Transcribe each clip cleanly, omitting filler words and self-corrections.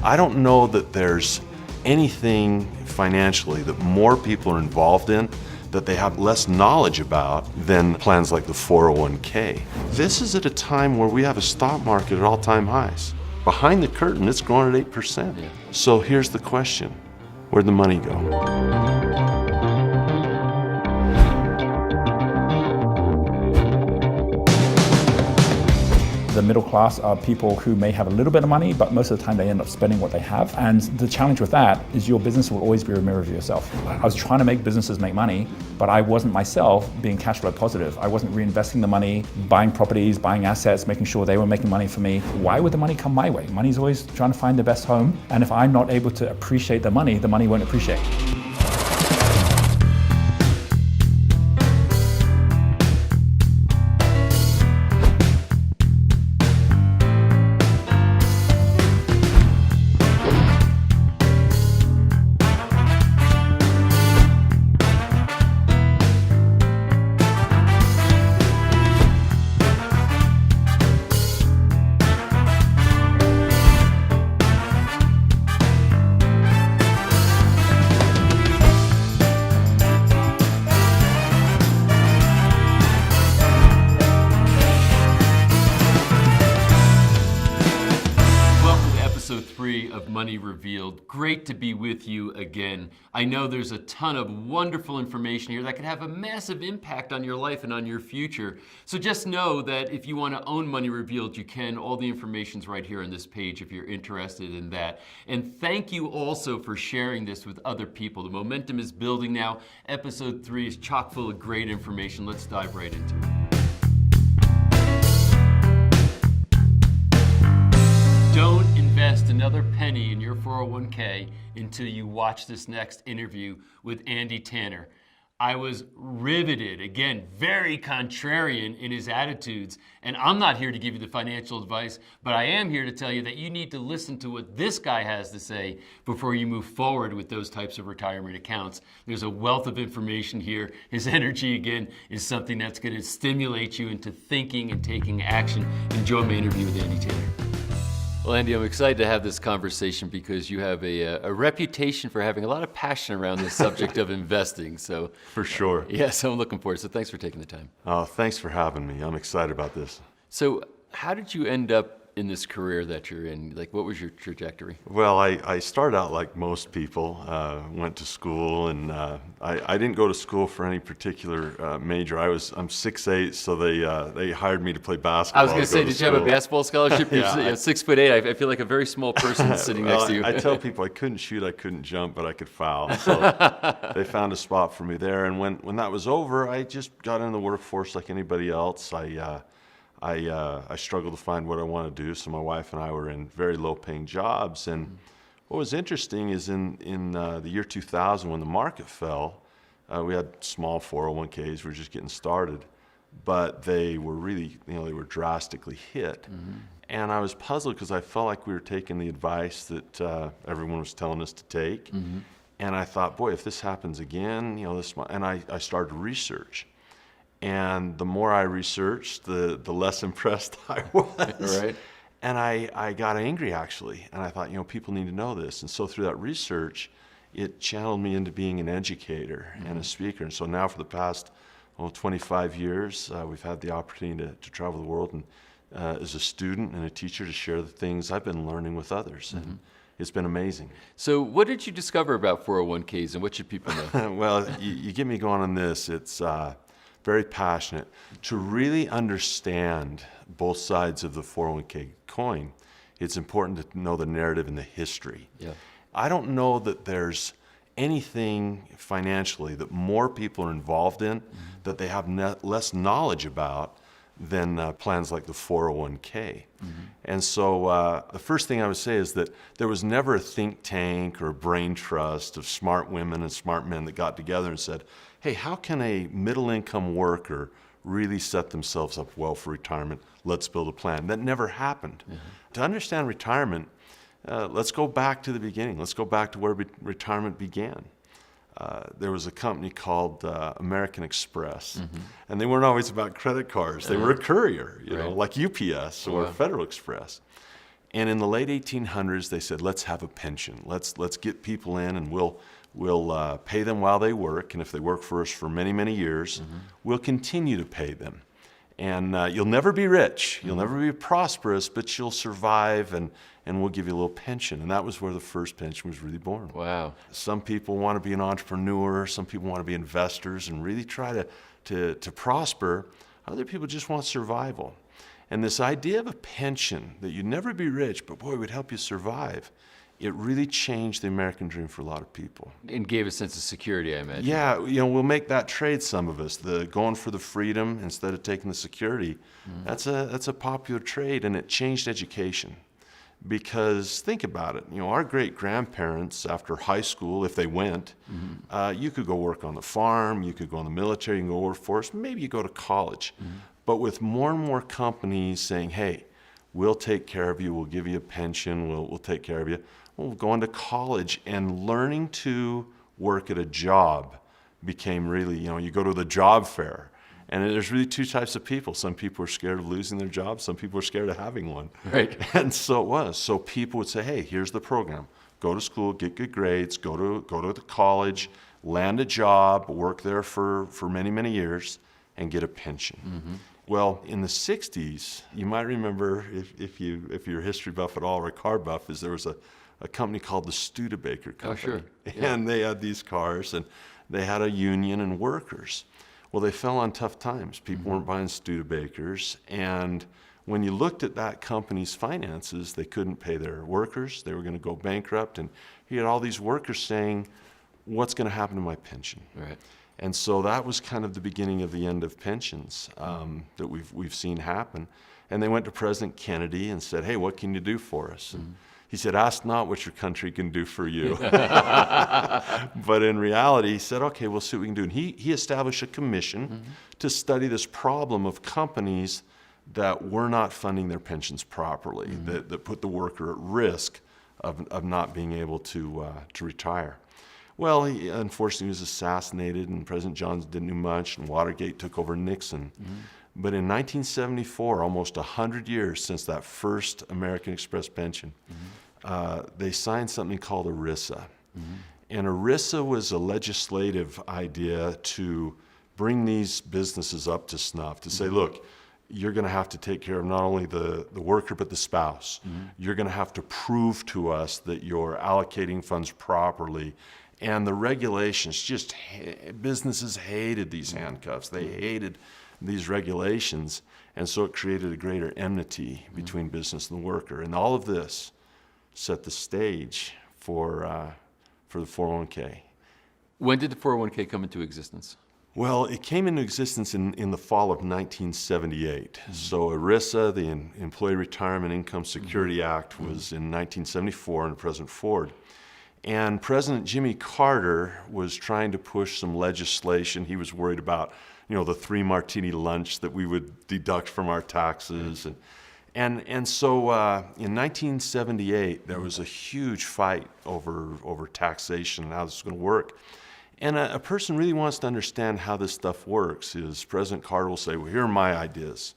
I don't know that there's anything financially that more people are involved in that they have less knowledge about than plans like the 401k. This is at a time where we have a stock market at all-time highs. Behind the curtain, it's growing at 8%. Yeah. So here's the question, where'd the money go? The middle class are people who may have a little bit of money, but most of the time they end up spending what they have. And the challenge with that is your business will always be a mirror of yourself. I was trying to make businesses make money, but I wasn't myself being cash flow positive. I wasn't reinvesting the money, buying properties, buying assets, making sure they were making money for me. Why would the money come my way? Money's always trying to find the best home. And if I'm not able to appreciate the money won't appreciate. Of Money Revealed. Great to be with you again. I know there's a ton of wonderful information here that could have a massive impact on your life and on your future. So just know that if you want to own Money Revealed, you can. All the information's right here on this page if you're interested in that. And thank you also for sharing this with other people. The momentum is building now. Episode 3 is chock full of great information. Let's dive right into it. Don't invest another penny in your 401k until you watch this next interview with Andy Tanner. I was riveted, again, very contrarian in his attitudes, and I'm not here to give you the financial advice, but I am here to tell you that you need to listen to what this guy has to say before you move forward with those types of retirement accounts. There's a wealth of information here. His energy, again, is something that's going to stimulate you into thinking and taking action. Enjoy my interview with Andy Tanner. Well, Andy, I'm excited to have this conversation because you have a reputation for having a lot of passion around the subject of investing. So, For sure. Yeah, so I'm looking forward. So thanks for taking the time. Thanks for having me. I'm excited about this. So how did you end up in this career that you're in? Like, what was your trajectory? Well, I started out like most people, went to school, and I didn't go to school for any particular major. I'm 6'8", so they hired me to play basketball. I was going to say, did you have a basketball scholarship? Yeah, You're 6'8". I feel like a very small person sitting next to you. I tell people I couldn't shoot, I couldn't jump, but I could foul. So they found a spot for me there. And when that was over, I just got into the workforce like anybody else. I struggled to find what I wanted to do, so my wife and I were in very low-paying jobs. And what was interesting is in the year 2000, when the market fell, we had small 401ks. We were just getting started, but they were really, they were drastically hit. Mm-hmm. And I was puzzled because I felt like we were taking the advice that everyone was telling us to take. Mm-hmm. And I thought, boy, if this happens again, and I started to research. And the more I researched, the less impressed I was. Right. And I got angry, actually. And I thought, people need to know this. And so through that research, it channeled me into being an educator and a speaker. And so now for the past 25 years, we've had the opportunity to travel the world and as a student and a teacher to share the things I've been learning with others. Mm-hmm. And it's been amazing. So what did you discover about 401ks, and what should people know? Well, you get me going on this. It's very passionate. To really understand both sides of the 401k coin, it's important to know the narrative and the history. Yeah. I don't know that there's anything financially that more people are involved in that they have less knowledge about than plans like the 401k. And so the first thing I would say is that there was never a think tank or a brain trust of smart women and smart men that got together and said, hey, how can a middle-income worker really set themselves up well for retirement? Let's build a plan. That never happened. To understand retirement, let's go back to the beginning. Let's go back to where retirement began. There was a company called American Express, and they weren't always about credit cards. They were a courier, you know, like UPS or Federal Express. And in the late 1800s, they said, let's have a pension. Let's get people in, and we'll pay them while they work. And if they work for us for many, many years, we'll continue to pay them. And you'll never be rich, you'll never be prosperous, but you'll survive, and we'll give you a little pension. And that was where the first pension was really born. Wow. Some people want to be an entrepreneur, some people want to be investors and really try to prosper. Other people just want survival. And this idea of a pension, that you'd never be rich, but boy, it would help you survive, it really changed the American dream for a lot of people. And gave a sense of security, I imagine. Yeah, we'll make that trade, some of us. The going for the freedom instead of taking the security, that's a popular trade, and it changed education. Because think about it, our great-grandparents, after high school, if they went, you could go work on the farm, you could go in the military, you can go workforce, maybe you go to college. But with more and more companies saying, hey, we'll take care of you, we'll give you a pension, we'll take care of you, well, going to college and learning to work at a job became really, you go to the job fair. And there's really two types of people. Some people are scared of losing their job. Some people are scared of having one. Right. And so it was. So people would say, hey, here's the program. Go to school, get good grades, go to the college, land a job, work there for many, many years, and get a pension. Well, in the 60s, you might remember, if you're a history buff at all or a car buff, is there was a company called the Studebaker Company. Oh, sure. And they had these cars, and they had a union and workers. Well, they fell on tough times. People weren't buying Studebakers, and when you looked at that company's finances, they couldn't pay their workers. They were going to go bankrupt, and you had all these workers saying, what's going to happen to my pension? Right. And so that was kind of the beginning of the end of pensions that we've seen happen. And they went to President Kennedy and said, hey, what can you do for us? And he said, ask not what your country can do for you. But in reality, he said, okay, we'll see what we can do. And he established a commission to study this problem of companies that were not funding their pensions properly, that put the worker at risk of not being able to retire. Well, he unfortunately was assassinated, and President Johnson didn't do much, and Watergate took over Nixon. But in 1974, almost 100 years since that first American Express pension, they signed something called ERISA. And ERISA was a legislative idea to bring these businesses up to snuff, to say, look, you're going to have to take care of not only the worker, but the spouse. You're going to have to prove to us that you're allocating funds properly. And the regulations, businesses hated these handcuffs. They hated these regulations. And so it created a greater enmity between business and the worker. And all of this set the stage for the 401k. When did the 401k come into existence? Well, it came into existence in the fall of 1978. So ERISA, the Employee Retirement Income Security Act, was in 1974 under President Ford. And President Jimmy Carter was trying to push some legislation. He was worried about, the 3 martini lunch that we would deduct from our taxes. And so in 1978, there was a huge fight over taxation and how this was going to work. And a person really wants to understand how this stuff works. Is President Carter will say, well, here are my ideas.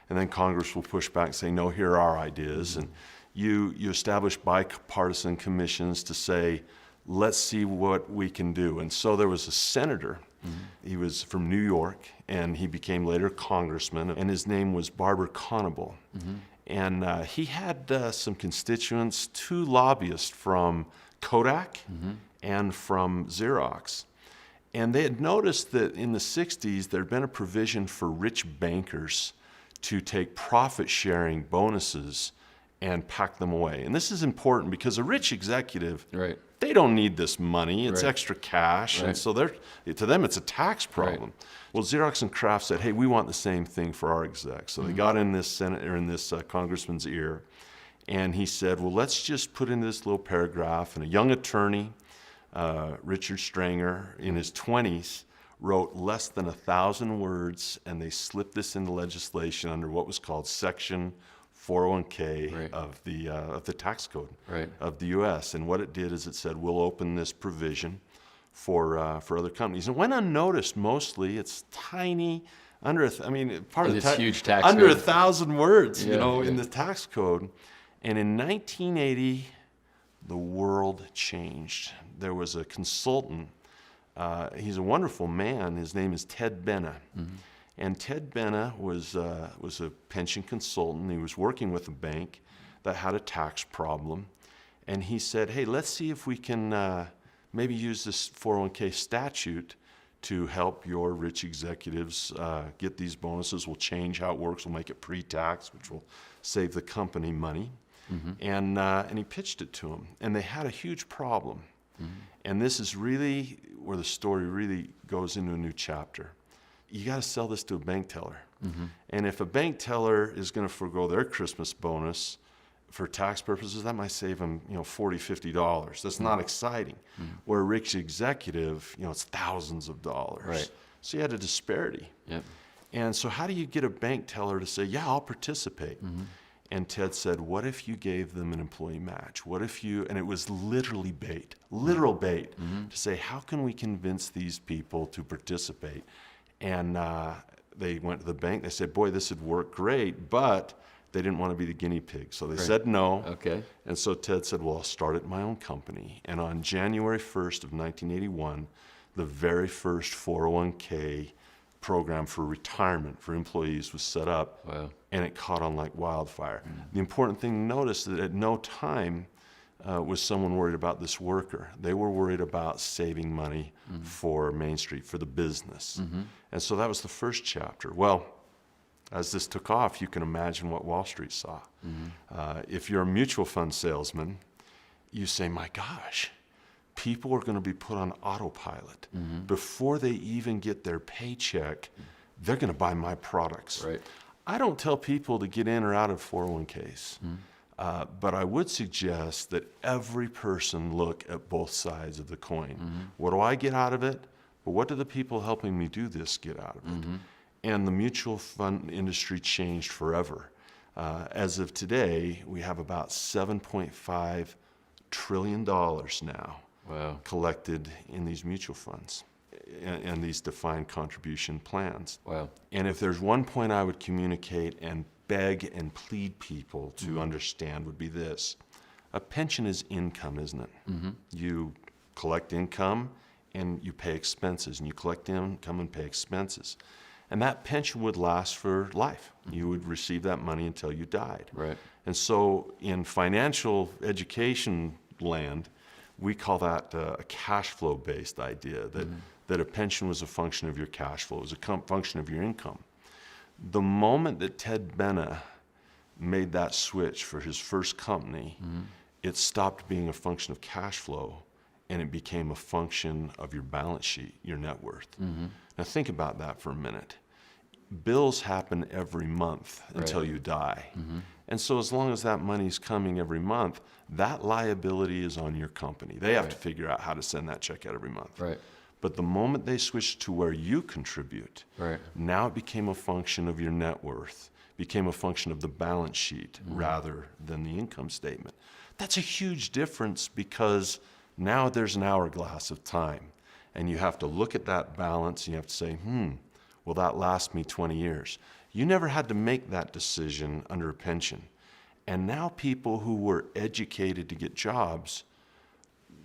And then Congress will push back and say, no, here are our ideas. And you establish bipartisan commissions to say, let's see what we can do. And so there was a senator. He was from New York, and he became later congressman, and his name was Barber Conable. And he had some constituents, 2 lobbyists from Kodak and from Xerox. And they had noticed that in the 60s, there had been a provision for rich bankers to take profit-sharing bonuses and pack them away. And this is important because a rich executive, Right. they don't need this money. It's Right. extra cash. Right. And so to them, it's a tax problem. Right. Well, Xerox and Kraft said, hey, we want the same thing for our execs. So they got in this congressman's ear, and he said, well, let's just put in this little paragraph. And a young attorney, Richard Stranger, in his 20s, wrote less than 1,000 words, and they slipped this into legislation under what was called Section 401k Right. of the tax code Right. of the U.S. And what it did is it said, we'll open this provision for other companies. And went unnoticed mostly. It's tiny, part In of this the huge tax under code. 1,000 words, Yeah, in yeah. the tax code. And in 1980, the world changed. There was a consultant. He's a wonderful man. His name is Ted Benna. And Ted Benna was a pension consultant. He was working with a bank that had a tax problem. And he said, hey, let's see if we can maybe use this 401k statute to help your rich executives get these bonuses. We'll change how it works. We'll make it pre-tax, which will save the company money. And he pitched it to them. And they had a huge problem. And this is really where the story really goes into a new chapter. You got to sell this to a bank teller. And if a bank teller is going to forego their Christmas bonus for tax purposes, that might save them, $40, $50. That's not exciting. Where a rich executive, it's thousands of dollars. Right. So you had a disparity. Yep. And so how do you get a bank teller to say, yeah, I'll participate? And Ted said, what if you gave them an employee match? What if you, and it was literally bait, literal bait, to say, how can we convince these people to participate? And they went to the bank. They said, boy, this would work great, but they didn't want to be the guinea pig. So they said no. Okay. And so Ted said, well, I'll start at my own company. And on January 1st of 1981, the very first 401k program for retirement for employees was set up. Wow. And it caught on like wildfire. The important thing to notice that at no time was someone worried about this worker. They were worried about saving money for Main Street, for the business. And so that was the first chapter. Well, as this took off, you can imagine what Wall Street saw. If you're a mutual fund salesman, you say, my gosh, people are going to be put on autopilot. Before they even get their paycheck, they're going to buy my products. Right. I don't tell people to get in or out of 401ks, but I would suggest that every person look at both sides of the coin. What do I get out of it? But what do the people helping me do this get out of it? And the mutual fund industry changed forever. As of today, we have about $7.5 trillion now collected in these mutual funds and these defined contribution plans. Wow. And if there's one point I would communicate and beg and plead people to understand would be this. A pension is income, isn't it? You collect income and you pay expenses, and you collect income and pay expenses. And that pension would last for life. You would receive that money until you died. Right. And so in financial education land, we call that a cash flow based idea, that a pension was a function of your cash flow, it was a function of your income. The moment that Ted Benna made that switch for his first company, it stopped being a function of cash flow and it became a function of your balance sheet, your net worth. Now think about that for a minute. Bills happen every month until you die. And so as long as that money's coming every month, that liability is on your company. They have to figure out how to send that check out every month. Right. But the moment they switched to where you contribute, now it became a function of your net worth, became a function of the balance sheet rather than the income statement. That's a huge difference because now there's an hourglass of time. And you have to look at that balance and you have to say, will that last me 20 years? You never had to make that decision under a pension. And now people who were educated to get jobs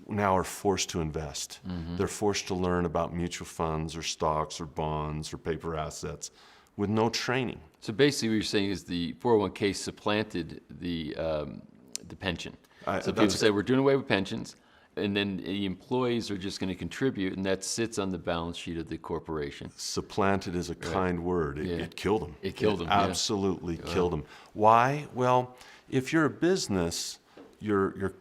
now are forced to invest. They're forced to learn about mutual funds or stocks or bonds or paper assets with no training. So basically what you're saying is the 401k supplanted the pension. So people say we're doing away with pensions, and then the employees are just going to contribute, and that sits on the balance sheet of the corporation. Supplanted is a kind word. It killed them. It killed them. Absolutely killed them. Why? Well, if you're a business, your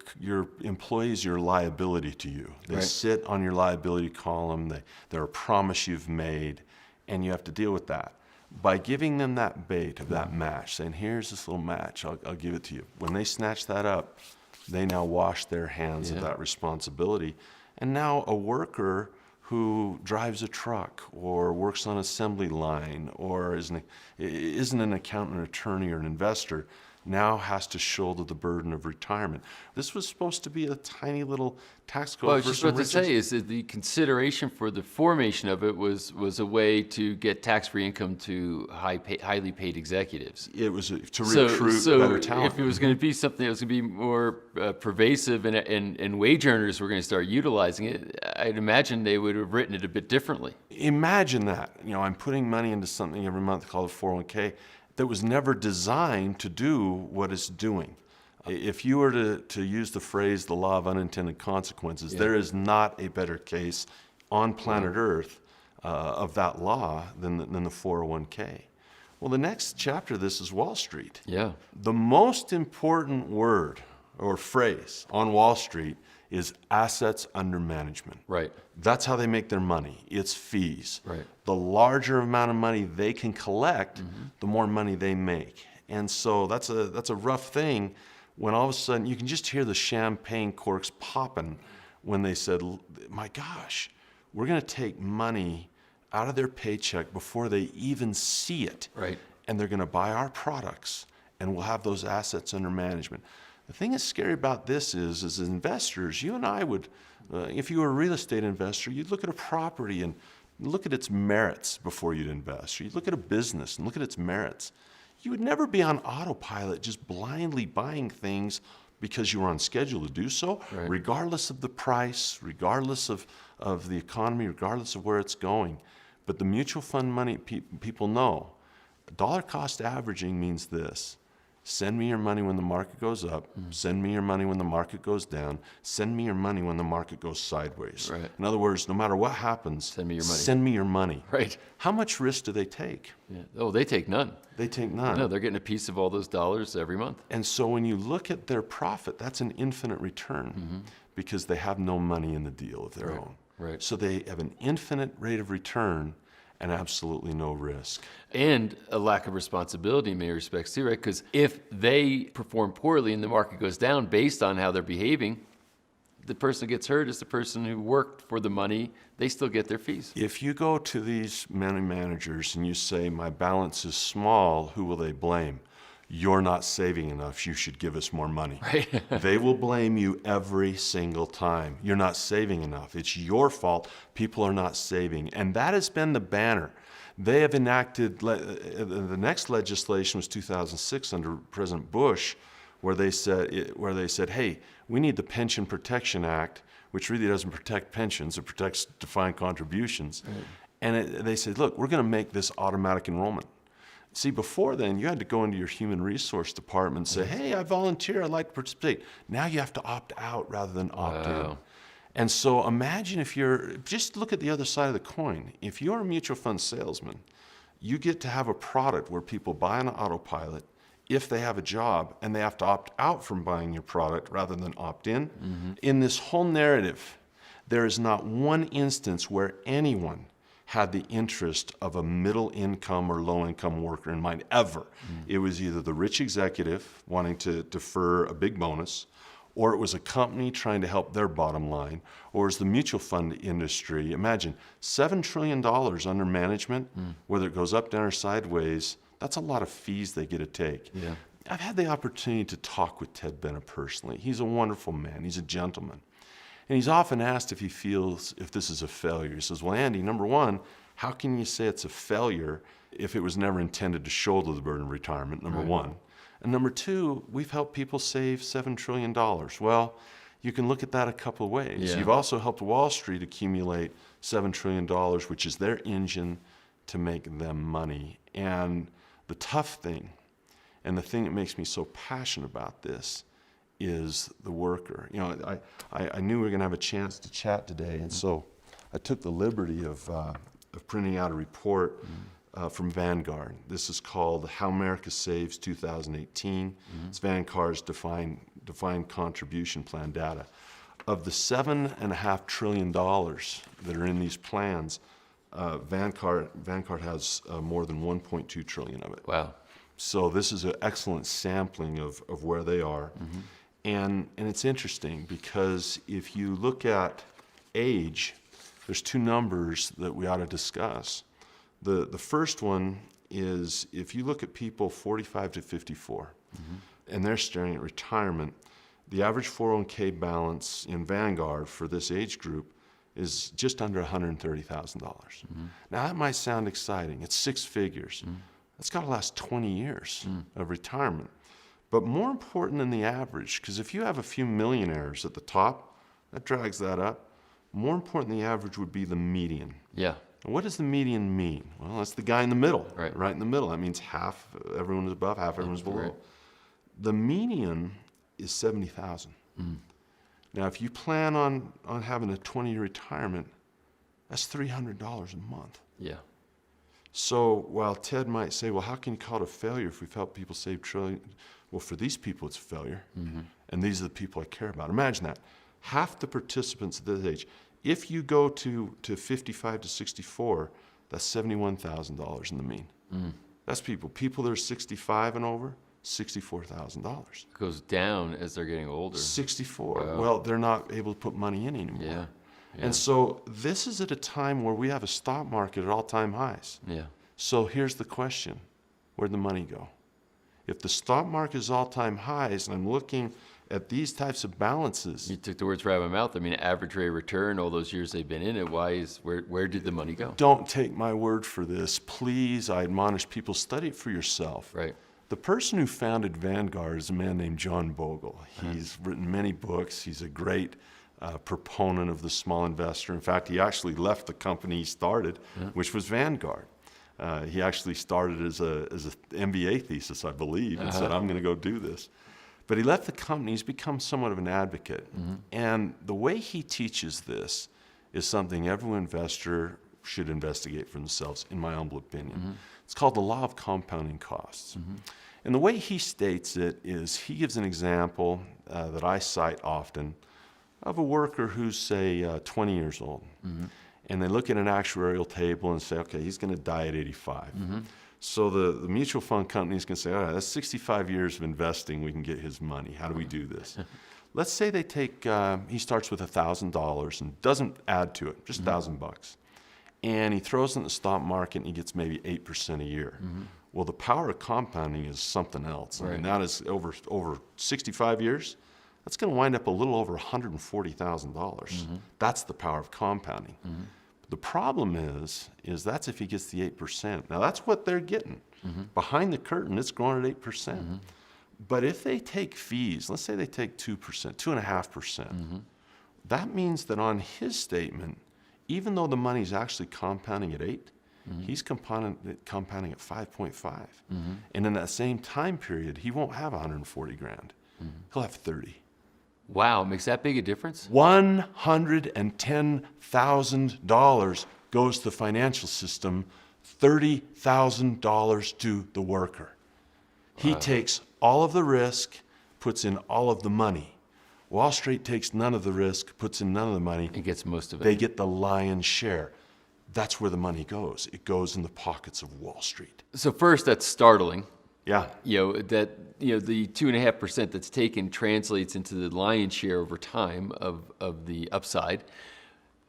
employees are a liability to you. They sit on your liability column. They're a promise you've made, and you have to deal with that. By giving them that bait of that match, saying, here's this little match, I'll give it to you. When they snatch that up, they now wash their hands of that responsibility. And now a worker who drives a truck or works on an assembly line or isn't an accountant, or attorney, or an investor now has to shoulder the burden of retirement. This was supposed to be a tiny little tax code Well, I was for just some about to rich say is that the consideration for the formation of it was a way to get tax-free income to highly paid executives. It was to recruit better talent. If it was going to be something that was going to be more pervasive and wage earners were going to start utilizing it, I'd imagine they would have written it a bit differently. Imagine that. I'm putting money into something every month called a 401k that was never designed to do what it's doing. If you were to use the phrase the law of unintended consequences, there is not a better case on planet Earth of that law than the 401k. Well, the next chapter of this is Wall Street. Yeah. The most important word or phrase on Wall Street is assets under management. Right. That's how they make their money. It's fees. Right. The larger amount of money they can collect, the more money they make. And so that's a rough thing when all of a sudden you can just hear the champagne corks popping when they said, my gosh, we're going to take money out of their paycheck before they even see it. Right. And they're going to buy our products and we'll have those assets under management. The thing that's scary about this is, as investors, you and I would, if you were a real estate investor, you'd look at a property and look at its merits before you'd invest. Or you'd look at a business and look at its merits. You would never be on autopilot just blindly buying things because you were on schedule to do so, Right. regardless of the price, regardless of the economy, regardless of where it's going. But the mutual fund money, people know, dollar cost averaging means this. Send me your money when the market goes up. Send me your money when the market goes down. Send me your money when the market goes sideways. Right. In other words, no matter what happens, Send me your money. Send me your money. Right. How much risk do they take? Yeah. Oh, they take none. They take none. No, they're getting a piece of all those dollars every month. And so when you look at their profit, that's an infinite return because they have no money in the deal of their own. Right. So they have an infinite rate of return and absolutely no risk. And a lack of responsibility in many respects too, right? Because if they perform poorly and the market goes down based on how they're behaving, the person who gets hurt is the person who worked for the money. They still get their fees. If you go to these money managers and you say, my balance is small, who will they blame? You're not saving enough. You should give us more money. Right. They will blame you every single time. You're not saving enough. It's your fault. People are not saving. And that has been the banner. They have enacted, the next legislation was 2006 under President Bush, where they said, hey, we need the Pension Protection Act, which really doesn't protect pensions, it protects defined contributions. Right. And they said, look, we're going to make this automatic enrollment. See, before then, you had to go into your human resource department and say, hey, I volunteer, I'd like to participate. Now you have to opt out rather than opt in. And so imagine just look at the other side of the coin. If you're a mutual fund salesman, you get to have a product where people buy on autopilot if they have a job and they have to opt out from buying your product rather than opt in. In this whole narrative, there is not one instance where anyone had the interest of a middle income or low income worker in mind ever. It was either the rich executive wanting to defer a big bonus, or it was a company trying to help their bottom line, or it was the mutual fund industry. Imagine $7 trillion under management, whether it goes up, down, or sideways, that's a lot of fees they get to take. Yeah. I've had the opportunity to talk with Ted Bennett personally. He's a wonderful man. He's a gentleman. And he's often asked if he feels if this is a failure. He says, well, Andy, number one, how can you say it's a failure if it was never intended to shoulder the burden of retirement, number one? And number two, we've helped people save $7 trillion. Well, you can look at that a couple of ways. Yeah. You've also helped Wall Street accumulate $7 trillion, which is their engine to make them money. And the tough thing, and the thing that makes me so passionate about this, is the worker. I knew we were going to have a chance to chat today, and so I took the liberty of printing out a report from Vanguard. This is called How America Saves 2018. It's Vanguard's defined contribution plan data. Of the $7.5 trillion that are in these plans, Vanguard has more than 1.2 trillion of it. Wow. So this is an excellent sampling of where they are. And it's interesting because if you look at age, there's two numbers that we ought to discuss. The first one is if you look at people 45 to 54, and they're staring at retirement. The average 401k balance in Vanguard for this age group is just under $130,000. Now that might sound exciting. It's 6 figures. That's got to last 20 years of retirement. But more important than the average, because if you have a few millionaires at the top, that drags that up. More important than the average would be the median. Yeah. And what does the median mean? Well, that's the guy in the middle, Right. in the middle. That means half everyone is above, half everyone's below. Right. The median is 70,000. Now, if you plan on having a 20-year retirement, that's $300 a month. Yeah. So while Ted might say, well, how can you call it a failure if we've helped people save trillions? Well, for these people, it's a failure. And these are the people I care about. Imagine that. Half the participants at this age, if you go to 55 to 64, that's $71,000 in the mean. That's people. People that are 65 and over, $64,000. It goes down as they're getting older. 64. Wow. Well, they're not able to put money in anymore. Yeah. And so this is at a time where we have a stock market at all-time highs. Yeah. So here's the question. Where'd the money go? If the stock market is all-time highs and I'm looking at these types of balances, You took the words right out of my mouth. I mean, average rate of return, all those years they've been in it, where did the money go? don't take my word for this. Please, I admonish people, study it for yourself. Right. The person who founded Vanguard is a man named John Bogle. He's written many books. He's a great proponent of the small investor. In fact, he actually left the company he started, which was Vanguard. He actually started as a MBA thesis, I believe, and said, I'm going to go do this. But he left the company. He's become somewhat of an advocate. And the way he teaches this is something every investor should investigate for themselves, in my humble opinion. It's called the law of compounding costs. And the way he states it is he gives an example that I cite often of a worker who's, say, 20 years old. And they look at an actuarial table and say, okay, he's going to die at 85. So the mutual fund company is going to say, all right, that's 65 years of investing. We can get his money. How do we do this? Let's say they take, he starts with $1,000 and doesn't add to it, just $1,000. And he throws it in the stock market and he gets maybe 8% a year. Well, the power of compounding is something else. I mean, that is over 65 years, that's going to wind up a little over $140,000. That's the power of compounding. The problem is that's if he gets the 8%. Now, that's what they're getting. Behind the curtain, it's growing at 8%. But if they take fees, let's say they take 2%, 2.5%, that means that on his statement, even though the money's actually compounding at 8, he's compounding at 5.5. And in that same time period, he won't have 140 grand. He'll have 30. Wow, makes that big a difference? $110,000 goes to the financial system, $30,000 to the worker. He takes all of the risk, puts in all of the money. Wall Street takes none of the risk, puts in none of the money. It gets most of it. They get the lion's share. That's where the money goes. It goes in the pockets of Wall Street. So first, that's startling. Yeah. The 2.5% that's taken translates into the lion's share over time of the upside.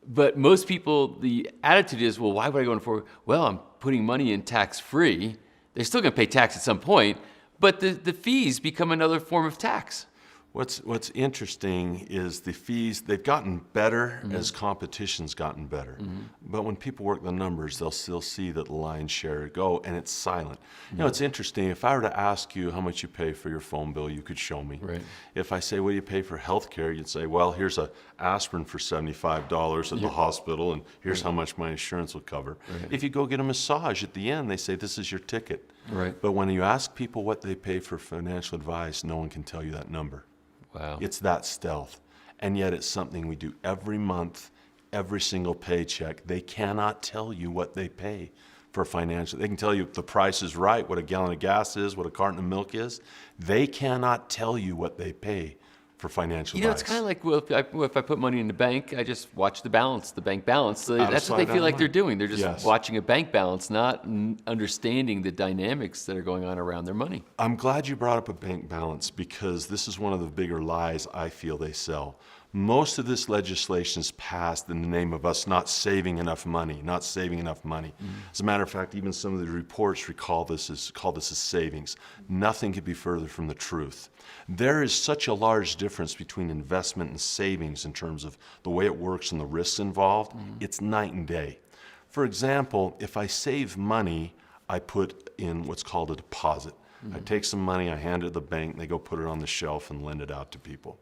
But most people, the attitude is, well, why would I go in for? Well, I'm putting money in tax-free. They're still going to pay tax at some point, but the fees become another form of tax. What's interesting is the fees, they've gotten better as competition's gotten better. But when people work the numbers, they'll still see that the lion's share go, and it's silent. You know, it's interesting. If I were to ask you how much you pay for your phone bill, you could show me. Right. If I say, what do you pay for health care? You'd say, well, here's a aspirin for $75 at the hospital, and here's how much my insurance will cover. Right. If you go get a massage at the end, they say, this is your ticket. Right. But when you ask people what they pay for financial advice, no one can tell you that number. Wow. It's that stealth. And yet it's something we do every month, every single paycheck. They cannot tell you what they pay for financial. They can tell you if the price is right, what a gallon of gas is, what a carton of milk is. They cannot tell you what they pay for financial advice. It's kind of like, well, if I put money in the bank, I just watch the balance, the bank balance. So that's what they feel like they're doing. They're just watching a bank balance, not understanding the dynamics that are going on around their money. I'm glad you brought up a bank balance because this is one of the bigger lies I feel they sell. Most of this legislation is passed in the name of us not saving enough money, not saving enough money. As a matter of fact, even some of the reports call this as savings. Nothing could be further from the truth. There is such a large difference between investment and savings in terms of the way it works and the risks involved. It's night and day. For example, if I save money, I put in what's called a deposit. I take some money, I hand it to the bank, they go put it on the shelf and lend it out to people.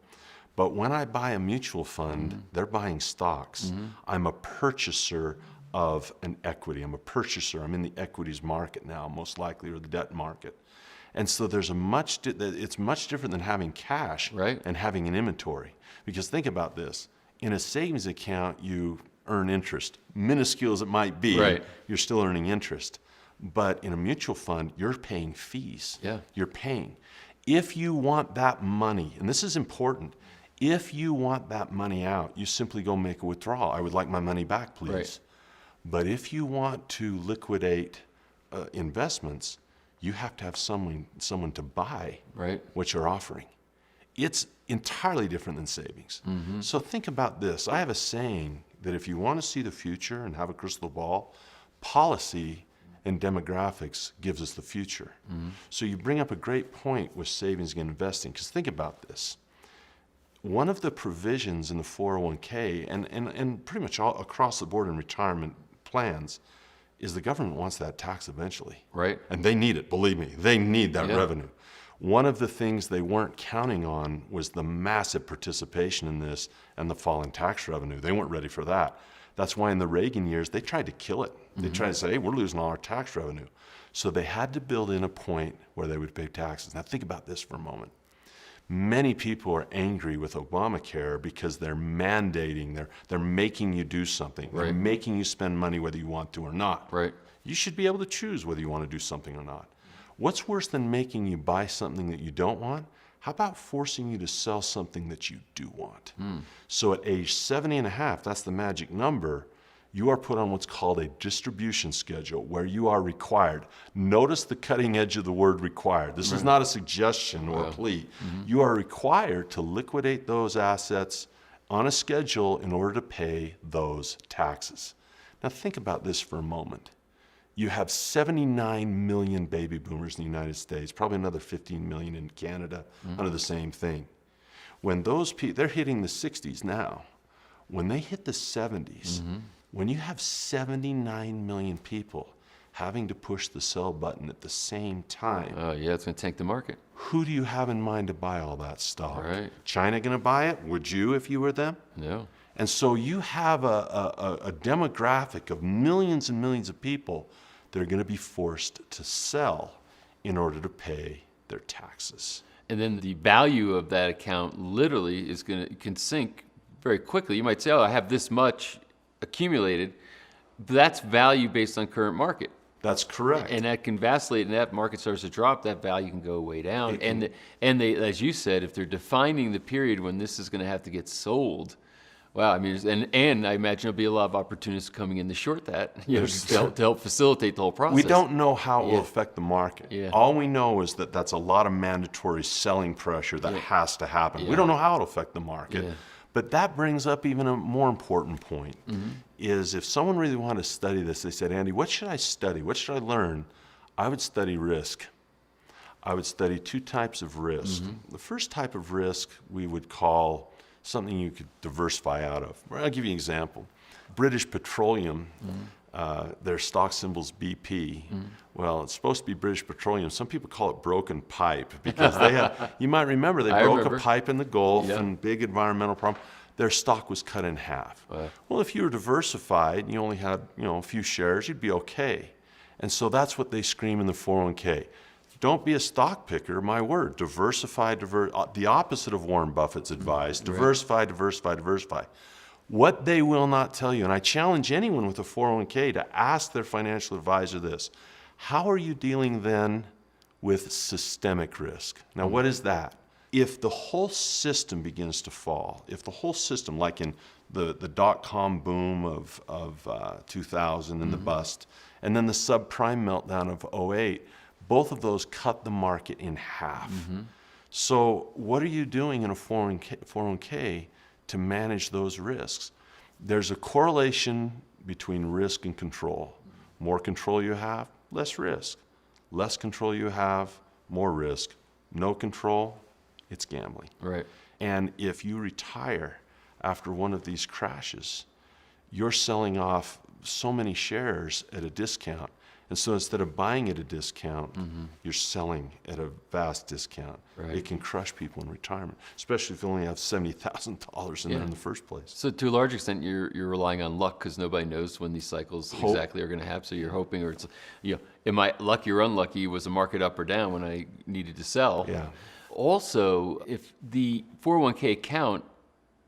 But when I buy a mutual fund, they're buying stocks. I'm a purchaser of an equity. I'm a purchaser. I'm in the equities market now, most likely, or the debt market. And so there's it's much different than having cash and having an inventory. Because think about this. In a savings account, you earn interest. Minuscule as it might be, you're still earning interest. But in a mutual fund, you're paying fees. You're paying. If you want that money, and this is important, if you want that money out, you simply go make a withdrawal. I would like my money back, please. But if you want to liquidate investments, you have to have someone to buy what you're offering. It's entirely different than savings. So think about this. I have a saying that if you want to see the future and have a crystal ball, policy and demographics gives us the future. So you bring up a great point with savings and investing, because think about this. One of the provisions in the 401k and pretty much all across the board in retirement plans is the government wants that tax eventually. And they need it, believe me. They need that revenue. One of the things they weren't counting on was the massive participation in this and the fall in tax revenue. They weren't ready for that. That's why in the Reagan years, they tried to kill it. They tried to say, hey, we're losing all our tax revenue. So they had to build in a point where they would pay taxes. Now think about this for a moment. Many people are angry with Obamacare because they're mandating, they're making you do something. They're making you spend money whether you want to or not. You should be able to choose whether you want to do something or not. What's worse than making you buy something that you don't want? How about forcing you to sell something that you do want? So at age 70 and a half, that's the magic number, you are put on what's called a distribution schedule where you are required. Notice the cutting edge of the word required. This is not a suggestion or a plea. You are required to liquidate those assets on a schedule in order to pay those taxes. Now think about this for a moment. You have 79 million baby boomers in the United States, probably another 15 million in Canada under the same thing. When those people, they're hitting the 60s now. When they hit the 70s, when you have 79 million people having to push the sell button at the same time. It's going to tank the market. Who do you have in mind to buy all that stock? China going to buy it? Would you if you were them? No. And so you have a demographic of millions and millions of people that are going to be forced to sell in order to pay their taxes. And then the value of that account literally can sink very quickly. You might say, oh, I have this much accumulated. But that's value based on current market. That's correct. And that can vacillate, and that market starts to drop, that value can go way down. And they, as you said, if they're defining the period when this is going to have to get sold, wow, I mean, and I imagine there'll be a lot of opportunities coming in to short that, to help facilitate the whole process. We don't know how it will affect the market. All we know is that that's a lot of mandatory selling pressure that has to happen. We don't know how it'll affect the market. But that brings up even a more important point, is if someone really wanted to study this, they said, Andy, what should I study? What should I learn? I would study risk. I would study two types of risk. The first type of risk we would call something you could diversify out of. I'll give you an example. British Petroleum, their stock symbol's BP. Well, it's supposed to be British Petroleum. Some people call it broken pipe because they had, you might remember, they broke a pipe in the Gulf and big environmental problem. Their stock was cut in half. Well, if you were diversified and you only had a few shares, you'd be okay. And so that's what they scream in the 401k. Don't be a stock picker, my word. Diversify, the opposite of Warren Buffett's advice. Diversify, diversify, diversify. What they will not tell you, and I challenge anyone with a 401k to ask their financial advisor this, how are you dealing then with systemic risk? Now, what is that? If the whole system begins to fall, if the whole system, like in the dot-com boom of 2000 and the bust, and then the subprime meltdown of 2008, both of those cut the market in half. So what are you doing in a 401k to manage those risks. There's a correlation between risk and control. More control you have, less risk. Less control you have, more risk. No control, it's gambling. Right. And if you retire after one of these crashes, you're selling off so many shares at a discount. And so instead of buying at a discount, you're selling at a vast discount. Right. It can crush people in retirement, especially if you only have $70,000 in there in the first place. So to a large extent, you're relying on luck because nobody knows when these cycles exactly are going to happen. So you're hoping, or it's, am I lucky or unlucky? Was the market up or down when I needed to sell? Yeah. Also, if the 401k account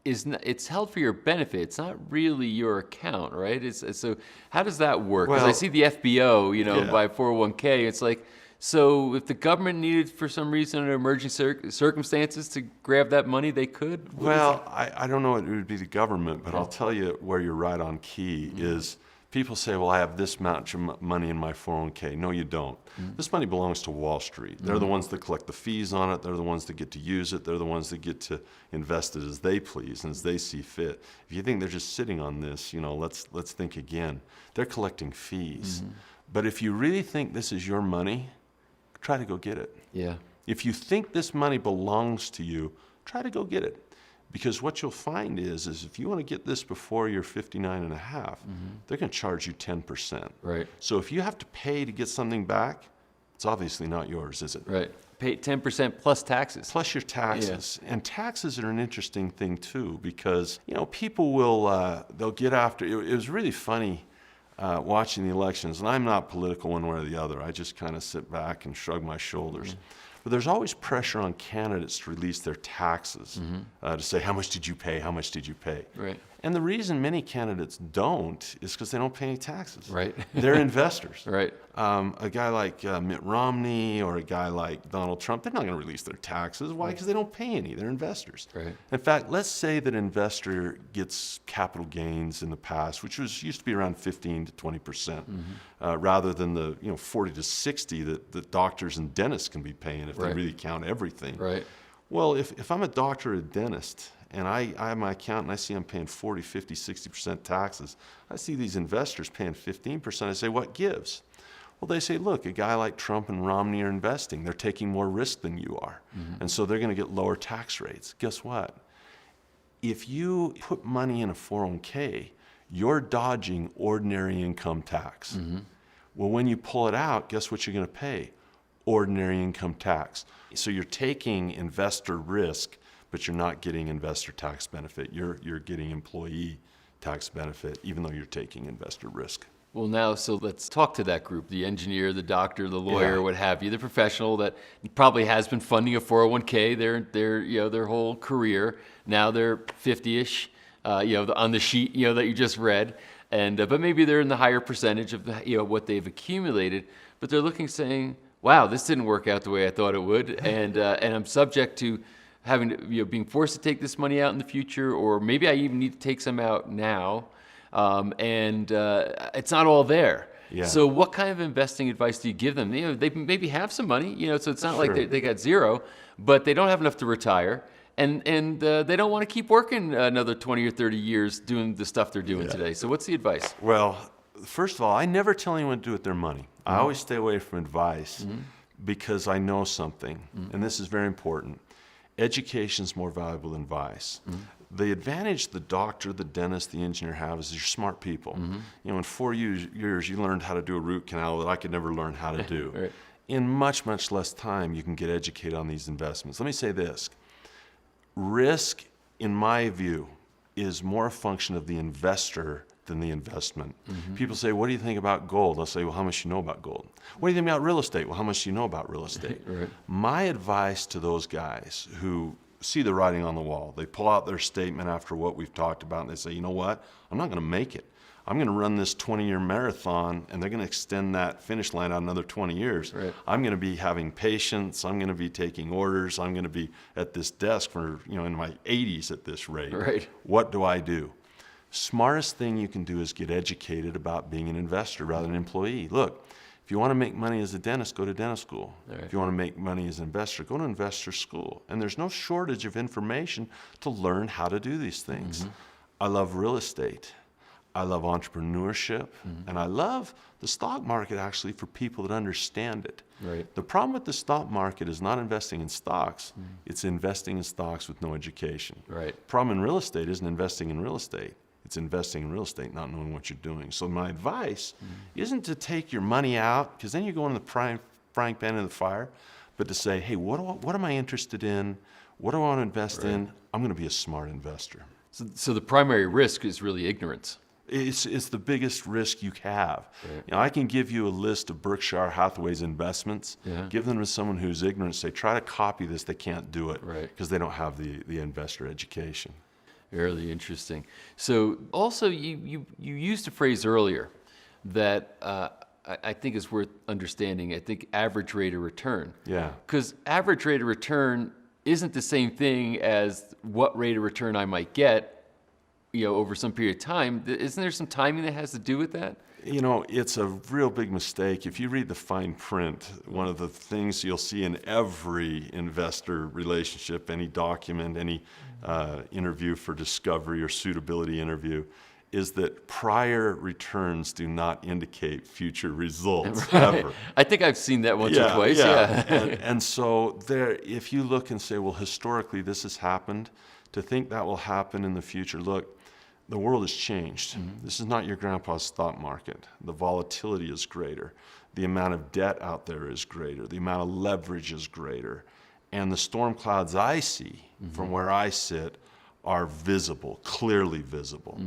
it's held for your benefit, it's not really your account, right? So how does that work? Because I Well, see the FBO, yeah. by 401k. It's like, so if the government needed for some reason under emerging circumstances to grab that money, they could? Well, I don't know it would be the government, but I'll tell you where you're right on key is people say, well, I have this much money in my 401k. No, you don't. This money belongs to Wall Street. They're the ones that collect the fees on it. They're the ones that get to use it. They're the ones that get to invest it as they please and as they see fit. If you think they're just sitting on this, let's think again. They're collecting fees. But if you really think this is your money, try to go get it. Yeah. If you think this money belongs to you, try to go get it. Because what you'll find is if you want to get this before you're 59 and a half, they're going to charge you 10%. Right. So if you have to pay to get something back, it's obviously not yours, is it? Right. Pay 10% plus taxes. Plus your taxes. And taxes are an interesting thing too, because, people will, they'll get after, it was really funny watching the elections, and I'm not political one way or the other. I just kind of sit back and shrug my shoulders. But there's always pressure on candidates to release their taxes, to say, how much did you pay? How much did you pay? Right. And the reason many candidates don't is because they don't pay any taxes. Right. They're investors. Right. A guy like Mitt Romney or a guy like Donald Trump, they're not going to release their taxes. Why? Because they don't pay any. They're investors. Right. In fact, let's say that an investor gets capital gains in the past, which used to be around 15 to 20%, rather than the 40 to 60 that doctors and dentists can be paying if they really count everything. Right. Well, if I'm a doctor or a dentist, and I have my account and I see I'm paying 40, 50, 60% taxes, I see these investors paying 15%. I say, what gives? Well, they say, look, a guy like Trump and Romney are investing. They're taking more risk than you are. And so they're going to get lower tax rates. Guess what? If you put money in a 401k, you're dodging ordinary income tax. Well, when you pull it out, guess what you're going to pay? Ordinary income tax. So you're taking investor risk, but you're not getting investor tax benefit. You're getting employee tax benefit, even though you're taking investor risk. Well, now, so let's talk to that group, the engineer, the doctor, the lawyer, Yeah. what have you, the professional that probably has been funding a 401k their whole career. Now they're 50-ish, on the sheet, that you just read. And, but maybe they're in the higher percentage of what they've accumulated, but they're looking saying, wow, this didn't work out the way I thought it would. And I'm subject to having to, being forced to take this money out in the future, or maybe I even need to take some out now. It's not all there. Yeah. So what kind of investing advice do you give them? They maybe have some money, so it's not Sure. like they got zero, but they don't have enough to retire. And they don't want to keep working another 20 or 30 years doing the stuff they're doing today. So what's the advice? Well, first of all, I never tell anyone what to do with their money. I always stay away from advice because I know something, and this is very important. Education is more valuable than advice. The advantage the doctor, the dentist, the engineer have is you're smart people. In 4 years, you learned how to do a root canal that I could never learn how to do. Right. In much, much less time, you can get educated on these investments. Let me say this. Risk, in my view, is more a function of the investor than the investment. People say, what do you think about gold? I'll say, well, how much do you know about gold? What do you think about real estate? Well, how much do you know about real estate? Right. My advice to those guys who see the writing on the wall, they pull out their statement after what we've talked about, and they say, you know what? I'm not going to make it. I'm going to run this 20-year marathon, and they're going to extend that finish line out another 20 years. Right. I'm going to be having patience. I'm going to be taking orders. I'm going to be at this desk for, in my 80s at this rate. Right. What do I do? Smartest thing you can do is get educated about being an investor rather than an employee. Look, If you want to make money as a dentist, go to dentist school. Right. If you want to make money as an investor, go to investor school. And there's no shortage of information to learn how to do these things. I love real estate. I love entrepreneurship. And I love the stock market actually for people that understand it. Right. The problem with the stock market is not investing in stocks, it's investing in stocks with no education. Right. Problem in real estate isn't investing in real estate. It's investing in real estate, not knowing what you're doing. So my advice isn't to take your money out, because then you go in the frying pan in the fire, but to say, hey, what am I interested in? What do I want to invest in? I'm going to be a smart investor. So the primary risk is really ignorance. It's the biggest risk you have. Right. You know, I can give you a list of Berkshire Hathaway's investments. Yeah. Give them to someone who's ignorant. Say, try to copy this. They can't do it Right. because they don't have the investor education. Really interesting. So also you used a phrase earlier that I think is worth understanding. I think average rate of return. Yeah. Because average rate of return isn't the same thing as what rate of return I might get, over some period of time. Isn't there some timing that has to do with that? You know, it's a real big mistake. If you read the fine print, one of the things you'll see in every investor relationship, any document, any interview for discovery or suitability interview, is that prior returns do not indicate future results ever. I think I've seen that once or twice. Yeah. and so there, if you look and say, well, historically this has happened, to think that will happen in the future, look, the world has changed. This is not your grandpa's stock market. The volatility is greater. The amount of debt out there is greater. The amount of leverage is greater. And the storm clouds I see from where I sit are visible, clearly visible.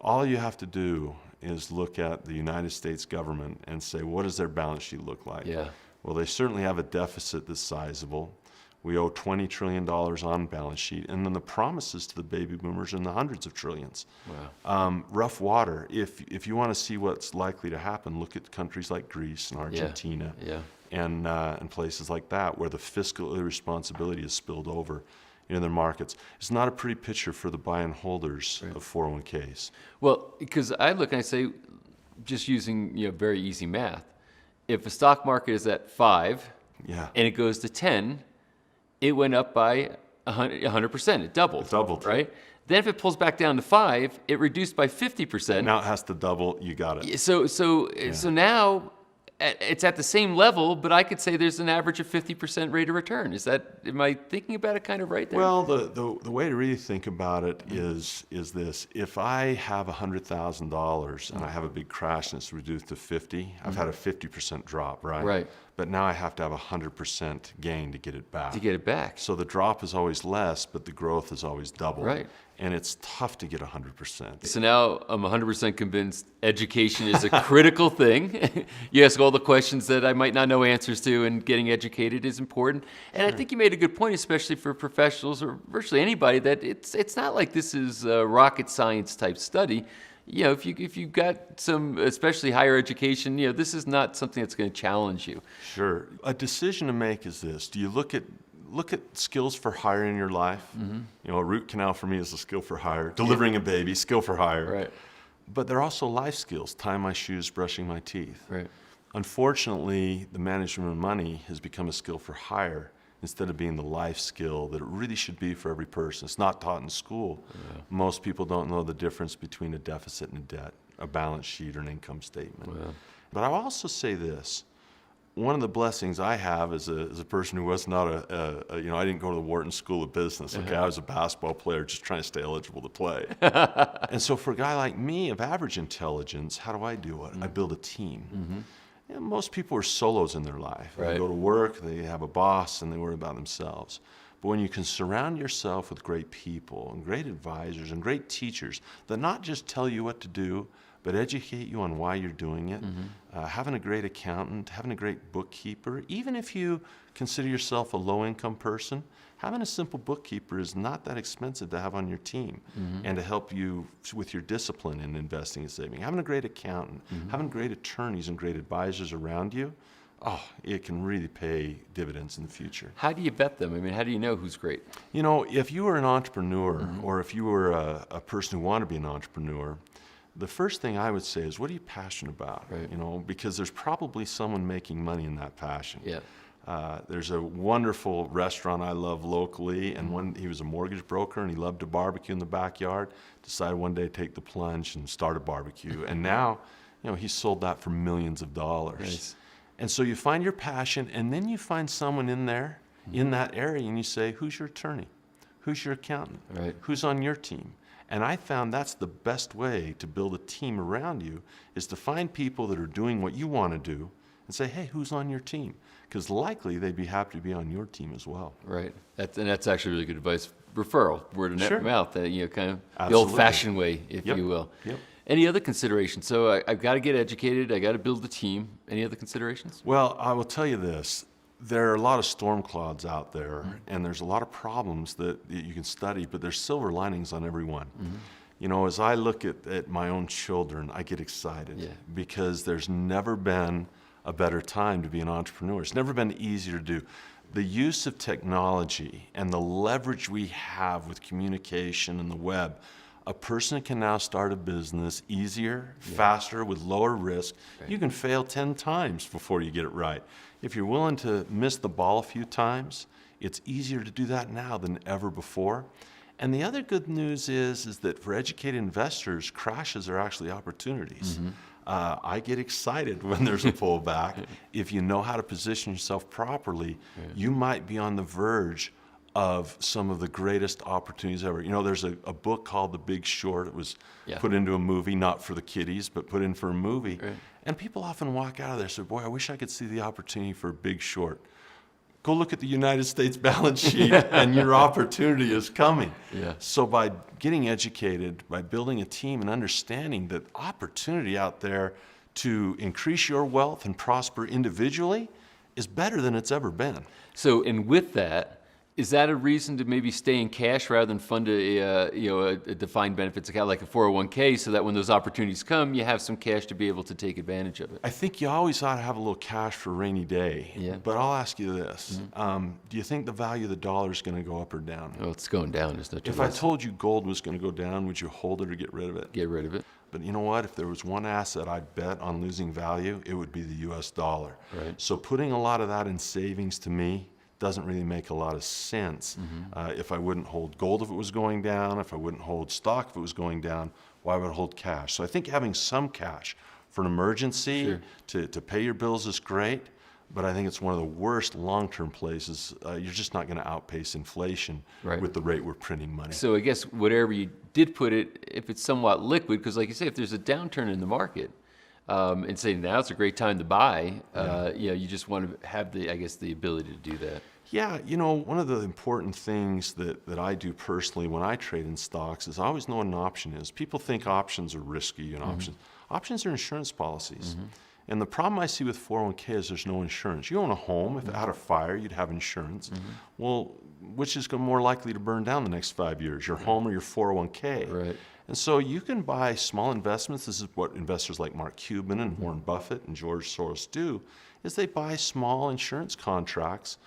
All you have to do is look at the United States government and say, what does their balance sheet look like? Yeah. Well, they certainly have a deficit that's sizable. We owe $20 trillion on balance sheet, and then the promises to the baby boomers are in the hundreds of trillions. Wow. Rough water. If you want to see what's likely to happen, look at countries like Greece and Argentina and places like that where the fiscal irresponsibility is spilled over in their markets. It's not a pretty picture for the buy and holders of 401ks. Well, because I look and I say, just using very easy math, if a stock market is at 5 Yeah. and it goes to 10, it went up by 100%. It doubled. It doubled. Right? Then if it pulls back down to 5, it reduced by 50%. Now it has to double. You got it. So now it's at the same level, but I could say there's an average of 50% rate of return. Am I thinking about it kind of right there? Well, the way to really think about it is this. If I have $100,000 and I have a big crash and it's reduced to 50, I've had a 50% drop, right? Right. But now I have to have 100% gain to get it back. To get it back. So the drop is always less, but the growth is always double. Right. And it's tough to get 100%. So now I'm 100% convinced education is a critical thing. You ask all the questions that I might not know answers to, and getting educated is important. And I think you made a good point, especially for professionals or virtually anybody, that it's not like this is a rocket science type study. If you've got some, especially higher education, this is not something that's going to challenge you. Sure. A decision to make is this. Do you look at skills for hire in your life? A root canal for me is a skill for hire. Delivering a baby, skill for hire. Right. But there are also life skills, tying my shoes, brushing my teeth. Right. Unfortunately, the management of money has become a skill for hire instead of being the life skill that it really should be for every person. It's not taught in school. Yeah. Most people don't know the difference between a deficit and a debt, a balance sheet or an income statement. Yeah. But I'll also say this. One of the blessings I have as a person who was not I didn't go to the Wharton School of Business. Okay, I was a basketball player just trying to stay eligible to play. And so for a guy like me of average intelligence, how do I do it? I build a team. Most people are solos in their life. Right. They go to work, they have a boss, and they worry about themselves. But when you can surround yourself with great people and great advisors and great teachers that not just tell you what to do, but educate you on why you're doing it, having a great accountant, having a great bookkeeper, even if you consider yourself a low-income person, having a simple bookkeeper is not that expensive to have on your team and to help you with your discipline in investing and saving. Having a great accountant, having great attorneys and great advisors around you, it can really pay dividends in the future. How do you vet them? I mean, how do you know who's great? If you were an entrepreneur or if you were a person who wanted to be an entrepreneur, the first thing I would say is, what are you passionate about? Right. You know, because there's probably someone making money in that passion. Yeah. There's a wonderful restaurant I love locally, and he was a mortgage broker and he loved to barbecue in the backyard. Decided one day to take the plunge and start a barbecue, and now, you know, he's sold that for millions of dollars. Nice. And so you find your passion, and then you find someone in there, in that area, and you say, who's your attorney? Who's your accountant? Right. Who's on your team? And I found that's the best way to build a team around you, is to find people that are doing what you want to do and say, hey, who's on your team? Because likely they'd be happy to be on your team as well. Right. That's actually really good advice. Referral, word of Sure. mouth, you know, kind of the Absolutely. old-fashioned way, if Yep. you will. Yep. Any other considerations? So I've got to get educated. I got to build a team. Any other considerations? Well, I will tell you this. There are a lot of storm clouds out there, and there's a lot of problems that you can study, but there's silver linings on every one. You know, as I look at my own children, I get excited because there's never been a better time to be an entrepreneur. It's never been easier to do. The use of technology and the leverage we have with communication and the web, a person can now start a business easier, faster, with lower risk. You can fail 10 times before you get it right. If you're willing to miss the ball a few times, it's easier to do that now than ever before. And the other good news is that for educated investors, crashes are actually opportunities. I get excited when there's a pullback. If you know how to position yourself properly, you might be on the verge of some of the greatest opportunities ever. You know, there's a book called The Big Short. It was put into a movie, not for the kiddies, but put in for a movie. Right. And people often walk out of there and say, boy, I wish I could see the opportunity for a Big Short. Go look at the United States balance sheet and your opportunity is coming. Yeah. So by getting educated, by building a team and understanding that opportunity out there to increase your wealth and prosper individually is better than it's ever been. So, and with that, is that a reason to maybe stay in cash rather than fund a defined benefits account like a 401k, so that when those opportunities come, you have some cash to be able to take advantage of it? I think you always ought to have a little cash for a rainy day. Yeah. But I'll ask you this. Do you think the value of the dollar is going to go up or down? Well, it's going down. There's no two If I ways. told you gold was going to go down, would you hold it or get rid of it? Get rid of it. But you know what? If there was one asset I'd bet on losing value, it would be the US dollar. Right. So putting a lot of that in savings to me doesn't really make a lot of sense. If I wouldn't hold gold if it was going down, if I wouldn't hold stock if it was going down, why would I hold cash? So I think having some cash for an emergency to pay your bills is great, but I think it's one of the worst long-term places. You're just not going to outpace inflation with the rate we're printing money. So I guess whatever you did put it, if it's somewhat liquid, because like you say, if there's a downturn in the market, and say now it's a great time to buy, you just want to have the ability to do that. Yeah, you know, one of the important things that I do personally when I trade in stocks is I always know what an option is. People think options are risky and options are insurance policies. And the problem I see with 401k is there's no insurance. You own a home, if it had a fire, you'd have insurance. Well, which is more likely to burn down the next 5 years, your home or your 401k? Right. And so you can buy small investments. This is what investors like Mark Cuban and Warren Buffett and George Soros do, is they buy small insurance contracts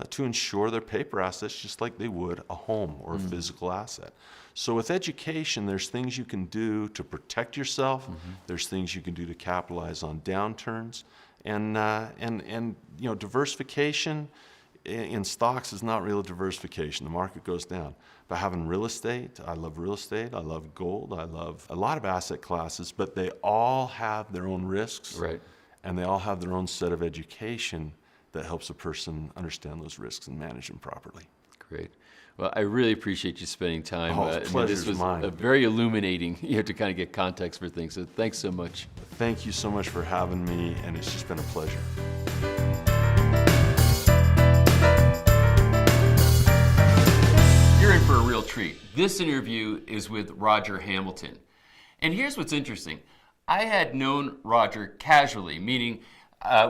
to insure their paper assets just like they would a home or a physical asset. So with education, there's things you can do to protect yourself. There's things you can do to capitalize on downturns. And you know, diversification in stocks is not real diversification. The market goes down. But having real estate, I love real estate, I love gold, I love a lot of asset classes, but they all have their own risks. Right. And they all have their own set of education that helps a person understand those risks and manage them properly. Great. Well, I really appreciate you spending time. Pleasure's this was mine. Very illuminating, to kind of get context for things. So thanks so much. Thank you so much for having me, and it's just been a pleasure. You're in for a real treat. This interview is with Roger Hamilton. And here's what's interesting. I had known Roger casually, meaning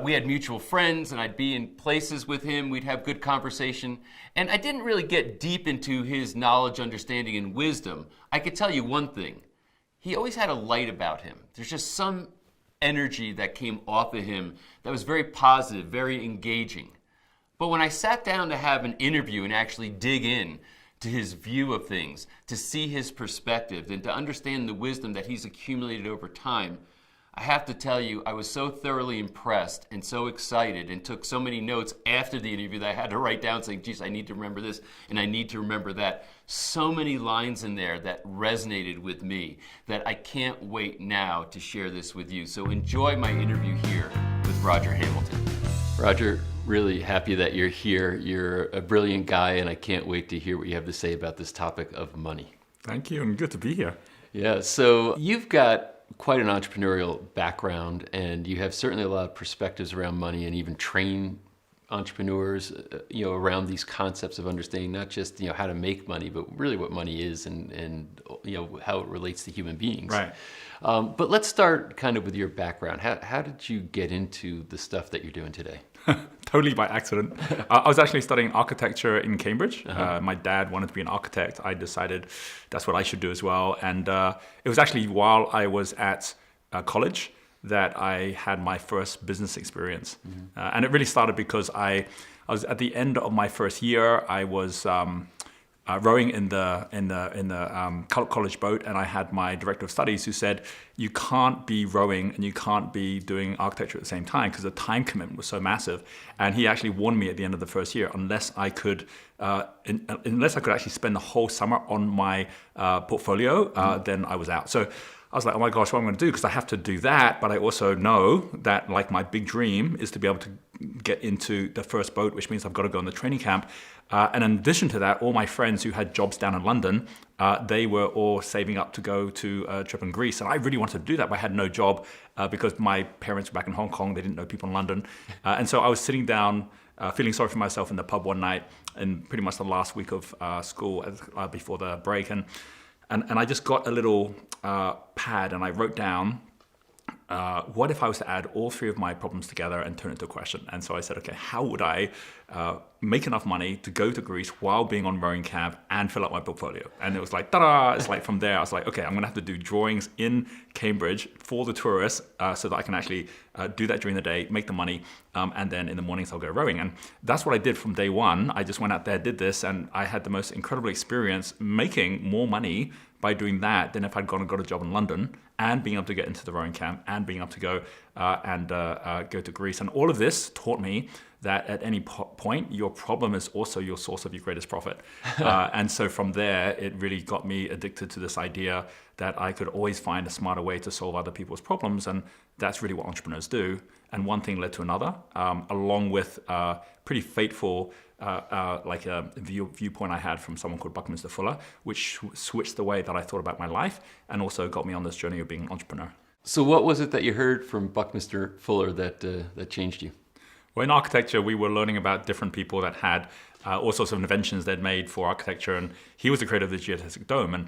we had mutual friends and I'd be in places with him, we'd have good conversation, and I didn't really get deep into his knowledge, understanding, and wisdom. I could tell you one thing. He always had a light about him. There's just some energy that came off of him that was very positive, very engaging. But when I sat down to have an interview and actually dig in to his view of things, to see his perspective, and to understand the wisdom that he's accumulated over time. I have to tell you, I was so thoroughly impressed and so excited and took so many notes after the interview that I had to write down saying, geez, I need to remember this and I need to remember that. So many lines in there that resonated with me that I can't wait now to share this with you. So enjoy my interview here with Roger Hamilton. Roger, really happy that you're here. You're a brilliant guy, and I can't wait to hear what you have to say about this topic of money. Thank you, and good to be here. Yeah, so you've got quite an entrepreneurial background, and you have certainly a lot of perspectives around money, and even train entrepreneurs, around these concepts of understanding not just how to make money, but really what money is and how it relates to human beings. Right. But let's start kind of with your background. How did you get into the stuff that you're doing today? Totally by accident. I was actually studying architecture in Cambridge. My dad wanted to be an architect. I decided that's what I should do as well. And it was actually while I was at college that I had my first business experience. And it really started because I was at the end of my first year. I was rowing in the college boat, and I had my director of studies who said, you can't be rowing and you can't be doing architecture at the same time because the time commitment was so massive. And he actually warned me at the end of the first year, unless I could actually spend the whole summer on my portfolio, then I was out. So I was like, oh my gosh, what am I going to do? Because I have to do that, but I also know that like my big dream is to be able to get into the first boat, which means I've got to go in the training camp. And in addition to that, all my friends who had jobs down in London, they were all saving up to go to a trip in Greece. And I really wanted to do that, but I had no job because my parents were back in Hong Kong. They didn't know people in London. And so I was sitting down, feeling sorry for myself in the pub one night in pretty much the last week of school before the break. And I just got a little pad and I wrote down, what if I was to add all three of my problems together and turn it into a question? And so I said, okay, how would I make enough money to go to Greece while being on rowing camp and fill up my portfolio? And it was like, ta-da! It's like from there, I was like, okay, I'm gonna have to do drawings in Cambridge for the tourists so that I can actually do that during the day, make the money, and then in the mornings I'll go rowing. And that's what I did from day one. I just went out there, did this, and I had the most incredible experience making more money by doing that than if I'd gone and got a job in London and being able to get into the rowing camp and being able to go go to Greece. And all of this taught me that at any point, your problem is also your source of your greatest profit. And so from there, it really got me addicted to this idea that I could always find a smarter way to solve other people's problems. And that's really what entrepreneurs do. And one thing led to another, along with pretty fateful viewpoint I had from someone called Buckminster Fuller, which switched the way that I thought about my life and also got me on this journey of being an entrepreneur. So what was it that you heard from Buckminster Fuller that changed you? Well, in architecture, we were learning about different people that had all sorts of inventions they'd made for architecture, and he was the creator of the geodesic dome. And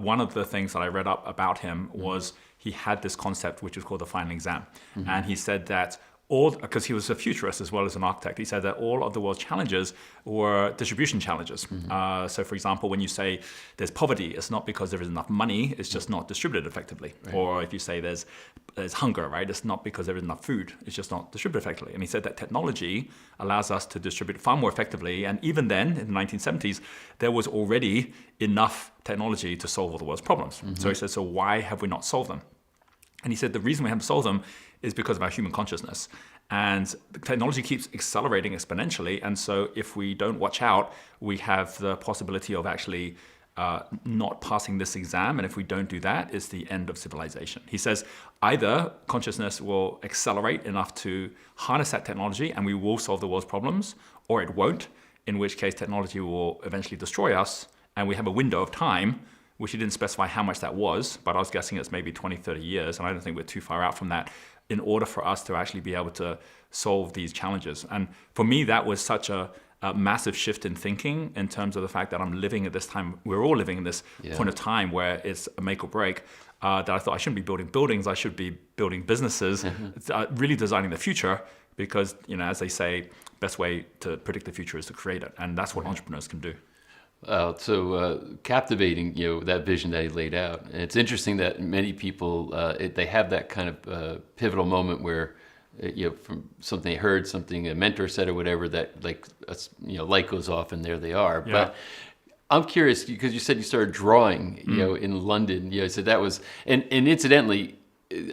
one of the things that I read up about him was he had this concept which was called the final exam. And he said that because he was a futurist as well as an architect, he said that all of the world's challenges were distribution challenges. So for example, when you say there's poverty, it's not because there is enough money, it's just not distributed effectively. Right. Or if you say there's hunger, right? It's not because there is enough food, it's just not distributed effectively. And he said that technology allows us to distribute far more effectively. And even then, in the 1970s, there was already enough technology to solve all the world's problems. So he said, so why have we not solved them? And he said the reason we haven't solved them is because of our human consciousness. And technology keeps accelerating exponentially. And so if we don't watch out, we have the possibility of actually not passing this exam. And if we don't do that, it's the end of civilization. He says either consciousness will accelerate enough to harness that technology and we will solve the world's problems, or it won't, in which case technology will eventually destroy us. And we have a window of time, which he didn't specify how much that was, but I was guessing it's maybe 20, 30 years. And I don't think we're too far out from that in order for us to actually be able to solve these challenges. And for me, that was such a massive shift in thinking in terms of the fact that I'm living at this time, we're all living in this point of time where it's a make or break, that I thought I shouldn't be building buildings, I should be building businesses, really designing the future, because, as they say, best way to predict the future is to create it. And that's what entrepreneurs can do. So captivating, that vision that he laid out. And it's interesting that many people, they have that kind of pivotal moment where, from something they heard, something a mentor said or whatever, that light goes off and there they are. Yeah. But I'm curious because you said you started drawing, in London. So that was, and incidentally,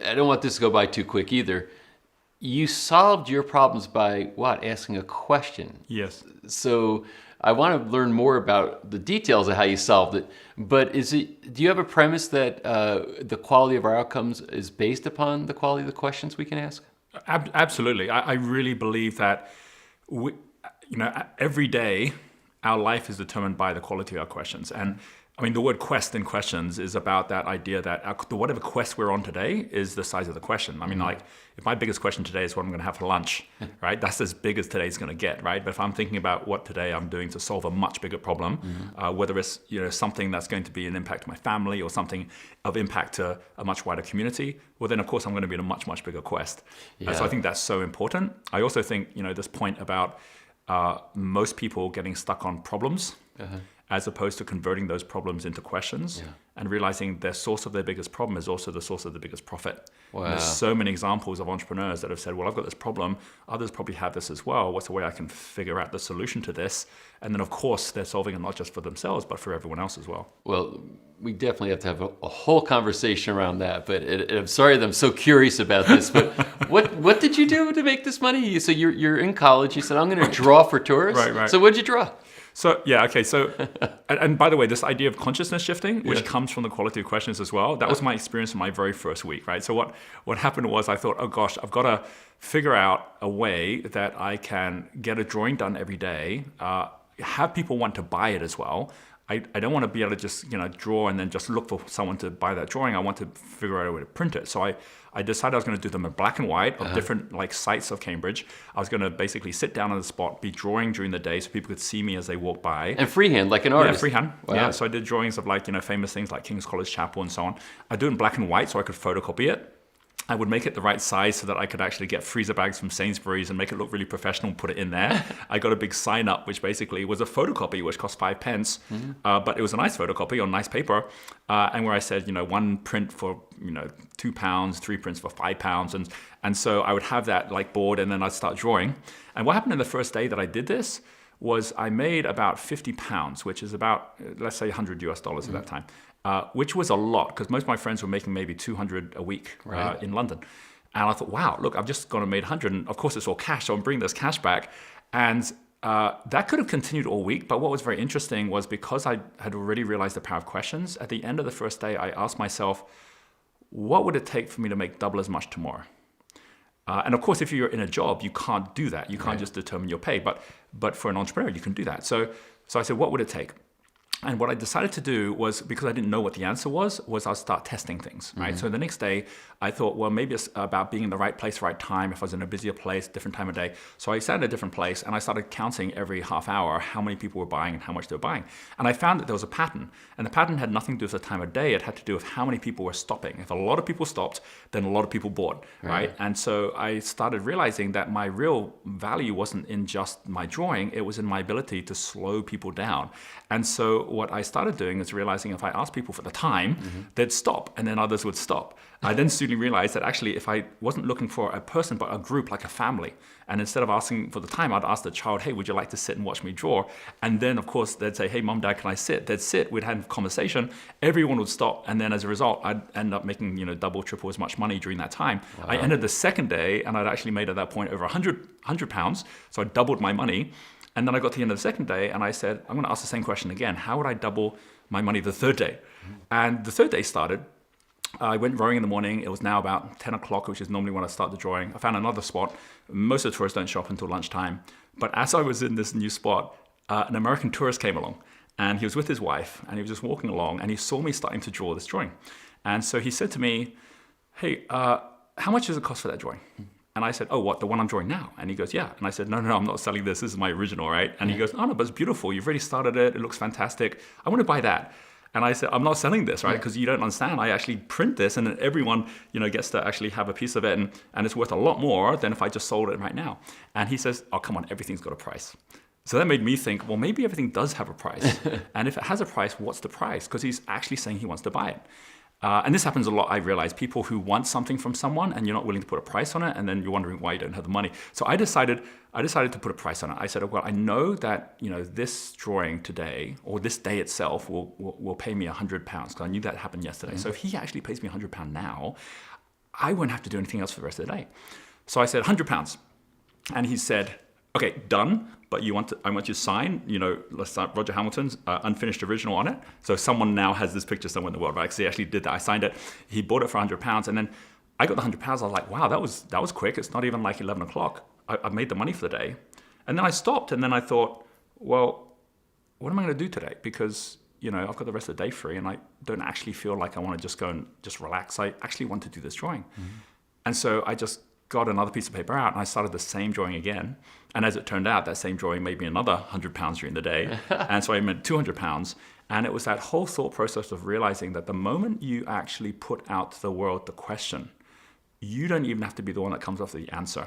I don't want this to go by too quick either. You solved your problems by what? Asking a question. Yes. So I want to learn more about the details of how you solved it. But do you have a premise that the quality of our outcomes is based upon the quality of the questions we can ask? Absolutely. I really believe that every day our life is determined by the quality of our questions. And I mean, the word quest in questions is about that idea that whatever quest we're on today is the size of the question. I mean, like, if my biggest question today is what I'm going to have for lunch, right? That's as big as today's going to get, right? But if I'm thinking about what today I'm doing to solve a much bigger problem, whether it's something that's going to be an impact to my family or something of impact to a much wider community, well, then of course I'm going to be in a much, much bigger quest. Yeah. So I think that's so important. I also think, this point about most people getting stuck on problems, as opposed to converting those problems into questions and realizing the source of their biggest problem is also the source of the biggest profit. Wow. There's so many examples of entrepreneurs that have said, well, I've got this problem. Others probably have this as well. What's the way I can figure out the solution to this? And then, of course, they're solving it not just for themselves, but for everyone else as well. Well, we definitely have to have a whole conversation around that. But I'm sorry that I'm so curious about this. But what did you do to make this money? So you're in college. You said, I'm going to draw for tourists. Right. So what did you draw? So, okay. So, and by the way, this idea of consciousness shifting, which comes from the quality of questions as well, that was my experience in my very first week, right? So what happened was I thought, oh gosh, I've got to figure out a way that I can get a drawing done every day, have people want to buy it as well. I don't want to be able to just draw and then just look for someone to buy that drawing. I want to figure out a way to print it. So I decided I was going to do them in black and white of different sites of Cambridge. I was going to basically sit down on the spot, be drawing during the day so people could see me as they walk by. And freehand, like an artist. Yeah, freehand. Wow. Yeah, so I did drawings of famous things like King's College Chapel and so on. I do it in black and white so I could photocopy it. I would make it the right size so that I could actually get freezer bags from Sainsbury's and make it look really professional and put it in there. I got a big sign up, which basically was a photocopy, which cost 5 pence, but it was a nice photocopy on nice paper. And where I said, one print for, £2, 3 prints for £5. And so I would have that board and then I'd start drawing. And what happened in the first day that I did this was I made about £50, which is about, let's say $100 at that time. Which was a lot because most of my friends were making maybe 200 a week in London. And I thought, wow, look, I've just gone and made 100. And of course, it's all cash, so I'm bringing this cash back. And that could have continued all week. But what was very interesting was because I had already realized the power of questions, at the end of the first day, I asked myself, what would it take for me to make double as much tomorrow? And of course, if you're in a job, you can't do that. You can't just determine your pay. But for an entrepreneur, you can do that. So I said, what would it take? And what I decided to do was, because I didn't know what the answer was I'll start testing things, right? So the next day, I thought, well, maybe it's about being in the right place, right time. If I was in a busier place, different time of day. So I sat in a different place and I started counting every half hour how many people were buying and how much they were buying. And I found that there was a pattern. And the pattern had nothing to do with the time of day. It had to do with how many people were stopping. If a lot of people stopped, then a lot of people bought, right? And so I started realizing that my real value wasn't in just my drawing. It was in my ability to slow people down. And so what I started doing is realizing if I asked people for the time, they'd stop and then others would stop. I then soon realized that actually if I wasn't looking for a person, but a group, like a family, and instead of asking for the time, I'd ask the child, hey, would you like to sit and watch me draw? And then of course they'd say, hey, mom, dad, can I sit? They'd sit, we'd have a conversation, everyone would stop. And then as a result, I'd end up making, double, triple as much money during that time. Wow. I ended the second day and I'd actually made at that point over £100. So I doubled my money. And then I got to the end of the second day and I said, I'm going to ask the same question again. How would I double my money the third day? And the third day started. I went rowing in the morning. It was now about 10 o'clock, which is normally when I start the drawing. I found another spot. Most of the tourists don't show up until lunchtime. But as I was in this new spot, an American tourist came along. And he was with his wife. And he was just walking along. And he saw me starting to draw this drawing. And so he said to me, hey, how much does it cost for that drawing? And I said, oh, what, the one I'm drawing now? And he goes, yeah. And I said, no, I'm not selling this. This is my original, right? And he goes, oh, no, but it's beautiful. You've already started it. It looks fantastic. I want to buy that. And I said, I'm not selling this, right? Because you don't understand. I actually print this and then everyone, gets to actually have a piece of it. And it's worth a lot more than if I just sold it right now. And he says, oh, come on, everything's got a price. So that made me think, well, maybe everything does have a price. And if it has a price, what's the price? Because he's actually saying he wants to buy it. And this happens a lot, I realize. People who want something from someone and you're not willing to put a price on it, and then you're wondering why you don't have the money. So I decided to put a price on it. I said, well, I know that this drawing today, or this day itself, will pay me £100, because I knew that happened yesterday. So if he actually pays me £100 now, I won't have to do anything else for the rest of the day. So I said, £100. And he said, okay, done. But I want you to sign, let's start Roger Hamilton's unfinished original on it. So someone now has this picture somewhere in the world, right? So he actually did that. I signed it. He bought it for £100, and then I got the £100. I was like, wow, that was quick. It's not even like 11 o'clock. I made the money for the day. And then I stopped, and then I thought, well, what am I going to do today? Because I've got the rest of the day free, and I don't actually feel like I want to just go and just relax. I actually want to do this drawing. And so I just got another piece of paper out, and I started the same drawing again. And as it turned out, that same drawing made me another £100 during the day. And so I made £200. And it was that whole thought process of realizing that the moment you actually put out to the world the question, you don't even have to be the one that comes up with the answer.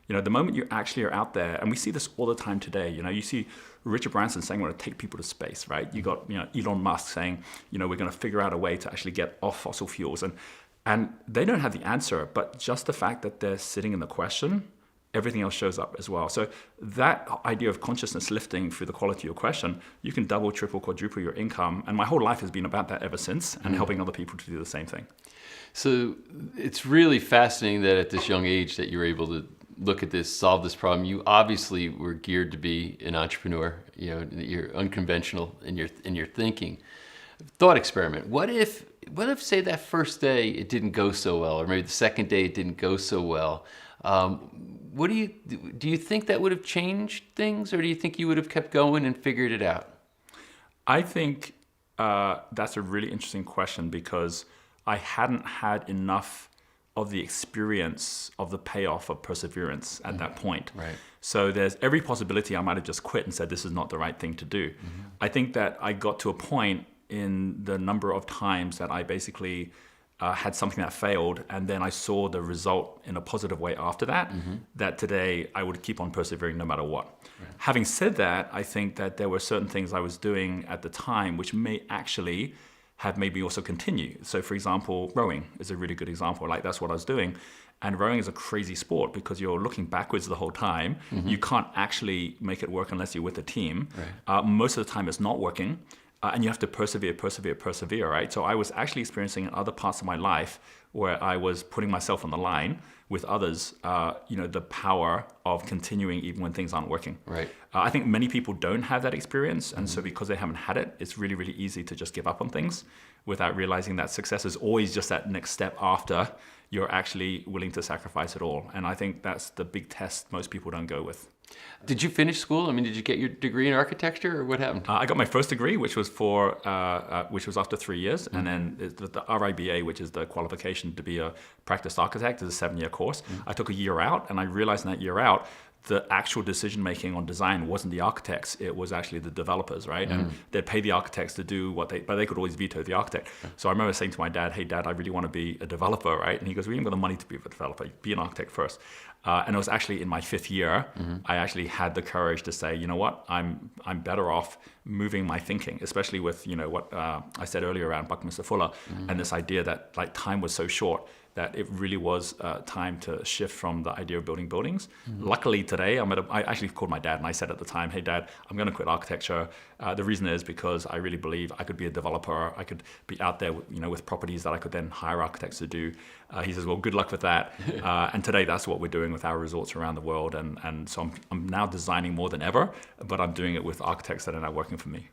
The moment you actually are out there, and we see this all the time today, you see Richard Branson saying, we're going to take people to space, right? You got, Elon Musk saying, we're going to figure out a way to actually get off fossil fuels. And they don't have the answer, but just the fact that they're sitting in the question, everything else shows up as well. So that idea of consciousness lifting through the quality of your question, you can double, triple, quadruple your income. And my whole life has been about that ever since, and helping other people to do the same thing. So it's really fascinating that at this young age that you're able to look at this, solve this problem. You obviously were geared to be an entrepreneur. You're unconventional in your thinking. Thought experiment. What if say that first day it didn't go so well, or maybe the second day it didn't go so well? What do you think that would have changed things, or do you think you would have kept going and figured it out? I think that's a really interesting question, because I hadn't had enough of the experience of the payoff of perseverance at that point. Right. So there's every possibility I might have just quit and said this is not the right thing to do. I think that I got to a point in the number of times that I basically had something that failed, and then I saw the result in a positive way after that, that today I would keep on persevering no matter what. Right. Having said that, I think that there were certain things I was doing at the time which may actually have made me also continue. So for example, rowing is a really good example. Like, that's what I was doing. And rowing is a crazy sport because you're looking backwards the whole time. You can't actually make it work unless you're with a team. Right. Most of the time it's not working. And you have to persevere, right? So I was actually experiencing in other parts of my life where I was putting myself on the line with others, the power of continuing even when things aren't working. Right. I think many people don't have that experience. And so because they haven't had it, it's really, really easy to just give up on things without realizing that success is always just that next step after you're actually willing to sacrifice it all. And I think that's the big test most people don't go with. Did you finish school? I mean, did you get your degree in architecture, or what happened? I got my first degree, which was after 3 years, and then the RIBA, which is the qualification to be a practiced architect, is a 7-year course. I took a year out, and I realized in that year out, the actual decision making on design wasn't the architects; it was actually the developers, right? And they'd pay the architects to do but they could always veto the architect. So I remember saying to my dad, "Hey, Dad, I really want to be a developer, right?" And he goes, "We haven't got the money to be a developer. Be an architect first." And it was actually in my 5th year, I actually had the courage to say, you know what, I'm better off moving my thinking, especially with what I said earlier around Buckminster Fuller, and this idea that like time was so short that it really was time to shift from the idea of building buildings. Luckily today, I actually called my dad and I said at the time, "Hey Dad, I'm going to quit architecture. The reason is because I really believe I could be a developer. I could be out there, with properties that I could then hire architects to do." He says, "Well, good luck with that." And today, that's what we're doing with our resorts around the world. And so I'm now designing more than ever, but I'm doing it with architects that are now working for me.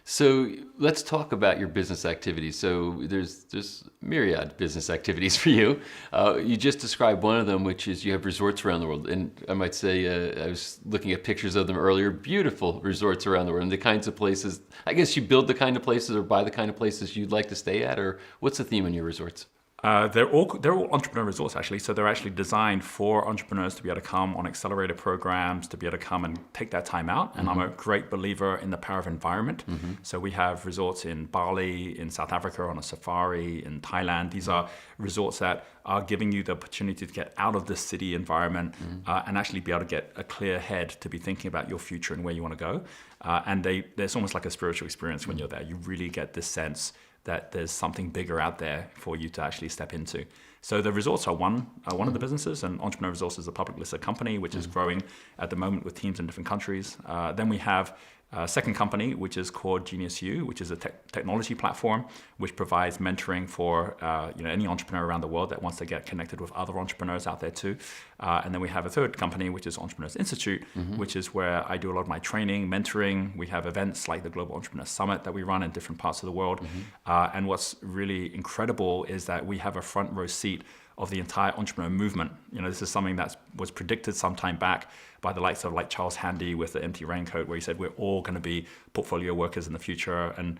So let's talk about your business activities. So there's myriad business activities for you. You just described one of them, which is you have resorts around the world. And I might say, I was looking at pictures of them earlier, beautiful resorts around the world. And the kinds of places, I guess you build the kind of places or buy the kind of places you'd like to stay at, or what's the theme in your resorts? They're all entrepreneur resorts, actually. So they're actually designed for entrepreneurs to be able to come on accelerator programs, to be able to come and take that time out. And I'm a great believer in the power of environment. So we have resorts in Bali, in South Africa on a safari, in Thailand. These are resorts that are giving you the opportunity to get out of the city environment and actually be able to get a clear head to be thinking about your future and where you want to go. And there's almost like a spiritual experience when you're there. You really get this sense that there's something bigger out there for you to actually step into. So the resorts are one of the businesses, and Entrepreneur Resorts is a public listed company, which is growing at the moment with teams in different countries. Then we have a second company, which is called Genius U, which is a technology platform, which provides mentoring for any entrepreneur around the world that wants to get connected with other entrepreneurs out there too. And then we have a third company, which is Entrepreneurs Institute, which is where I do a lot of my training, mentoring. We have events like the Global Entrepreneur Summit that we run in different parts of the world. And what's really incredible is that we have a front row seat of the entire entrepreneur movement. This is something that was predicted some time back by the likes of like Charles Handy with the Empty Raincoat, where he said we're all going to be portfolio workers in the future. And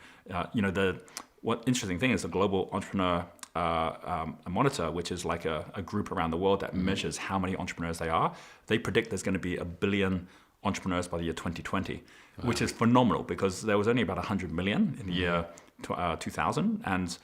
what interesting thing is the Global Entrepreneur Monitor, which is like a group around the world that measures how many entrepreneurs they are. They predict there's going to be 1 billion entrepreneurs by the year 2020, which is phenomenal because there was only about 100 million in the year 2000, and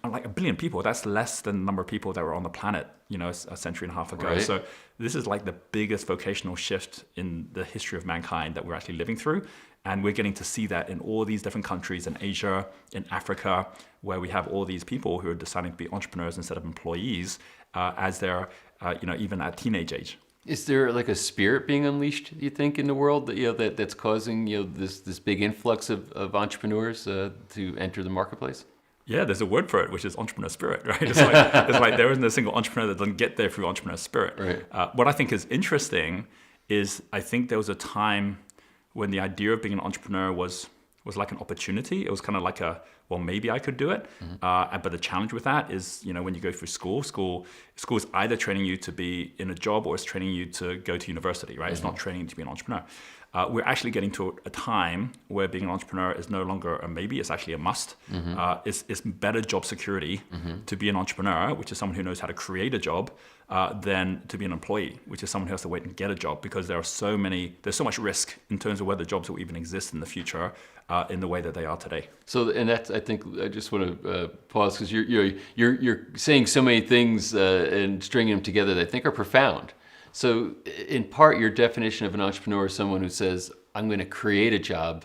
like 1 billion people, that's less than the number of people that were on the planet, a century and a half ago. Right. So this is like the biggest vocational shift in the history of mankind that we're actually living through. And we're getting to see that in all these different countries in Asia, in Africa, where we have all these people who are deciding to be entrepreneurs instead of employees as they're, even at teenage age. Is there like a spirit being unleashed, do you think, in the world that that's causing this big influx of entrepreneurs to enter the marketplace? Yeah, there's a word for it, which is entrepreneur spirit, right? It's like there isn't a single entrepreneur that doesn't get there through entrepreneur spirit. Right. What I think is interesting is I think there was a time when the idea of being an entrepreneur was like an opportunity. It was kind of like maybe I could do it. But the challenge with that is, when you go through school is either training you to be in a job or it's training you to go to university, right? It's not training you to be an entrepreneur. We're actually getting to a time where being an entrepreneur is no longer a maybe, it's actually a must. It's better job security to be an entrepreneur, which is someone who knows how to create a job, than to be an employee, which is someone who has to wait and get a job, because there's so much risk in terms of whether jobs will even exist in the future in the way that they are today. So, and that's, I think, I just want to pause because you're saying so many things and stringing them together that I think are profound. So in part, your definition of an entrepreneur is someone who says, I'm going to create a job,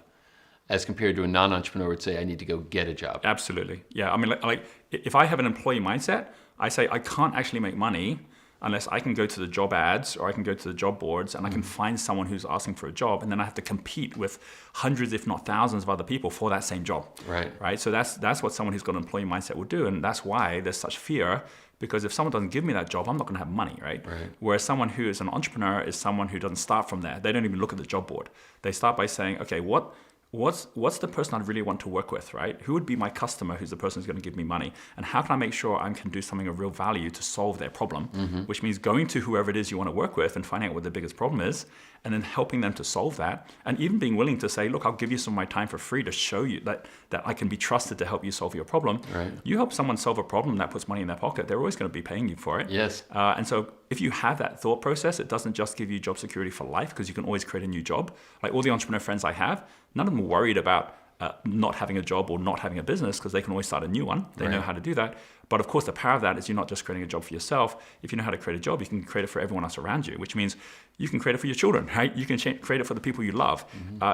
as compared to a non-entrepreneur would say, I need to go get a job. Absolutely. Yeah. I mean, like if I have an employee mindset, I say I can't actually make money unless I can go to the job ads or I can go to the job boards and I can find someone who's asking for a job, and then I have to compete with hundreds, if not thousands of other people for that same job. Right. So that's what someone who's got an employee mindset will do. And that's why there's such fear, because if someone doesn't give me that job, I'm not going to have money, right? Whereas someone who is an entrepreneur is someone who doesn't start from there. They don't even look at the job board. They start by saying, okay, what's the person I really want to work with, right? Who would be my customer who's the person who's going to give me money? And how can I make sure I can do something of real value to solve their problem? Which means going to whoever it is you want to work with and finding out what the biggest problem is, and then helping them to solve that. And even being willing to say, look, I'll give you some of my time for free to show you that I can be trusted to help you solve your problem. You help someone solve a problem that puts money in their pocket, they're always going to be paying you for it. Yes. And so if you have that thought process, it doesn't just give you job security for life, because you can always create a new job. Like all the entrepreneur friends I have, none of them are worried about not having a job or not having a business, because they can always start a new one. They know how to do that. But of course, the power of that is you're not just creating a job for yourself. If you know how to create a job, you can create it for everyone else around you, which means you can create it for your children, right? You can create it for the people you love.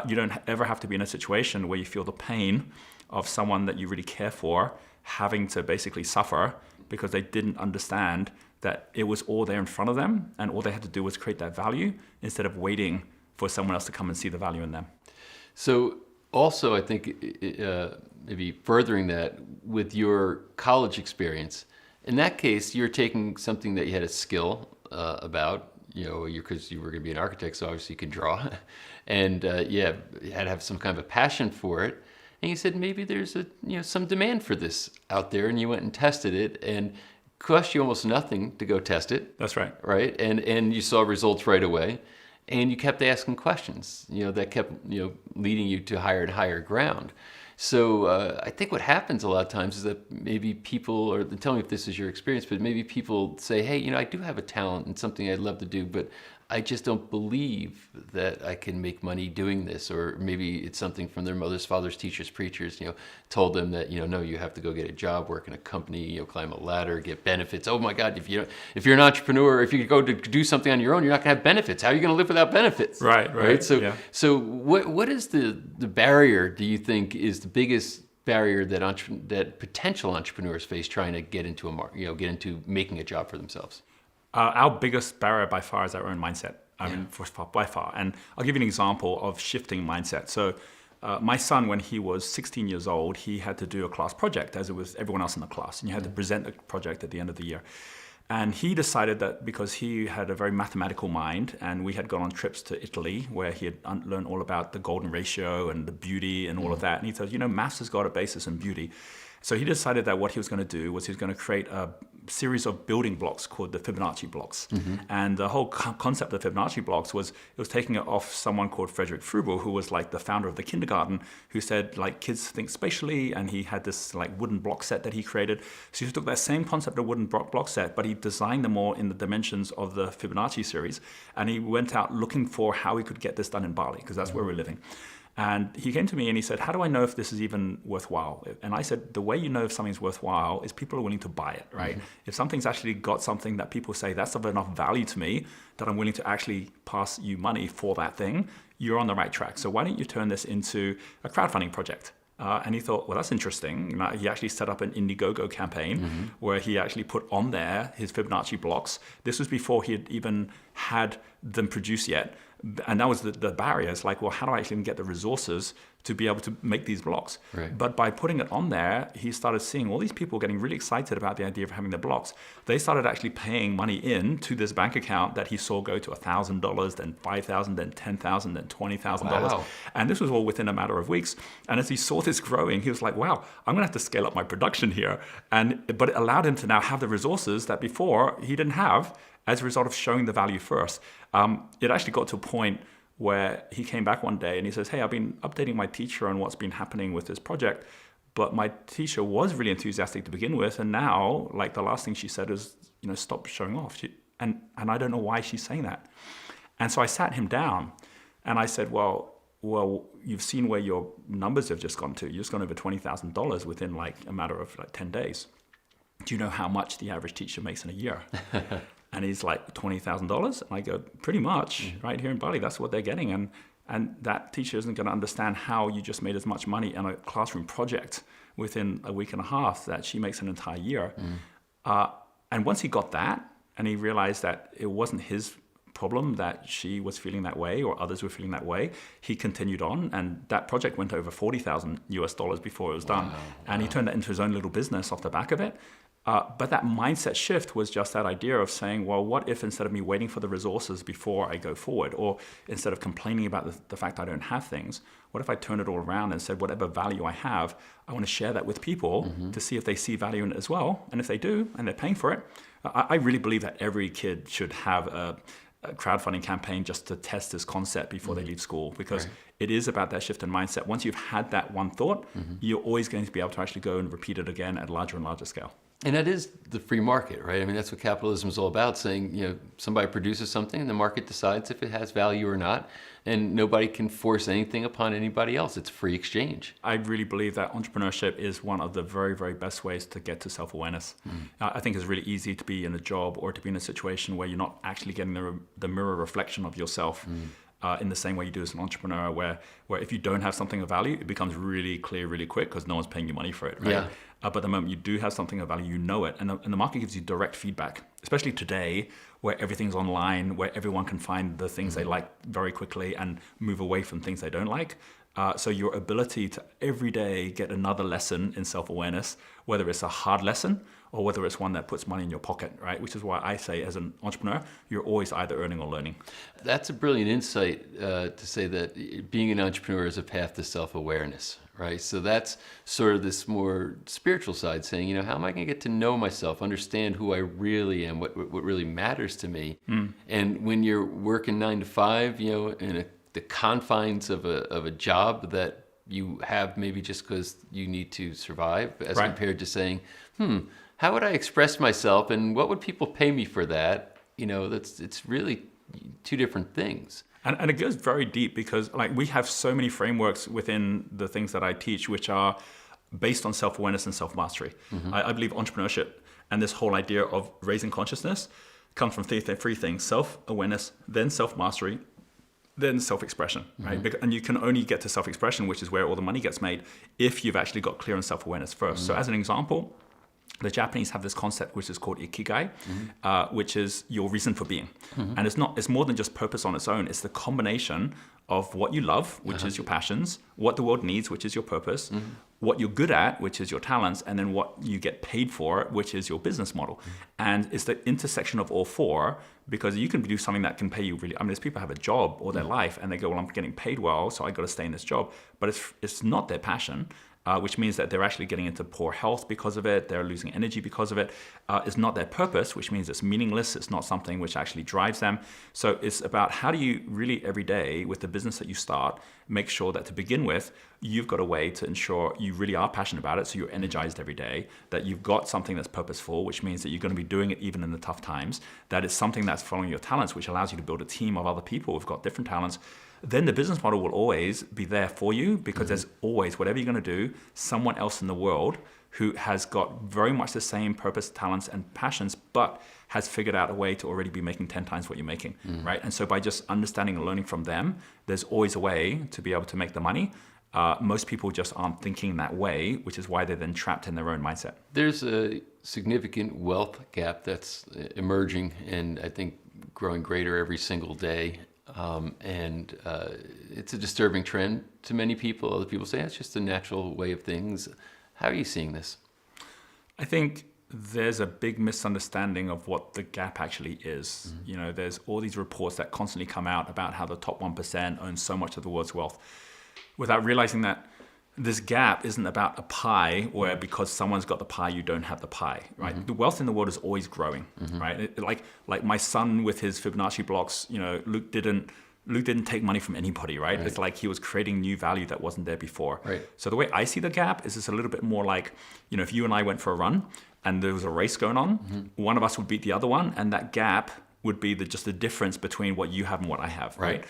You don't ever have to be in a situation where you feel the pain of someone that you really care for having to basically suffer because they didn't understand that it was all there in front of them, and all they had to do was create that value instead of waiting for someone else to come and see the value in them. So also, I think maybe furthering that with your college experience, in that case, you're taking something that you had a skill about, because you were going to be an architect, so obviously you can draw, and you had to have some kind of a passion for it. And you said maybe there's some demand for this out there, and you went and tested it, and cost you almost nothing to go test it. That's right. Right, and you saw results right away. And you kept asking questions, that kept, leading you to higher and higher ground. So I think what happens a lot of times is that maybe people, or tell me if this is your experience, but maybe people say, hey, I do have a talent and something I'd love to do, but I just don't believe that I can make money doing this. Or maybe it's something from their mothers, fathers, teachers, preachers, told them that, no, you have to go get a job, work in a company, climb a ladder, get benefits. Oh my God, if you're an entrepreneur, if you go to do something on your own, you're not gonna have benefits. How are you gonna live without benefits? Right. So what is the barrier, do you think, is the biggest barrier that potential entrepreneurs face trying to get into get into making a job for themselves? Our biggest barrier by far is our own mindset. By far. And I'll give you an example of shifting mindset. So my son, when he was 16 years old, he had to do a class project, as it was everyone else in the class. And you had to present the project at the end of the year. And he decided that because he had a very mathematical mind, and we had gone on trips to Italy where he had learned all about the golden ratio and the beauty and all of that. And he thought, maths has got a basis in beauty. So he decided that what he was going to do was he was going to create a series of building blocks called the Fibonacci blocks. And the whole concept of Fibonacci blocks was taking it off someone called Frederick Froebel, who was like the founder of the kindergarten, who said like kids think spatially, and he had this like wooden block set that he created. So he took that same concept of wooden block set, but he designed them all in the dimensions of the Fibonacci series, and he went out looking for how he could get this done in Bali, because that's where we're living. And he came to me and he said, how do I know if this is even worthwhile? And I said, the way you know if something's worthwhile is people are willing to buy it, right? If something's actually got something that people say, that's of enough value to me that I'm willing to actually pass you money for that thing, you're on the right track. So why don't you turn this into a crowdfunding project? And he thought, well, that's interesting. He actually set up an Indiegogo campaign where he actually put on there his Fibonacci blocks. This was before he had even had them produced yet. And that was the barrier. It's like, well, how do I actually get the resources to be able to make these blocks? Right. But by putting it on there, he started seeing all these people getting really excited about the idea of having the blocks. They started actually paying money in to this bank account that he saw go to $1,000, then $5,000, then $10,000, then $20,000. Wow. And this was all within a matter of weeks. And as he saw this growing, he was like, wow, I'm going to have to scale up my production here. But it allowed him to now have the resources that before he didn't have, as a result of showing the value first. It actually got to a point where he came back one day and he says, hey, I've been updating my teacher on what's been happening with this project, but my teacher was really enthusiastic to begin with, and now, like, the last thing she said is, stop showing off. And I don't know why she's saying that. And so I sat him down and I said, well, you've seen where your numbers have just gone to. You've just gone over $20,000 within like a matter of like 10 days. Do you know how much the average teacher makes in a year? And he's like, $20,000? And I go, pretty much, right here in Bali, that's what they're getting. And that teacher isn't going to understand how you just made as much money in a classroom project within a week and a half that she makes an entire year. And once he got that, and he realized that it wasn't his problem that she was feeling that way or others were feeling that way, he continued on, and that project went over $40,000 before it was done. And he turned that into his own little business off the back of it. But that mindset shift was just that idea of saying, well, what if instead of me waiting for the resources before I go forward, or instead of complaining about the fact I don't have things, what if I turn it all around and said, whatever value I have, I want to share that with people to see if they see value in it as well. And if they do, and they're paying for it, I really believe that every kid should have a crowdfunding campaign just to test this concept before they leave school, because it is about that shift in mindset. Once you've had that one thought, you're always going to be able to actually go and repeat it again at larger and larger scale. And that is the free market, right? I mean, that's what capitalism is all about, saying, somebody produces something and the market decides if it has value or not, and nobody can force anything upon anybody else. It's free exchange. I really believe that entrepreneurship is one of the very, very best ways to get to self-awareness. I think it's really easy to be in a job or to be in a situation where you're not actually getting the mirror reflection of yourself. In the same way you do as an entrepreneur, where if you don't have something of value, it becomes really clear really quick because no one's paying you money for it, right? Yeah. But the moment you do have something of value, you know it. And the market gives you direct feedback, especially today where everything's online, where everyone can find the things they like very quickly and move away from things they don't like. So your ability to every day get another lesson in self-awareness, whether it's a hard lesson or whether it's one that puts money in your pocket, right? Which is why I say as an entrepreneur, you're always either earning or learning. That's a brilliant insight to say that being an entrepreneur is a path to self-awareness, right? So that's sort of this more spiritual side, saying, how am I going to get to know myself, understand who I really am, what really matters to me? And when you're working 9 to 5, in the confines of a job that you have maybe just because you need to survive, as compared to saying, how would I express myself and what would people pay me for that? It's really two different things. And it goes very deep because we have so many frameworks within the things that I teach, which are based on self-awareness and self-mastery. I believe entrepreneurship and this whole idea of raising consciousness comes from three things: self-awareness, then self-mastery, then self-expression, right? And you can only get to self-expression, which is where all the money gets made, if you've actually got clear on self-awareness first. So as an example, the Japanese have this concept which is called ikigai, which is your reason for being. And it's more than just purpose on its own. It's the combination of what you love, which is your passions, what the world needs, which is your purpose, what you're good at, which is your talents, and then what you get paid for, which is your business model. And it's the intersection of all four, because you can do something that can pay you really. I mean, there's people who have a job all their life and they go, well, I'm getting paid well, so I got to stay in this job. But it's not their passion. Which means that they're actually getting into poor health because of it. They're losing energy because of it. It's not their purpose, which means it's meaningless. It's not something which actually drives them. So it's about how do you really every day with the business that you start, make sure that to begin with, you've got a way to ensure you really are passionate about it. So you're energized every day, that you've got something that's purposeful, which means that you're going to be doing it even in the tough times, that it's something that's following your talents, which allows you to build a team of other people who've got different talents. Then the business model will always be there for you, because there's always, whatever you're going to do, someone else in the world who has got very much the same purpose, talents, and passions, but has figured out a way to already be making 10 times what you're making, right? And so by just understanding and learning from them, there's always a way to be able to make the money. Most people just aren't thinking that way, which is why they're then trapped in their own mindset. There's a significant wealth gap that's emerging, and I think growing greater every single day. It's a disturbing trend to many people. Other people say it's just a natural way of things. How are you seeing this? I think there's a big misunderstanding of what the gap actually is. You know, there's all these reports that constantly come out about how the top 1% own so much of the world's wealth, without realizing that this gap isn't about a pie where because someone's got the pie, you don't have the pie, right? The wealth in the world is always growing, right? Like my son with his Fibonacci blocks, you know, Luke didn't take money from anybody, right? It's like he was creating new value that wasn't there before. Right. So the way I see the gap is it's a little bit more like, you know, if you and I went for a run and there was a race going on, one of us would beat the other one, and that gap would be just the difference between what you have and what I have, right?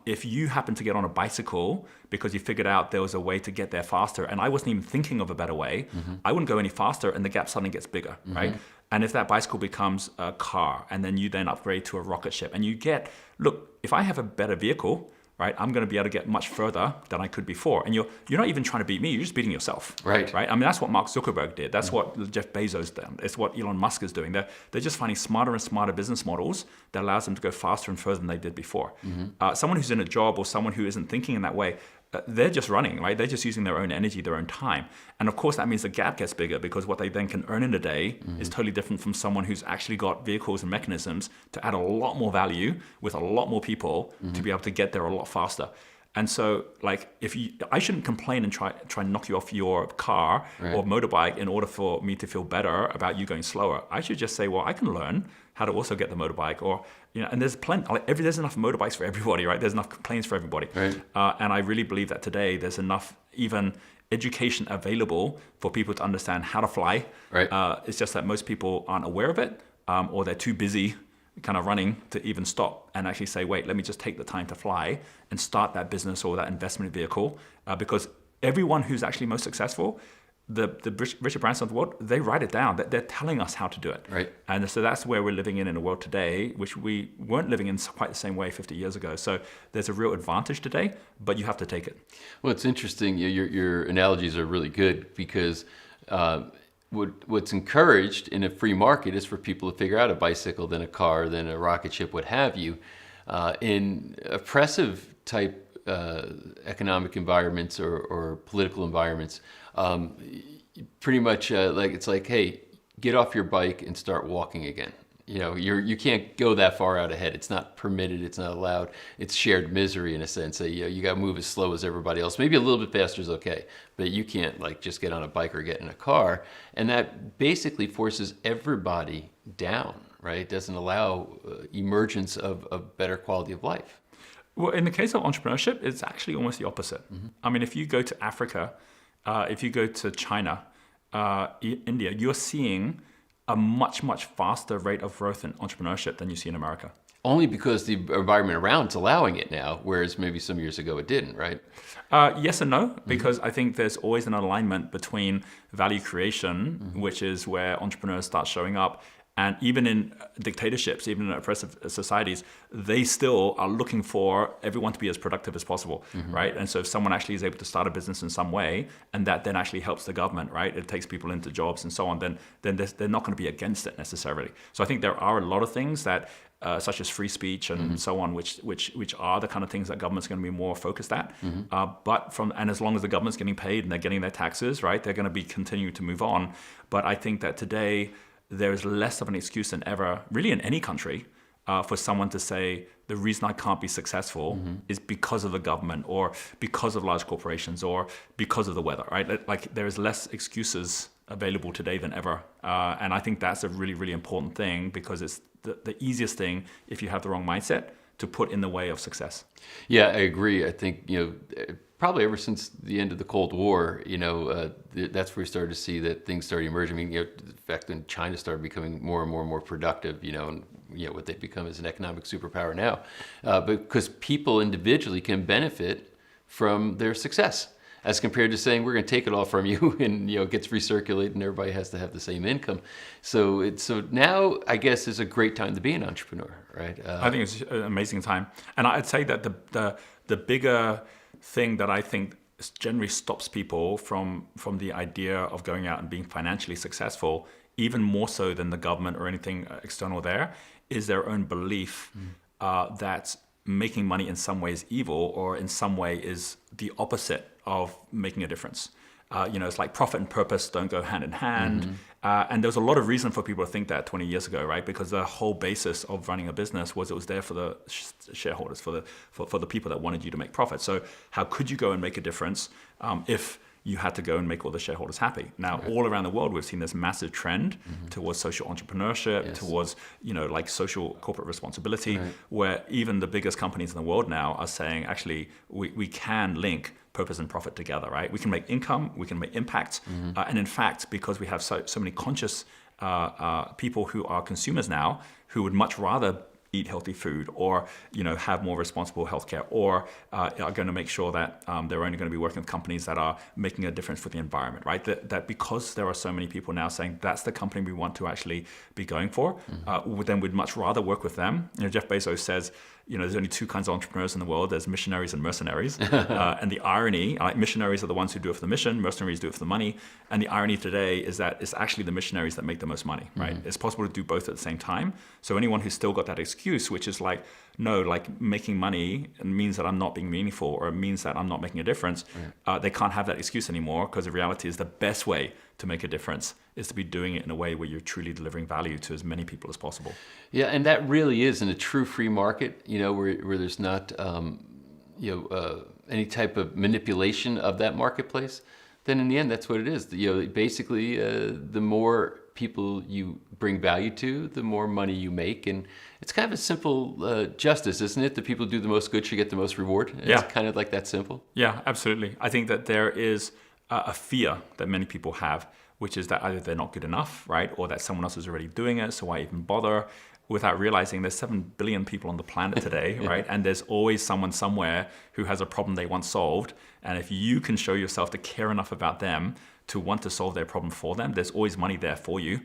If you happen to get on a bicycle because you figured out there was a way to get there faster, and I wasn't even thinking of a better way, I wouldn't go any faster, and the gap suddenly gets bigger, right? And if that bicycle becomes a car, and then you then upgrade to a rocket ship, and you get, look, if I have a better vehicle, right, I'm going to be able to get much further than I could before. And you're not even trying to beat me, you're just beating yourself. Right. I mean, that's what Mark Zuckerberg did. That's what Jeff Bezos did. It's what Elon Musk is doing. They're just finding smarter and smarter business models that allows them to go faster and further than they did before. Someone who's in a job or someone who isn't thinking in that way, they're just running, right? They're just using their own energy, their own time. And of course, that means the gap gets bigger, because what they then can earn in a day is totally different from someone who's actually got vehicles and mechanisms to add a lot more value with a lot more people to be able to get there a lot faster. And so, like, I shouldn't complain and try and knock you off your car or motorbike in order for me to feel better about you going slower. I should just say, well, I can learn how to also get the motorbike, or, you know, and there's plenty. There's enough motorbikes for everybody, right? There's enough planes for everybody. Right. And I really believe that today there's enough even education available for people to understand how to fly. Right. It's just that most people aren't aware of it, or they're too busy kind of running to even stop and actually say, wait, let me just take the time to fly and start that business or that investment vehicle. Because everyone who's actually most successful, the Richard Branson of the world, they write it down. They're telling us how to do it. Right. And so that's where we're living in a world today, which we weren't living in quite the same way 50 years ago. So there's a real advantage today, but you have to take it. Well, it's interesting. Your analogies are really good, because what's encouraged in a free market is for people to figure out a bicycle, then a car, then a rocket ship, what have you. In oppressive type economic environments or political environments, pretty much it's like, hey, get off your bike and start walking again. You know, you can't go that far out ahead. It's not permitted. It's not allowed. It's shared misery in a sense. You got to move as slow as everybody else. Maybe a little bit faster is okay, but you can't like just get on a bike or get in a car. And that basically forces everybody down, right? It doesn't allow emergence of better quality of life. Well, in the case of entrepreneurship, it's actually almost the opposite. I mean, if you go to Africa, if you go to China, India, you're seeing a much, much faster rate of growth in entrepreneurship than you see in America. Only because the environment around is allowing it now, whereas maybe some years ago it didn't, right? Yes and no, because I think there's always an alignment between value creation, which is where entrepreneurs start showing up, And even in dictatorships, even in oppressive societies, they still are looking for everyone to be as productive as possible, right? And so if someone actually is able to start a business in some way, and that then actually helps the government, right? It takes people into jobs and so on, then they're not going to be against it necessarily. So I think there are a lot of things that, such as free speech and so on, which are the kind of things that government's going to be more focused at. And as long as the government's getting paid and they're getting their taxes, right, they're going to be continuing to move on. But I think that today, there is less of an excuse than ever, really in any country, for someone to say, the reason I can't be successful is because of the government or because of large corporations or because of the weather, right? Like there is less excuses available today than ever. And I think that's a really, really important thing because it's the easiest thing, if you have the wrong mindset, to put in the way of success. Yeah, I agree. I think, probably ever since the end of the Cold War, that's where we started to see that things started emerging. I mean, in fact, when China started becoming more and more productive, and what they've become as an economic superpower now, because people individually can benefit from their success, as compared to saying we're going to take it all from you and it gets recirculated and everybody has to have the same income. So now I guess is a great time to be an entrepreneur, right? I think it's an amazing time, and I'd say that the bigger thing that I think generally stops people from the idea of going out and being financially successful, even more so than the government or anything external there, is their own belief that making money in some way is evil or in some way is the opposite of making a difference. It's like profit and purpose don't go hand in hand. And there was a lot of reason for people to think that 20 years ago, right? Because the whole basis of running a business was it was there for the shareholders, for the people that wanted you to make profit. So how could you go and make a difference if you had to go and make all the shareholders happy? Now, all around the world, we've seen this massive trend towards social entrepreneurship, towards, like social corporate responsibility, where even the biggest companies in the world now are saying, actually, we can link purpose and profit together, right? We can make income, we can make impact. And in fact, because we have so many conscious people who are consumers now, who would much rather eat healthy food or have more responsible healthcare or are going to make sure that they're only going to be working with companies that are making a difference for the environment, right? That because there are so many people now saying that's the company we want to actually be going for, then we'd much rather work with them. Jeff Bezos says, there's only two kinds of entrepreneurs in the world. There's missionaries and mercenaries. And the irony, missionaries are the ones who do it for the mission, mercenaries do it for the money. And the irony today is that it's actually the missionaries that make the most money, right? It's possible to do both at the same time. So anyone who's still got that excuse, which is like, no, like making money means that I'm not being meaningful or it means that I'm not making a difference, they can't have that excuse anymore, because the reality is the best way to make a difference is to be doing it in a way where you're truly delivering value to as many people as possible. Yeah, and that really is in a true free market, where there's not, any type of manipulation of that marketplace. Then in the end, that's what it is. Basically, the more people you bring value to, the more money you make, and it's kind of a simple justice, isn't it? The people who do the most good should get the most reward. It's kind of like that simple. Yeah, absolutely. I think that there is a fear that many people have, which is that either they're not good enough, right? Or that someone else is already doing it, so why even bother? Without realizing there's 7 billion people on the planet today, right? And there's always someone somewhere who has a problem they want solved. And if you can show yourself to care enough about them to want to solve their problem for them, there's always money there for you.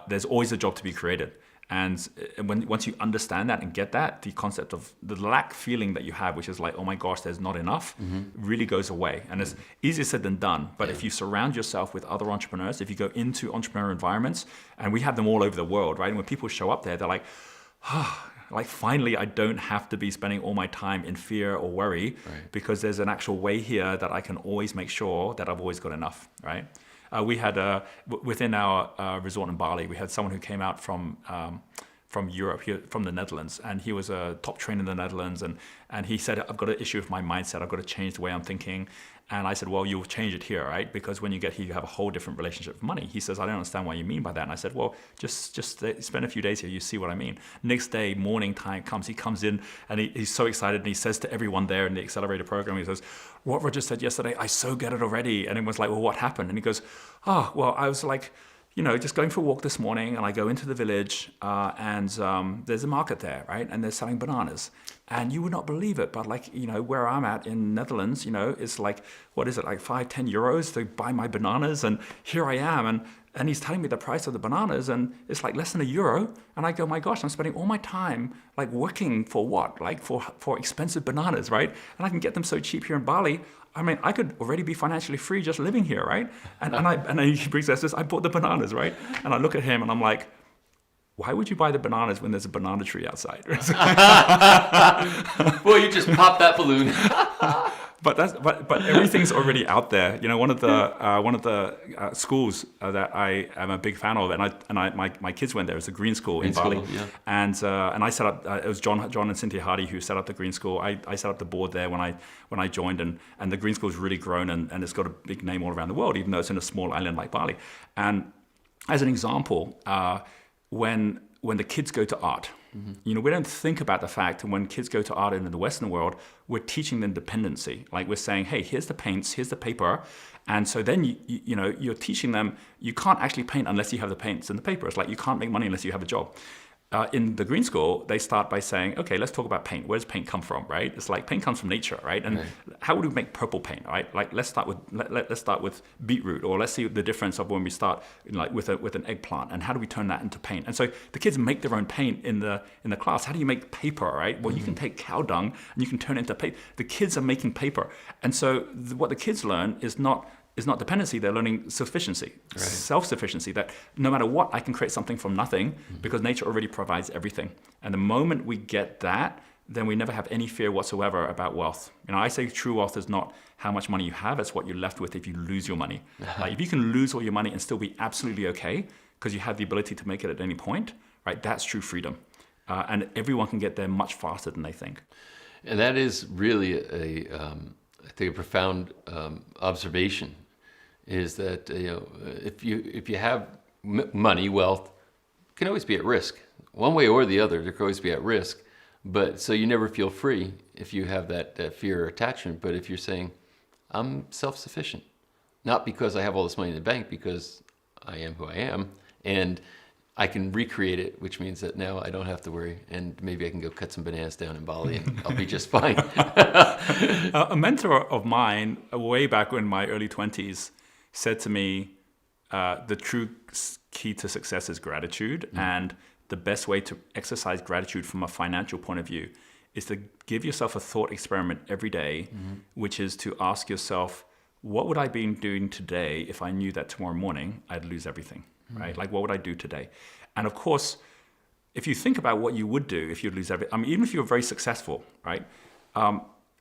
There's always a job to be created. And once you understand that and get that, the concept of the lack feeling that you have, which is like, oh my gosh, there's not enough, really goes away. And it's easier said than done. But if you surround yourself with other entrepreneurs, if you go into entrepreneurial environments, and we have them all over the world, right? And when people show up there, they're like, like finally, I don't have to be spending all my time in fear or worry, because there's an actual way here that I can always make sure that I've always got enough, right? We had within our resort in Bali, we had someone who came out from Europe, from the Netherlands, and he was a top trainer in the Netherlands, and he said, I've got an issue with my mindset, I've got to change the way I'm thinking. And I said, well, you'll change it here, right? Because when you get here, you have a whole different relationship with money. He says, I don't understand what you mean by that. And I said, well, just spend a few days here, you see what I mean. Next day, morning time comes, he comes in and he's so excited, and he says to everyone there in the accelerator program, he says, what Roger said yesterday, I so get it already. And everyone's like, well, what happened? And he goes, well, I was like, just going for a walk this morning, and I go into the village, and there's a market there, right? And they're selling bananas. And you would not believe it, but where I'm at in Netherlands, it's like, what is it, like 5-10 euros to buy my bananas? And here I am, and he's telling me the price of the bananas, and it's like less than €1. And I go, my gosh, I'm spending all my time like working for what? Like for expensive bananas, right? And I can get them so cheap here in Bali. I mean, I could already be financially free just living here, right? And he brings us this, I bought the bananas, right? And I look at him and I'm like, why would you buy the bananas when there's a banana tree outside? Well, you just pop that balloon. But everything's already out there. One of the schools that I am a big fan of, and my kids went there. It's a green school in Bali, yeah. and I set up. It was John and Cynthia Hardy who set up the green school. I set up the board there when I joined, and the green school's really grown, and it's got a big name all around the world, even though it's in a small island like Bali. And as an example, when the kids go to art. Mm-hmm. We don't think about the fact that when kids go to art in the Western world, we're teaching them dependency. Like we're saying, hey, here's the paints, here's the paper. And so then, you're teaching them, you can't actually paint unless you have the paints and the paper. It's like you can't make money unless you have a job. In the green school, they start by saying, okay, let's talk about paint. Where does paint come from, right? It's like paint comes from nature, right? And how would we make purple paint, right? Like let's start with beetroot, or let's see the difference of when we start with an eggplant, and how do we turn that into paint? And so the kids make their own paint in the class. How do you make paper, right? Well, you can take cow dung and you can turn it into paper. The kids are making paper, and so what the kids learn is not dependency, they're learning sufficiency, self-sufficiency, that no matter what, I can create something from nothing because nature already provides everything. And the moment we get that, then we never have any fear whatsoever about wealth. I say true wealth is not how much money you have, it's what you're left with if you lose your money. Like if you can lose all your money and still be absolutely okay because you have the ability to make it at any point, right? That's true freedom. And everyone can get there much faster than they think. And that is really I think a profound observation. Is that if you have money, wealth, can always be at risk. One way or the other, there can always be at risk. But so you never feel free if you have that fear or attachment. But if you're saying, I'm self-sufficient, not because I have all this money in the bank, because I am who I am, and I can recreate it, which means that now I don't have to worry, and maybe I can go cut some bananas down in Bali, and I'll be just fine. A mentor of mine, way back in my early 20s, said to me, the true key to success is gratitude. And the best way to exercise gratitude from a financial point of view is to give yourself a thought experiment every day, which is to ask yourself, what would I be doing today if I knew that tomorrow morning I'd lose everything, right? Like, what would I do today? And of course, if you think about what you would do if you'd lose everything, I mean, even if you're very successful, right?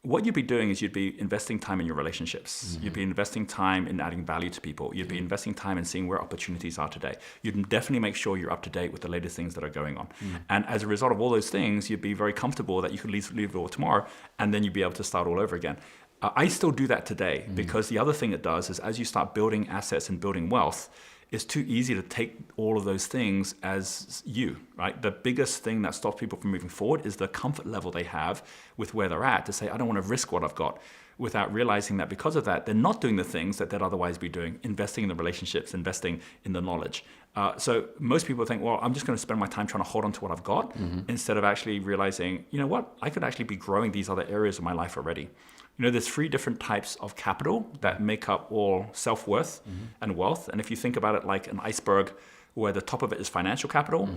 What you'd be doing is you'd be investing time in your relationships. You'd be investing time in adding value to people. You'd be investing time in seeing where opportunities are today. You'd definitely make sure you're up to date with the latest things that are going on. And as a result of all those things, you'd be very comfortable that you could leave it all tomorrow, and then you'd be able to start all over again. I still do that today because the other thing it does is as you start building assets and building wealth, it's too easy to take all of those things as you, right? The biggest thing that stops people from moving forward is the comfort level they have with where they're at, to say, I don't want to risk what I've got, without realizing that because of that, they're not doing the things that they'd otherwise be doing, investing in the relationships, investing in the knowledge. So most people think, well, I'm just going to spend my time trying to hold on to what I've got, instead of actually realizing, you know what, I could actually be growing these other areas of my life already. There's 3 different types of capital that make up all self-worth and wealth. And if you think about it like an iceberg, where the top of it is financial capital,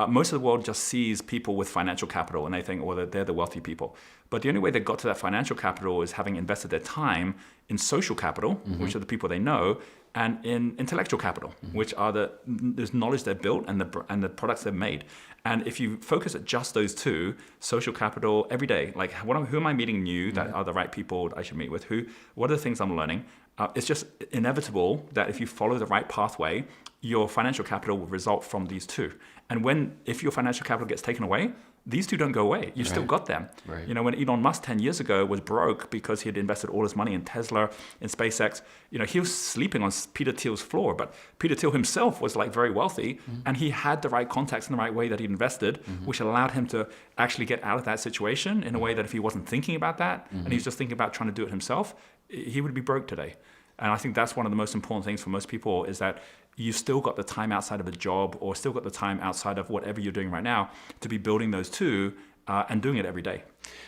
most of the world just sees people with financial capital and they think, well, they're the wealthy people. But the only way they got to that financial capital is having invested their time in social capital, which are the people they know, and in intellectual capital, which are there's knowledge they've built and the products they've made. And if you focus at just those 2, social capital every day, like who am I meeting new that are the right people I should meet with? What are the things I'm learning? It's just inevitable that if you follow the right pathway, your financial capital will result from these 2. And if your financial capital gets taken away, these 2 don't go away. You've still got them. Right. When Elon Musk 10 years ago was broke because he had invested all his money in Tesla, in SpaceX, he was sleeping on Peter Thiel's floor. But Peter Thiel himself was like very wealthy, and he had the right contacts in the right way that he invested, which allowed him to actually get out of that situation in a way that if he wasn't thinking about that, and he was just thinking about trying to do it himself, he would be broke today. And I think that's one of the most important things for most people is that you've still got the time outside of a job or still got the time outside of whatever you're doing right now to be building those two and doing it every day.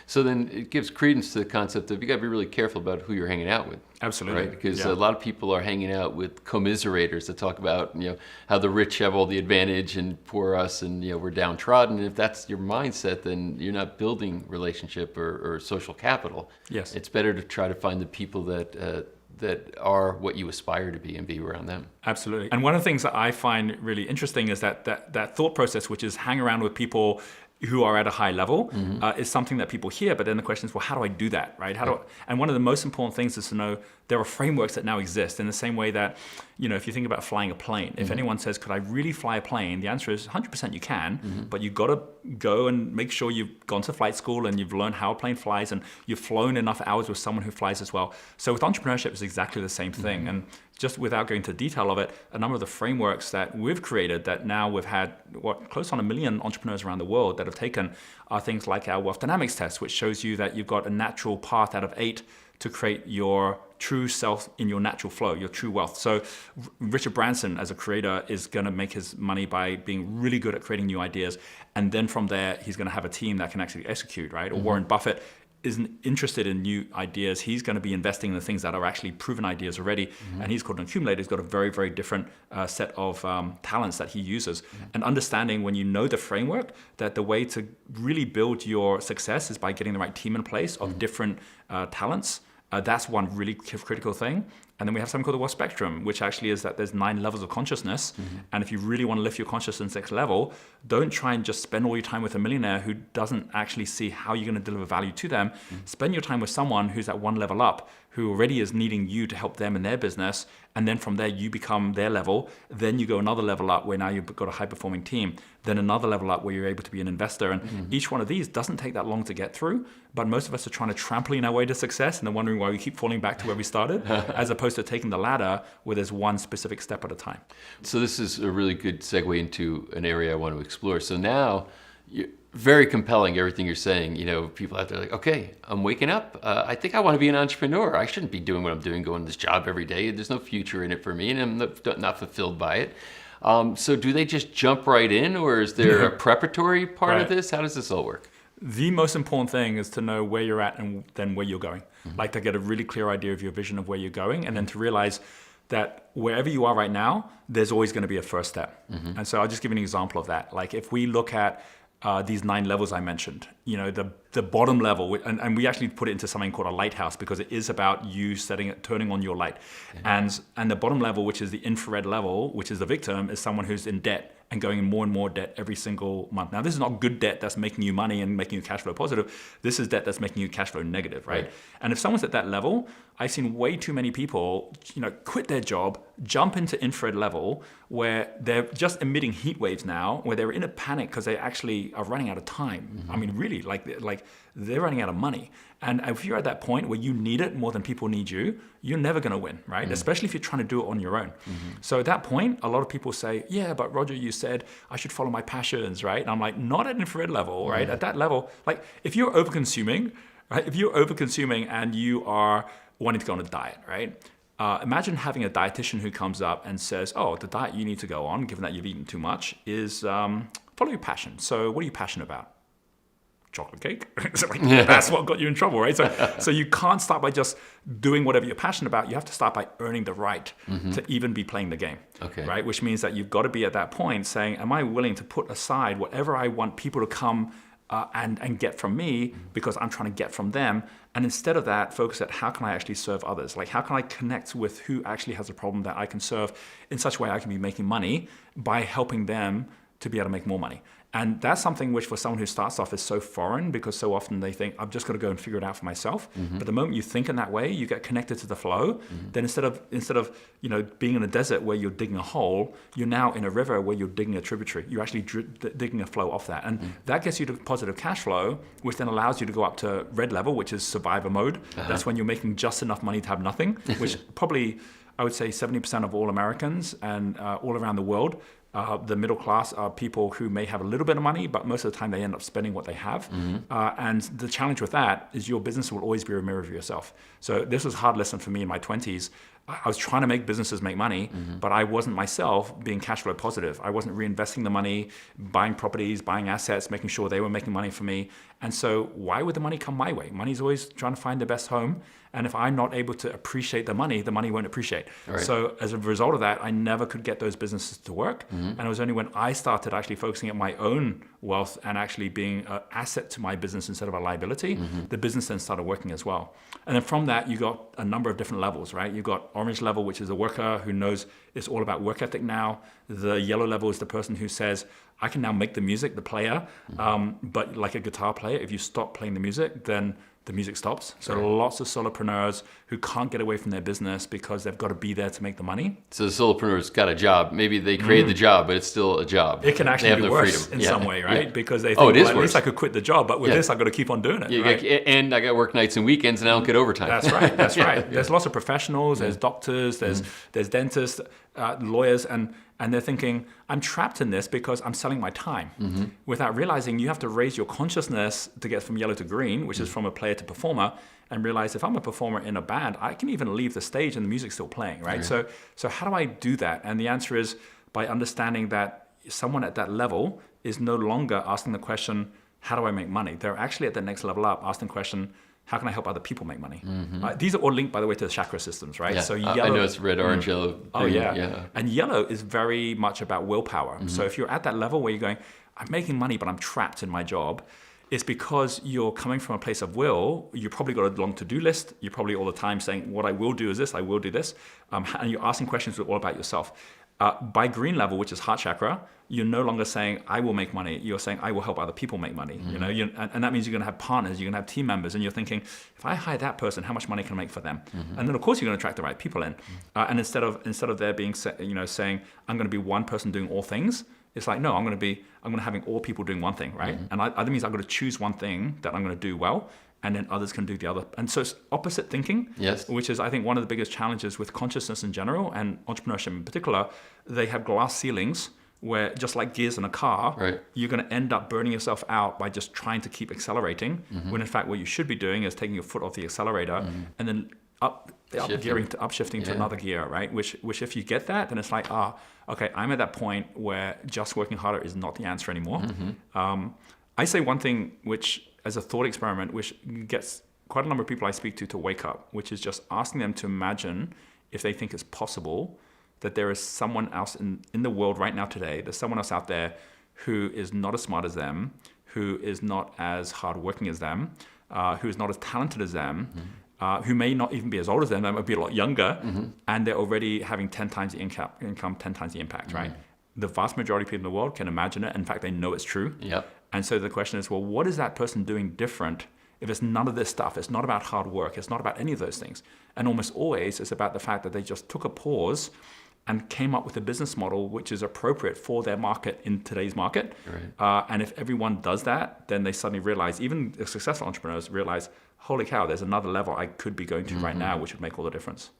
So then it gives credence to the concept of you got to be really careful about who you're hanging out with. Absolutely. Right? Because a lot of people are hanging out with commiserators that talk about, how the rich have all the advantage and poor us and, we're downtrodden. And if that's your mindset, then you're not building relationship or social capital. Yes. It's better to try to find the people that are what you aspire to be and be around them. Absolutely. And one of the things that I find really interesting is that thought process, which is hang around with people who are at a high level, is something that people hear. But then the question is, well, how do I do that, right? And one of the most important things is to know there are frameworks that now exist in the same way that, if you think about flying a plane, if anyone says, could I really fly a plane? The answer is 100% you can, but you've got to go and make sure you've gone to flight school and you've learned how a plane flies and you've flown enough hours with someone who flies as well. So with entrepreneurship, it's exactly the same thing. And just without going into detail of it, a number of the frameworks that we've created that now we've had, close on 1 million entrepreneurs around the world that have taken are things like our Wealth Dynamics test, which shows you that you've got a natural path out of 8 to create your true self in your natural flow, your true wealth. So Richard Branson as a creator is going to make his money by being really good at creating new ideas. And then from there, he's going to have a team that can actually execute, right? Or Warren Buffett isn't interested in new ideas. He's going to be investing in the things that are actually proven ideas already. And he's called an accumulator. He's got a very, very different set of talents that he uses. And understanding when you know the framework, that the way to really build your success is by getting the right team in place of different talents. That's one really critical thing. And then we have something called the wealth spectrum, which actually is that there's 9 levels of consciousness. And if you really want to lift your consciousness next level, don't try and just spend all your time with a millionaire who doesn't actually see how you're going to deliver value to them. Spend your time with someone who's at one level up, who already is needing you to help them in their business. And then from there, you become their level. Then you go another level up where now you've got a high performing team. Then another level up where you're able to be an investor. And each one of these doesn't take that long to get through. But most of us are trying to trampoline our way to success and then wondering why we keep falling back to where we started, as opposed to taking the ladder where there's one specific step at a time. So this is a really good segue into an area I want to explore. So now, very compelling, everything you're saying. People out there are like, okay, I'm waking up. I think I want to be an entrepreneur. I shouldn't be doing what I'm doing, going to this job every day. There's no future in it for me, and I'm not fulfilled by it. So do they just jump right in, or is there a preparatory part of this? How does this all work? The most important thing is to know where you're at and then where you're going. Like to get a really clear idea of your vision of where you're going, and then to realize that wherever you are right now, there's always going to be a first step. And so I'll just give you an example of that. Like if we look at these 9 levels I mentioned, the bottom level, and we actually put it into something called a lighthouse because it is about you turning on your light. And the bottom level, which is the infrared level, which is the victim, is someone who's in debt and going in more and more debt every single month. Now, this is not good debt that's making you money and making you cash flow positive. This is debt that's making you cash flow negative, right? And if someone's at that level, I've seen way too many people, quit their job, jump into infrared level where they're just emitting heat waves now, where they're in a panic because they actually are running out of time. I mean, really, like they're running out of money. And if you're at that point where you need it more than people need you, you're never going to win, right? Especially if you're trying to do it on your own. So at that point, a lot of people say, yeah, but Roger, you said I should follow my passions, right? And I'm like, not at infrared level, right? At that level, like if you're over-consuming, right? If you're over-consuming and you are wanting to go on a diet, right? Imagine having a dietitian who comes up and says, oh, the diet you need to go on, given that you've eaten too much, is follow your passion. So what are you passionate about? Chocolate cake. So that's what got you in trouble, right? So you can't start by just doing whatever you're passionate about. You have to start by earning the right to even be playing the game, right? Which means that you've got to be at that point saying, am I willing to put aside whatever I want people to come and get from me because I'm trying to get from them? And instead of that, focus at how can I actually serve others? Like how can I connect with who actually has a problem that I can serve in such a way I can be making money by helping them to be able to make more money. And that's something which for someone who starts off is so foreign because so often they think, I've just got to go and figure it out for myself. But the moment you think in that way, you get connected to the flow. Then instead of being in a desert where you're digging a hole, you're now in a river where you're digging a tributary. You're actually digging a flow off that. And that gets you to positive cash flow, which then allows you to go up to red level, which is survivor mode. That's when you're making just enough money to have nothing, which probably, I would say 70% of all Americans and all around the world, the middle class are people who may have a little bit of money, but most of the time they end up spending what they have. And the challenge with that is your business will always be a mirror of yourself. So this was a hard lesson for me in my 20s. I was trying to make businesses make money, but I wasn't myself being cash flow positive. I wasn't reinvesting the money, buying properties, buying assets, making sure they were making money for me. And so why would the money come my way? Money's always trying to find the best home. And if I'm not able to appreciate the money won't appreciate. Right. So as a result of that, I never could get those businesses to work. And it was only when I started actually focusing on my own wealth and actually being an asset to my business instead of a liability, the business then started working as well. And then from that, you got a number of different levels, right? You got orange level, which is a worker who knows it's all about work ethic now. The yellow level is the person who says, I can now make the music, the player, but like a guitar player, if you stop playing the music, then the music stops. So lots of solopreneurs who can't get away from their business because they've got to be there to make the money. So the solopreneur's got a job. Maybe they created the job, but it's still a job. It can They actually have be no worse freedom. in some way, right? Yeah. Because they think, Oh, it is well, at least worse. I could quit the job, but with this, I've got to keep on doing it, right? And I got to work nights and weekends, and I don't get overtime. That's right. That's right. There's lots of professionals. There's doctors. There's dentists, lawyers, and they're thinking, I'm trapped in this because I'm selling my time. Without realizing, you have to raise your consciousness to get from yellow to green, which is from a player to performer, and realize if I'm a performer in a band, I can even leave the stage and the music's still playing, right? So how do I do that? And the answer is by understanding that someone at that level is no longer asking the question, how do I make money? They're actually at the next level up asking the question, how can I help other people make money? These are all linked, by the way, to the chakra systems, right? Yeah. So I yellow, know it's red, orange, yellow, green. Oh, yeah. And yellow is very much about willpower. So if you're at that level where you're going, I'm making money, but I'm trapped in my job, it's because you're coming from a place of will. You probably got a long to-do list. You're probably all the time saying, what I will do is this, I will do this. And you're asking questions all about yourself. By green level, which is heart chakra, you're no longer saying, I will make money. You're saying, I will help other people make money. You know, and that means you're going to have partners, you're going to have team members, and you're thinking, if I hire that person, how much money can I make for them? And then, of course, you're going to attract the right people in. And instead of there being, saying, I'm going to be one person doing all things, it's like, no, I'm going to having all people doing one thing, right? And that means I've got to choose one thing that I'm going to do well, and then others can do the other. And so it's opposite thinking, which is, I think, one of the biggest challenges with consciousness in general and entrepreneurship in particular. They have glass ceilings where, just like gears in a car, you're going to end up burning yourself out by just trying to keep accelerating, when in fact what you should be doing is taking your foot off the accelerator and then upshifting to another gear, right? Which if you get that, then it's like, okay, I'm at that point where just working harder is not the answer anymore. I say one thing, which as a thought experiment, which gets quite a number of people I speak to wake up, which is just asking them to imagine if they think it's possible that there is someone else in the world right now today, there's someone else out there who is not as smart as them, who is not as hardworking as them, who is not as talented as them, who may not even be as old as them, they might be a lot younger, and they're already having 10 times the income, 10 times the impact, right? The vast majority of people in the world can imagine it. In fact, they know it's true. And so the question is, well, what is that person doing different if it's none of this stuff? It's not about hard work. It's not about any of those things. And almost always it's about the fact that they just took a pause and came up with a business model which is appropriate for their market in today's market. And if everyone does that, then they suddenly realize, even the successful entrepreneurs realize, holy cow, there's another level I could be going to right now, which would make all the difference.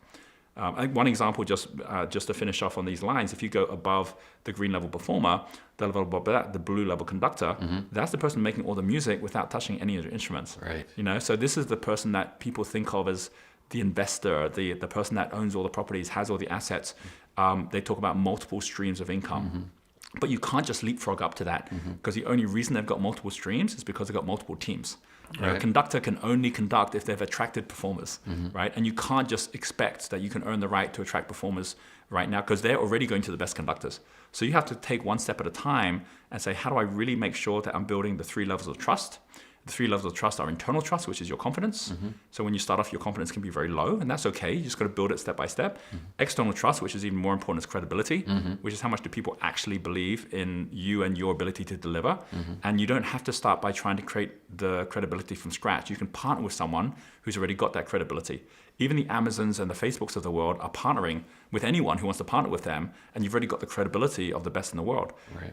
I think one example, just to finish off on these lines, if you go above the green level performer, the level above that, the blue level conductor, that's the person making all the music without touching any of the instruments. You know, so this is the person that people think of as the investor, the person that owns all the properties, has all the assets. They talk about multiple streams of income. But you can't just leapfrog up to that, because the only reason they've got multiple streams is because they've got multiple teams. A conductor can only conduct if they've attracted performers, right? And you can't just expect that you can earn the right to attract performers right now, because they're already going to the best conductors. So you have to take one step at a time and say, how do I really make sure that I'm building the 3 levels of trust? The 3 levels of trust are internal trust, which is your confidence. So when you start off, your confidence can be very low, and that's okay. You just got to build it step by step. External trust, which is even more important, is credibility, which is how much do people actually believe in you and your ability to deliver. And you don't have to start by trying to create the credibility from scratch. You can partner with someone who's already got that credibility. Even the Amazons and the Facebooks of the world are partnering with anyone who wants to partner with them, and you've already got the credibility of the best in the world.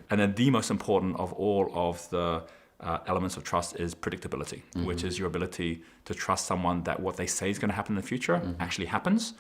And then the most important of all of the elements of trust is predictability, which is your ability to trust someone that what they say is going to happen in the future actually happens.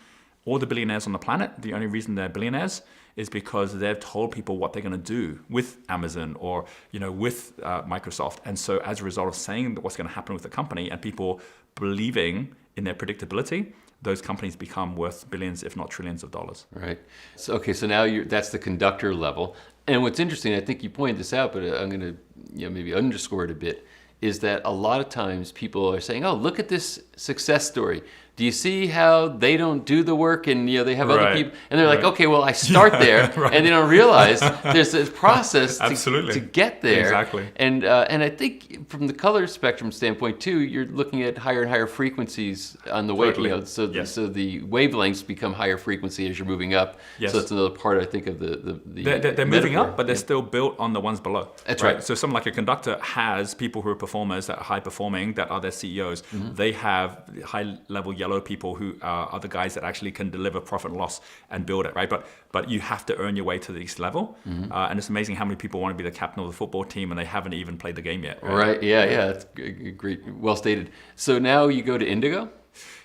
All the billionaires on the planet, the only reason they're billionaires is because they've told people what they're going to do with Amazon or with Microsoft. And so as a result of saying what's going to happen with the company and people believing in their predictability, those companies become worth billions, if not trillions of dollars. Right. So, okay, so now that's the conductor level. And what's interesting, I think you pointed this out, but I'm going to maybe underscore it a bit, is that a lot of times people are saying, oh, look at this success story. Do you see how they don't do the work and they have other people? And they're like, okay, well, I start there. And they don't realize there's this process to get there. Exactly. And I think from the color spectrum standpoint too, you're looking at higher and higher frequencies on the wave. So the wavelengths become higher frequency as you're moving up. Yes. So that's another part, I think, of the they're moving up, but they're still built on the ones below. That's right. So someone like a conductor has people who are performers that are high performing, that are their CEOs. They have high level yellow people who are the guys that actually can deliver profit and loss and build it, right? But you have to earn your way to this level. And it's amazing how many people want to be the captain of the football team and they haven't even played the game yet. Right. Yeah. That's great. Well stated. So now you go to Indigo?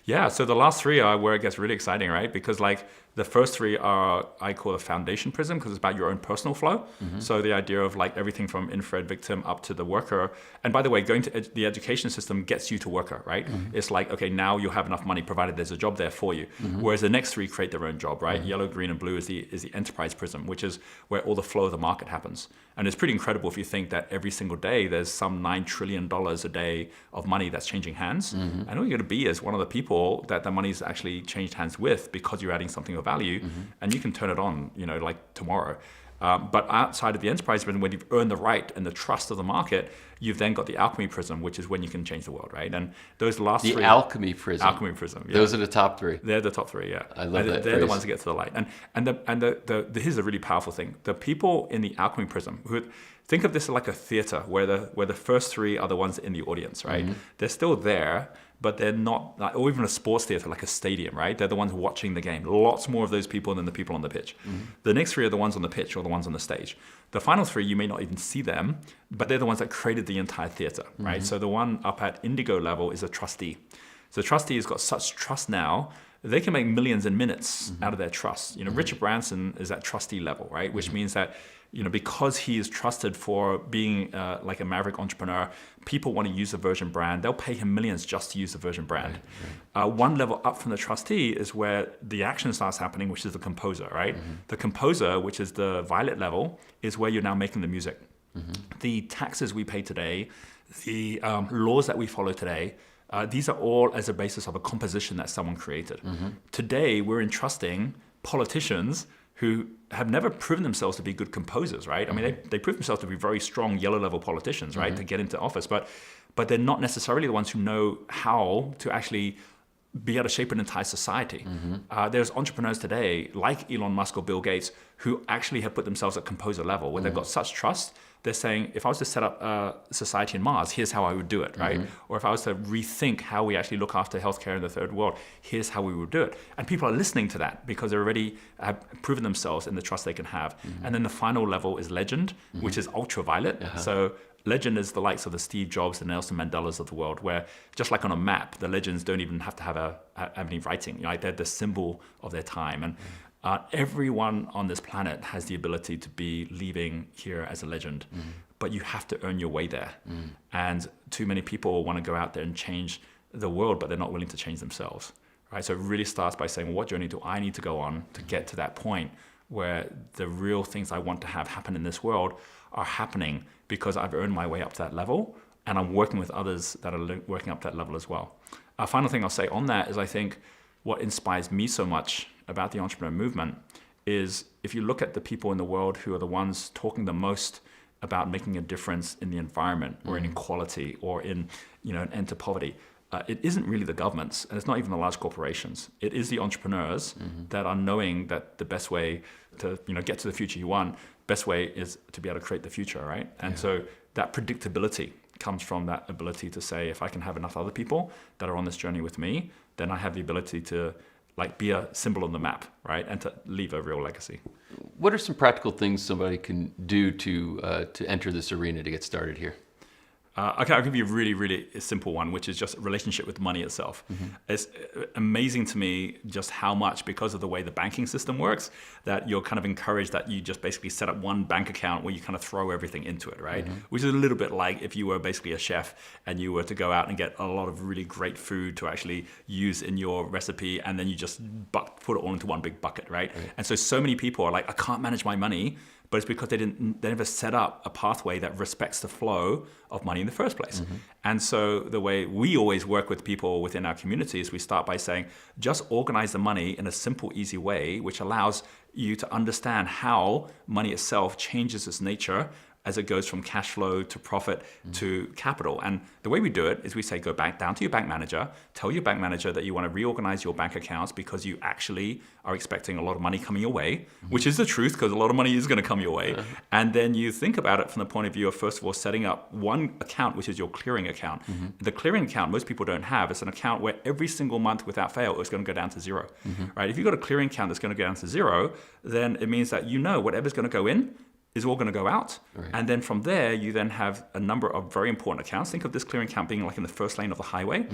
Yeah, so the last three are where it gets really exciting, right? Because like the first three are, I call a foundation prism, because it's about your own personal flow. So the idea of like everything from infrared victim up to the worker. And by the way, going to the education system gets you to worker, right? It's like, okay, now you'll have enough money provided there's a job there for you. Whereas the next three create their own job, right? Yellow, green, and blue is the enterprise prism, which is where all the flow of the market happens. And it's pretty incredible if you think that every single day there's some $9 trillion a day of money that's changing hands. And all you're going to be is one of the people that the money's actually changed hands with, because you're adding something of value, and you can turn it on, like tomorrow. But outside of the enterprise prism, when you've earned the right and the trust of the market, you've then got the alchemy prism, which is when you can change the world, right? And those last three... The alchemy prism. Alchemy prism, yeah. Those are the top three. They're the top three, yeah. I love that They're phrase. the ones that get to the light. And here's a really powerful thing. The people in the alchemy prism, who think of this like a theater, where the first three are the ones in the audience, right? They're still there, but they're not, like, or even a sports theater, like a stadium, right? They're the ones watching the game. Lots more of those people than the people on the pitch. The next three are the ones on the pitch or the ones on the stage. The final three, you may not even see them, but they're the ones that created the entire theater, right? So the one up at Indigo level is a trustee. So the trustee has got such trust now, they can make millions in minutes out of their trust. Richard Branson is at trustee level, right? Which means that, because he is trusted for being like a maverick entrepreneur, people want to use the Virgin brand. They'll pay him millions just to use the Virgin brand. One level up from the trustee is where the action starts happening, which is the composer, right? The composer, which is the violet level, is where you're now making the music. The taxes we pay today, the laws that we follow today, these are all as a basis of a composition that someone created. Today, we're entrusting politicians who have never proven themselves to be good composers, right? I mean, they prove themselves to be very strong yellow level politicians, right, to get into office, but they're not necessarily the ones who know how to actually be able to shape an entire society. There's entrepreneurs today, like Elon Musk or Bill Gates, who actually have put themselves at composer level, where they've got such trust. They're saying, if I was to set up a society in Mars, here's how I would do it, right? Or if I was to rethink how we actually look after healthcare in the third world, here's how we would do it. And people are listening to that because they already have proven themselves in the trust they can have. And then the final level is legend, which is ultraviolet. So legend is the likes of the Steve Jobs and Nelson Mandelas of the world, where just like on a map, the legends don't even have to have any writing. They're the symbol of their time. And everyone on this planet has the ability to be leaving here as a legend, but you have to earn your way there. And too many people want to go out there and change the world, but they're not willing to change themselves, right? So it really starts by saying, well, what journey do I need to go on to get to that point where the real things I want to have happen in this world are happening because I've earned my way up to that level, and I'm working with others that are working up to that level as well. A final thing I'll say on that is, I think what inspires me so much about the entrepreneur movement is, if you look at the people in the world who are the ones talking the most about making a difference in the environment or in equality or in an end to poverty, it isn't really the governments, and it's not even the large corporations. It is the entrepreneurs that are knowing that the best way to get to the future you want, best way is to be able to create the future, right? And so that predictability comes from that ability to say, if I can have enough other people that are on this journey with me, then I have the ability to be a symbol on the map, right? And to leave a real legacy. What are some practical things somebody can do to enter this arena to get started here? Okay, I'll give you a really, really simple one, which is just relationship with money itself. It's amazing to me just how much, because of the way the banking system works, that you're kind of encouraged that you just basically set up one bank account where you kind of throw everything into it, right? Which is a little bit like if you were basically a chef and you were to go out and get a lot of really great food to actually use in your recipe, and then you just put it all into one big bucket, right? And so many people are like, I can't manage my money, but it's because they never set up a pathway that respects the flow of money in the first place. And so the way we always work with people within our community is we start by saying, just organize the money in a simple, easy way, which allows you to understand how money itself changes its nature as it goes from cash flow to profit to capital. And the way we do it is we say, go back down to your bank manager, tell your bank manager that you want to reorganize your bank accounts because you actually are expecting a lot of money coming your way, which is the truth because a lot of money is going to come your way. And then you think about it from the point of view of, first of all, setting up one account, which is your clearing account. The clearing account, most people don't have. It's an account where every single month without fail, it's going to go down to zero, right? If you've got a clearing account that's going to go down to zero, then it means that you know whatever's going to go in is all going to go out. And then from there, you then have a number of very important accounts. Think of this clearing account being like in the first lane of the highway.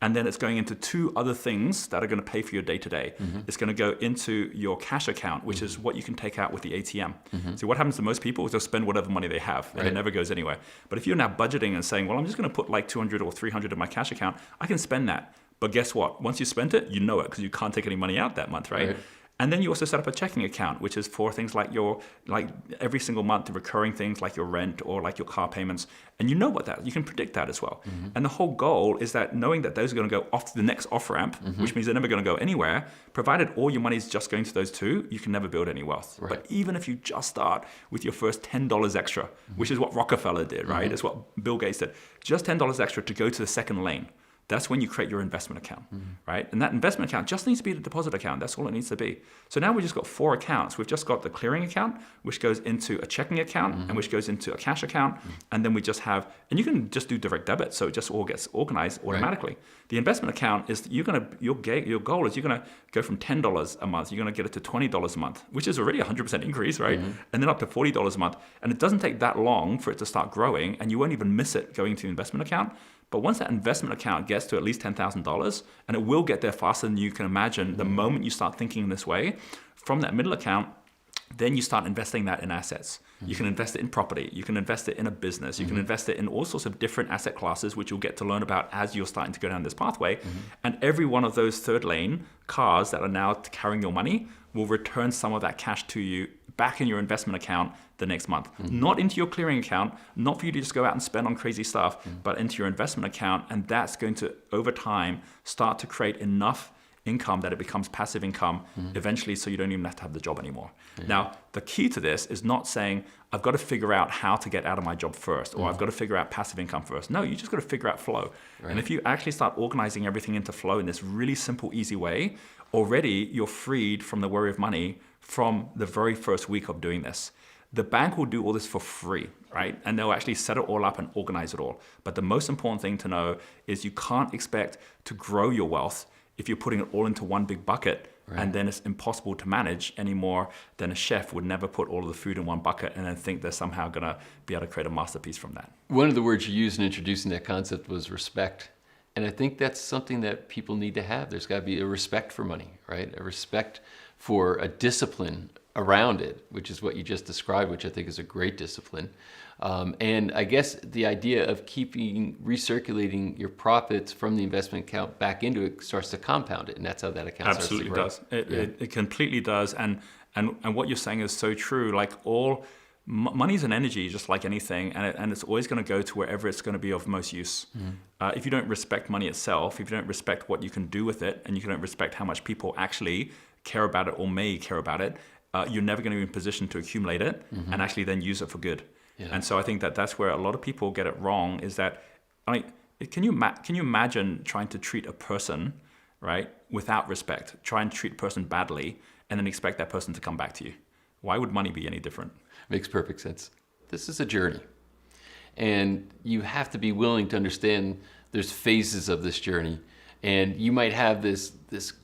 And then it's going into two other things that are going to pay for your day-to-day. It's going to go into your cash account, which is what you can take out with the ATM. So what happens to most people is they'll spend whatever money they have, and it never goes anywhere. But if you're now budgeting and saying, well, I'm just going to put like 200 or 300 in my cash account, I can spend that. But guess what? Once you spent it, you know it because you can't take any money out that month, right? And then you also set up a checking account, which is for things like every single month, the recurring things like your rent or like your car payments. And you know what that, you can predict that as well. And the whole goal is that knowing that those are going to go off to the next off ramp, which means they're never going to go anywhere, provided all your money is just going to those two, you can never build any wealth. But even if you just start with your first $10 extra, which is what Rockefeller did, right? It's what Bill Gates did. Just $10 extra to go to the second lane. That's when you create your investment account, right? And that investment account just needs to be a deposit account. That's all it needs to be. So now we've just got 4 accounts. We've just got the clearing account, which goes into a checking account and which goes into a cash account. And then we just have, and you can just do direct debit. So it just all gets organized automatically. The investment account is your goal is you're going to go from $10 a month. You're going to get it to $20 a month, which is already a 100% increase, right? And then up to $40 a month. And it doesn't take that long for it to start growing, and you won't even miss it going to the investment account. But once that investment account gets to at least $10,000, and it will get there faster than you can imagine the moment you start thinking this way, from that middle account, then you start investing that in assets. You can invest it in property. You can invest it in a business. You can invest it in all sorts of different asset classes, which you'll get to learn about as you're starting to go down this pathway. And every one of those third lane cars that are now carrying your money will return some of that cash to you back in your investment account the next month. Not into your clearing account, not for you to just go out and spend on crazy stuff, but into your investment account. And that's going to, over time, start to create enough income that it becomes passive income eventually, so you don't even have to have the job anymore. Now, the key to this is not saying, I've got to figure out how to get out of my job first, or I've got to figure out passive income first. No, you just got to figure out flow. And if you actually start organizing everything into flow in this really simple, easy way, already you're freed from the worry of money from the very first week of doing this. The bank will do all this for free, right? And they'll actually set it all up and organize it all. But the most important thing to know is you can't expect to grow your wealth if you're putting it all into one big bucket, and then it's impossible to manage any more than a chef would never put all of the food in one bucket and then think they're somehow going to be able to create a masterpiece from that. One of the words you used in introducing that concept was respect. And I think that's something that people need to have. There's got to be a respect for money, right? A respect for a discipline around it, which is what you just described, which I think is a great discipline. And I guess the idea of recirculating your profits from the investment account back into it starts to compound it, and that's how that account absolutely starts to grow. Does. It completely does. And what you're saying is so true. Like money is an energy, just like anything, and it's always going to go to wherever it's going to be of most use. If you don't respect money itself, if you don't respect what you can do with it, and you don't respect how much people actually care about it or may care about it, you're never going to be in a position to accumulate it and actually then use it for good. And so I think that that's where a lot of people get it wrong, is that, I mean, can you imagine trying to treat a person, right, without respect, try and treat a person badly, and then expect that person to come back to you? Why would money be any different? Makes perfect sense. This is a journey. And you have to be willing to understand there's phases of this journey. And you might have this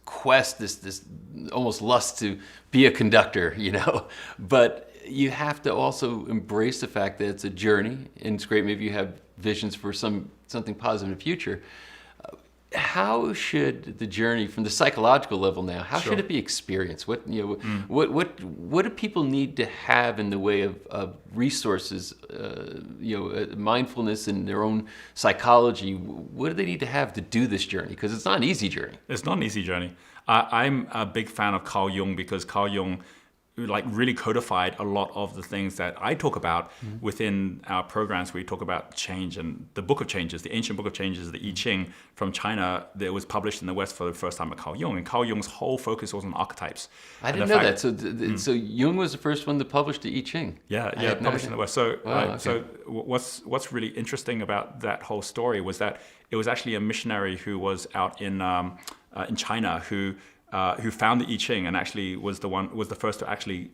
quest, this almost lust to be a conductor, you know, but you have to also embrace the fact that it's a journey, and it's great. Maybe you have visions for something positive in the future. How should the journey, from the psychological level now, how should it be experienced? What what do people need to have in the way of resources, mindfulness in their own psychology? What do they need to have to do this journey? Because it's not an easy journey. It's not an easy journey. I'm a big fan of Carl Jung because Carl Jung really codified a lot of the things that I talk about within our programs. We talk about change, and the Book of Changes, the ancient Book of Changes, the I Ching from China, that was published in the West for the first time by Carl Jung. And Carl Jung's whole focus was on archetypes. I didn't know that. So Jung was the first one to publish the I Ching. Yeah, published in the West. So, so what's really interesting about that whole story was that it was actually a missionary who was out in China who found the I Ching and actually was the first to actually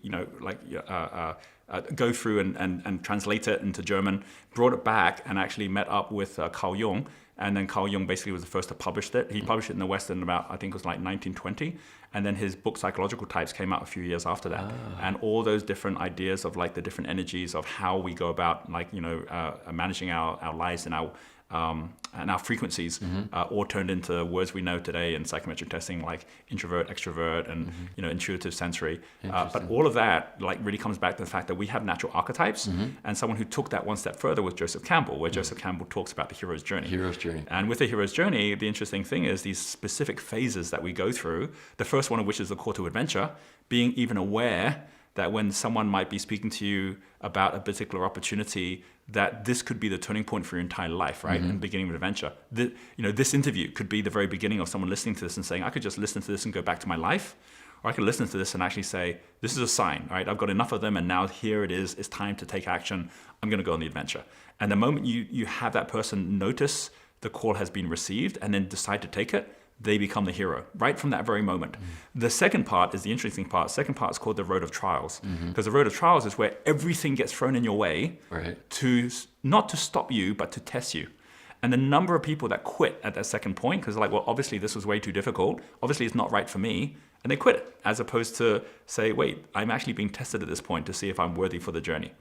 go through and translate it into German, brought it back and actually met up with Carl Jung, and then Carl Jung basically was the first to publish it. He published it in the West in about, I think it was like 1920, and then his book Psychological Types came out a few years after that. And all those different ideas of like the different energies of how we go about managing our lives and our frequencies all turned into words we know today in psychometric testing, like introvert, extrovert, and intuitive, sensory. But all of that really comes back to the fact that we have natural archetypes, and someone who took that one step further was Joseph Campbell, where Joseph Campbell talks about the hero's journey. And with the hero's journey, the interesting thing is these specific phases that we go through. The first one of which is the call to adventure, being even aware that when someone might be speaking to you about a particular opportunity, that this could be the turning point for your entire life, right? And beginning of adventure. This interview could be the very beginning of someone listening to this and saying, I could just listen to this and go back to my life, or I could listen to this and actually say, this is a sign, right? I've got enough of them, and now here it is. It's time to take action. I'm going to go on the adventure. And the moment you have that person notice the call has been received and then decide to take it, they become the hero right from that very moment. The second part is the interesting part. The second part is called the road of trials, because the road of trials is where everything gets thrown in your way to not to stop you, but to test you. And the number of people that quit at that second point, because they're like, well, obviously this was way too difficult. Obviously it's not right for me. And they quit it, as opposed to say, wait, I'm actually being tested at this point to see if I'm worthy for the journey.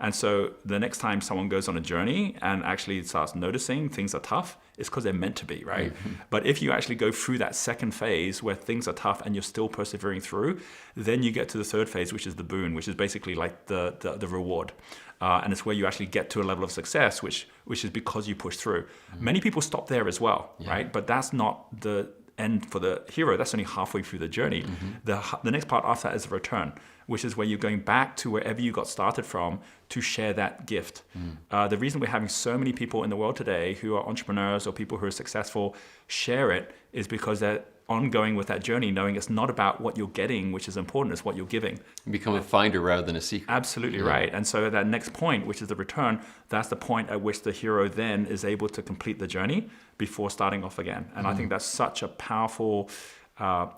And so the next time someone goes on a journey and actually starts noticing things are tough, it's because they're meant to be, right? But if you actually go through that second phase where things are tough and you're still persevering through, then you get to the third phase, which is the boon, which is basically like the reward. And it's where you actually get to a level of success, which is because you push through. Many people stop there as well, right? But that's not the end for the hero. That's only halfway through the journey. The next part after that is the return, which is where you're going back to wherever you got started from to share that gift. The reason we're having so many people in the world today who are entrepreneurs or people who are successful share it is because they're ongoing with that journey, knowing it's not about what you're getting, which is important, it's what you're giving. You become a finder rather than a seeker. Absolutely right. And so that next point, which is the return, that's the point at which the hero then is able to complete the journey before starting off again. And I think that's such a powerful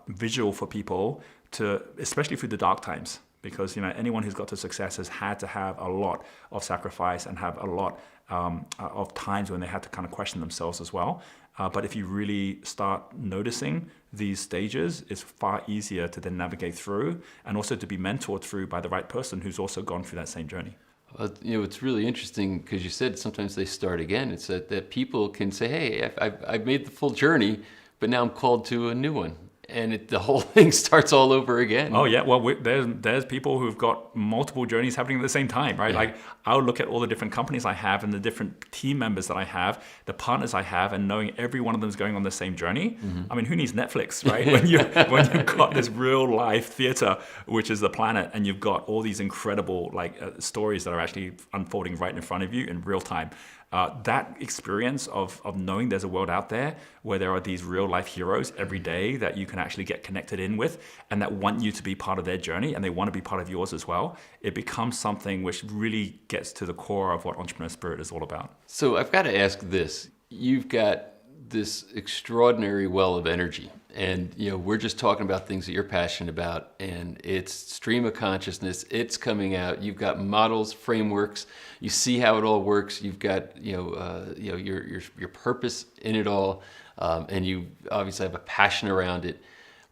visual for people to, especially through the dark times, because anyone who's got to success has had to have a lot of sacrifice and have a lot of times when they had to kind of question themselves as well. But if you really start noticing these stages, it's far easier to then navigate through and also to be mentored through by the right person who's also gone through that same journey. It's really interesting because you said sometimes they start again. It's that people can say, hey, I've made the full journey, but now I'm called to a new one. And the whole thing starts all over again. Oh yeah, well there's people who've got multiple journeys happening at the same time, right? Like I'll look at all the different companies I have and the different team members that I have, the partners I have, and knowing every one of them is going on the same journey. I mean, who needs Netflix, right? when you've got this real life theater, which is the planet, and you've got all these incredible stories that are actually unfolding right in front of you in real time. That experience of knowing there's a world out there where there are these real life heroes every day that you can actually get connected in with and that want you to be part of their journey and they want to be part of yours as well, it becomes something which really gets to the core of what Entrepreneur Spirit is all about. So I've got to ask this. You've got this extraordinary well of energy. And we're just talking about things that you're passionate about, and it's stream of consciousness. It's coming out. You've got models, frameworks. You see how it all works. You've got your purpose in it all, and you obviously have a passion around it.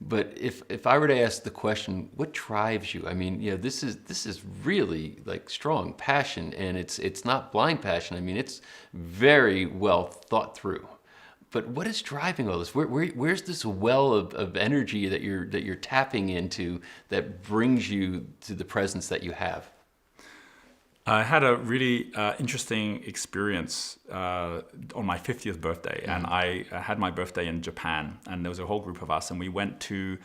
But if I were to ask the question, what drives you? I mean, this is really like strong passion, and it's not blind passion. I mean, it's very well thought through. But what is driving all this? Where's this well of energy that you're tapping into that brings you to the presence that you have? I had a really interesting experience on my 50th birthday, and I had my birthday in Japan, and there was a whole group of us, and we went to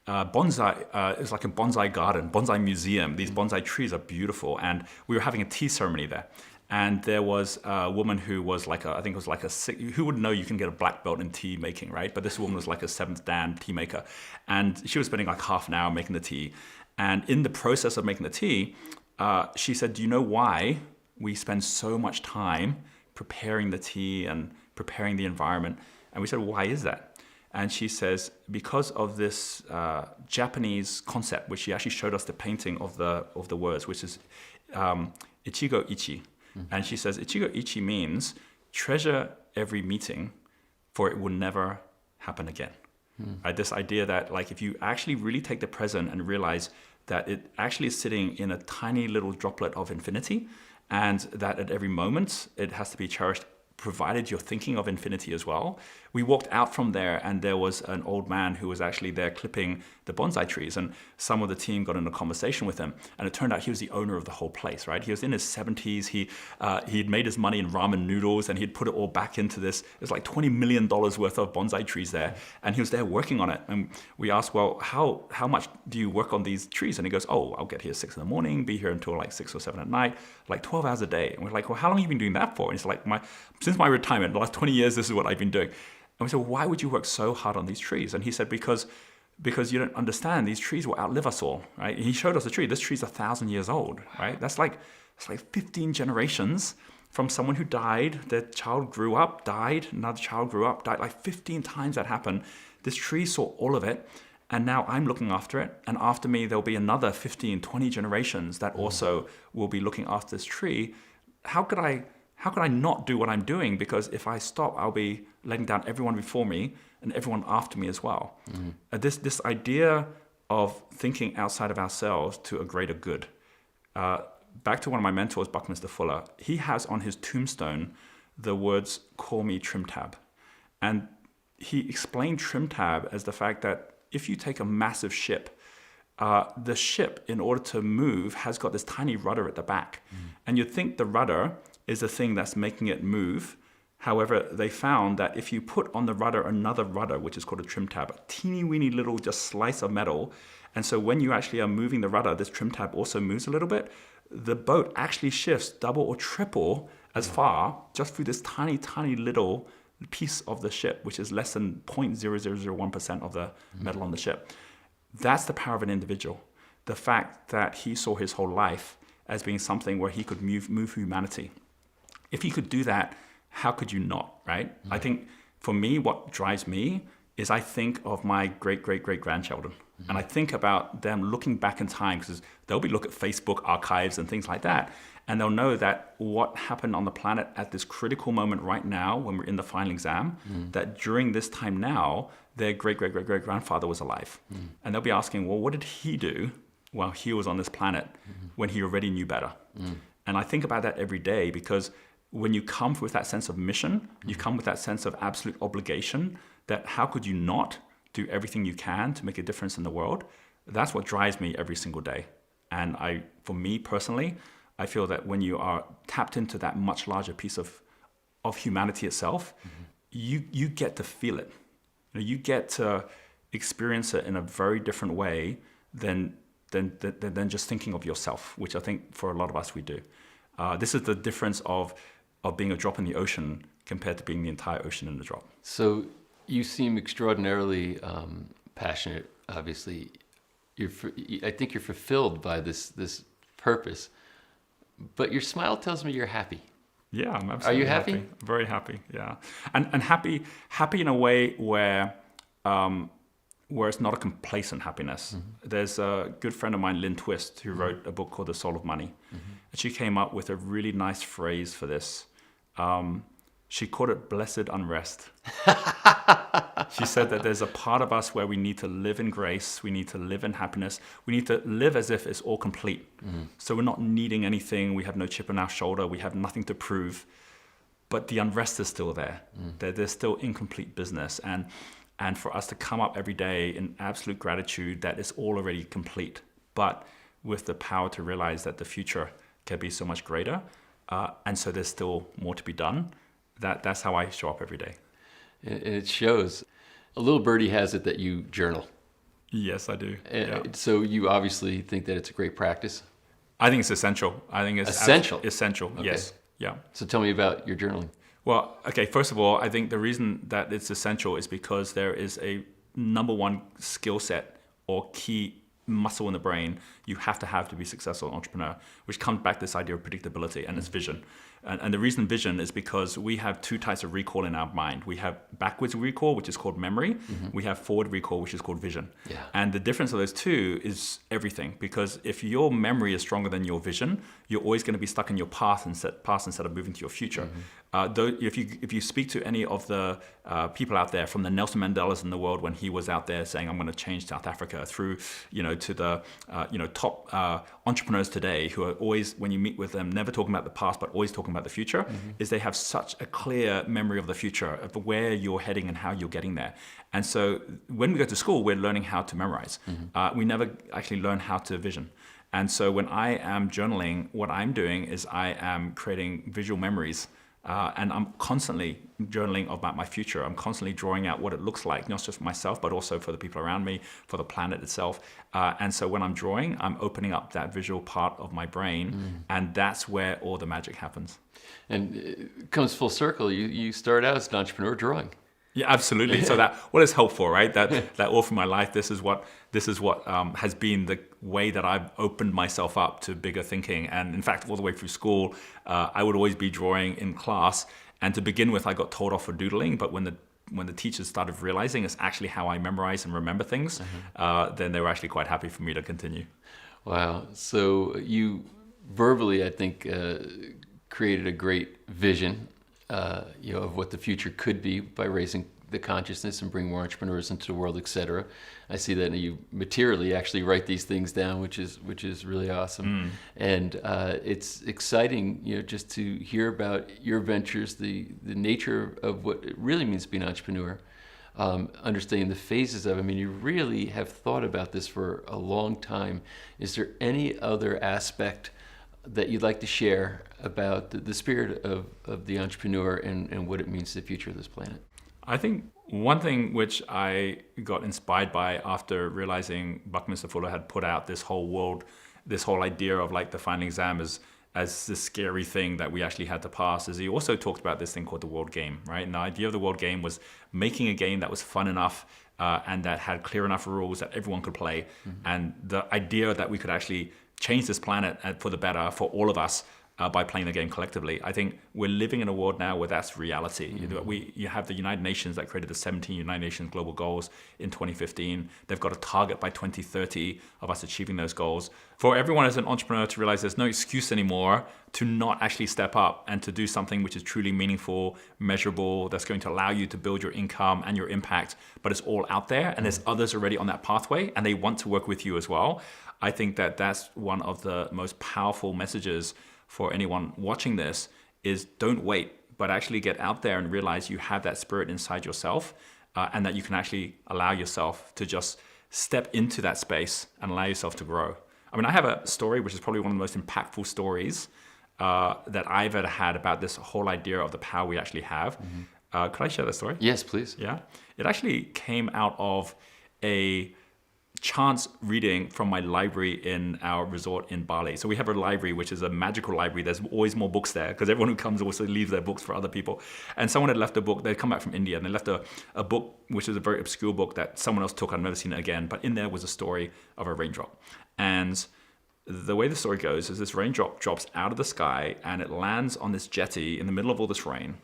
bonsai. It was like a bonsai garden, bonsai museum. These bonsai trees are beautiful, and we were having a tea ceremony there. And there was a woman who was like I think it was like who would know you can get a black belt in tea making, right? But this woman was like a 7th Dan tea maker, and she was spending like half an hour making the tea. And in the process of making the tea, she said, do you know why we spend so much time preparing the tea and preparing the environment? And we said, why is that? And she says, because of this Japanese concept, which she actually showed us the painting of the words, which is Ichigo Ichi. And she says, Ichigo Ichi means treasure every meeting, for it will never happen again. Right? This idea that like if you actually really take the present and realize that it actually is sitting in a tiny little droplet of infinity, and that at every moment it has to be cherished, provided you're thinking of infinity as well. We walked out from there, and there was an old man who was actually there clipping the bonsai trees, and some of the team got in a conversation with him, and it turned out he was the owner of the whole place, right? He was in his 70s. He'd made his money in ramen noodles, and he'd put it all back into this. It was like $20 million worth of bonsai trees there, and he was there working on it. And we asked, well, how much do you work on these trees? And he goes, oh, I'll get here 6 a.m, be here until like 6 or 7 at night, like 12 hours a day. And we're like, well, how long have you been doing that for? And he's like, since my retirement, the last 20 years, this is what I've been doing. And we said, why would you work so hard on these trees? And he said, because you don't understand, these trees will outlive us all, right? And he showed us the tree. This tree's 1,000 years old, right? It's like 15 generations from someone who died, their child grew up, died, another child grew up, died. Like 15 times that happened. This tree saw all of it, and now I'm looking after it. And after me, there'll be another 15, 20 generations that also will be looking after this tree. How could I not do what I'm doing? Because if I stop, I'll be letting down everyone before me and everyone after me as well. This idea of thinking outside of ourselves to a greater good. Back to one of my mentors, Buckminster Fuller, he has on his tombstone the words, call me Trim Tab. And he explained Trim Tab as the fact that if you take a massive ship, the ship, in order to move, has got this tiny rudder at the back. And you'd think the rudder is the thing that's making it move. However, they found that if you put on the rudder another rudder, which is called a trim tab, a teeny weeny little just slice of metal, and so when you actually are moving the rudder, this trim tab also moves a little bit, the boat actually shifts double or triple as far just through this tiny, tiny little piece of the ship, which is less than 0.0001% of the metal on the ship. That's the power of an individual. The fact that he saw his whole life as being something where he could move humanity. If he could do that, how could you not, right? I think for me, what drives me is I think of my great-great-great-grandchildren. And I think about them looking back in time, because they'll be looking at Facebook archives and things like that, and they'll know that what happened on the planet at this critical moment right now, when we're in the final exam, that during this time now, their great-great-great-great-grandfather was alive. And they'll be asking, well, what did he do while he was on this planet when he already knew better? And I think about that every day, because when you come with that sense of mission, you come with that sense of absolute obligation, that how could you not do everything you can to make a difference in the world? That's what drives me every single day. And for me personally, I feel that when you are tapped into that much larger piece of humanity itself, you get to feel it. You get to experience it in a very different way than just thinking of yourself, which I think for a lot of us we do. This is the difference of being a drop in the ocean compared to being the entire ocean in a drop. So you seem extraordinarily passionate, obviously. I think you're fulfilled by this purpose, but your smile tells me you're happy. Yeah, I'm absolutely Are you happy? I'm very happy, yeah. And happy in a way where it's not a complacent happiness. There's a good friend of mine, Lynn Twist, who wrote a book called The Soul of Money. And she came up with a really nice phrase for this. She called it blessed unrest. She said that there's a part of us where we need to live in grace, we need to live in happiness, we need to live as if it's all complete. So we're not needing anything, we have no chip on our shoulder, we have nothing to prove, but the unrest is still there. There's still incomplete business, and for us to come up every day in absolute gratitude that it's all already complete, but with the power to realize that the future can be so much greater, and so there's still more to be done. That's how I show up every day. And it shows. A little birdie has it that you journal. Yes, I do. So you obviously think that it's a great practice. I think it's essential. I think it's essential. Essential. Okay. Yes. Yeah. So tell me about your journaling. Well, okay. First of all, I think the reason that it's essential is because there is a number one skill set or key muscle in the brain you have to be successful entrepreneur, which comes back to this idea of predictability and its vision. And the reason vision is because we have two types of recall in our mind. We have backwards recall, which is called memory. We have forward recall, which is called vision. Yeah. And the difference of those two is everything. Because if your memory is stronger than your vision, you're always going to be stuck in your past instead of moving to your future. Though if you speak to any of the people out there, from the Nelson Mandelas in the world when he was out there saying, I'm going to change South Africa, through to the top entrepreneurs today who are always, when you meet with them, never talking about the past but always talking about the future, is they have such a clear memory of the future, of where you're heading and how you're getting there. And so when we go to school, we're learning how to memorize. We never actually learn how to vision. And so when I am journaling, what I'm doing is I am creating visual memories. And I'm constantly journaling about my future. I'm constantly drawing out what it looks like, not just for myself, but also for the people around me, for the planet itself. And so when I'm drawing, I'm opening up that visual part of my brain, and that's where all the magic happens. And it comes full circle. You started out as an entrepreneur drawing. Yeah, absolutely. So that what is helpful, right? That all through my life, this is what has been the way that I've opened myself up to bigger thinking. And in fact, all the way through school, I would always be drawing in class. And to begin with, I got told off for doodling. But when the teachers started realizing it's actually how I memorize and remember things, then they were actually quite happy for me to continue. Wow. So you verbally, I think, created a great vision of what the future could be by raising the consciousness and bring more entrepreneurs into the world, etc. I see that you materially actually write these things down, which is really awesome. And it's exciting, just to hear about your ventures, the nature of what it really means to be an entrepreneur, understanding the phases of it. I mean, you really have thought about this for a long time. Is there any other aspect that you'd like to share about the spirit of the entrepreneur and what it means to the future of this planet? I think one thing which I got inspired by after realizing Buckminster Fuller had put out this whole idea of like the final exam as this scary thing that we actually had to pass, is he also talked about this thing called the world game, right? And the idea of the world game was making a game that was fun enough and that had clear enough rules that everyone could play. And the idea that we could actually change this planet for the better for all of us by playing the game collectively. I think we're living in a world now where that's reality. You have the United Nations that created the 17 United Nations Global Goals in 2015. They've got a target by 2030 of us achieving those goals. For everyone as an entrepreneur to realize there's no excuse anymore to not actually step up and to do something which is truly meaningful, measurable, that's going to allow you to build your income and your impact, but it's all out there and there's others already on that pathway and they want to work with you as well. I think that that's one of the most powerful messages for anyone watching this, is don't wait, but actually get out there and realize you have that spirit inside yourself, and that you can actually allow yourself to just step into that space and allow yourself to grow. I mean, I have a story which is probably one of the most impactful stories that I've ever had about this whole idea of the power we actually have. Could I share that story? Yes, please. Yeah. It actually came out of a chance reading from my library in our resort in Bali. So we have a library, which is a magical library. There's always more books there because everyone who comes also leaves their books for other people. And someone had left a book. They'd come back from India and they left a book, which is a very obscure book that someone else took. I've never seen it again. But in there was a story of a raindrop. And the way the story goes is this raindrop drops out of the sky and it lands on this jetty in the middle of all this rain.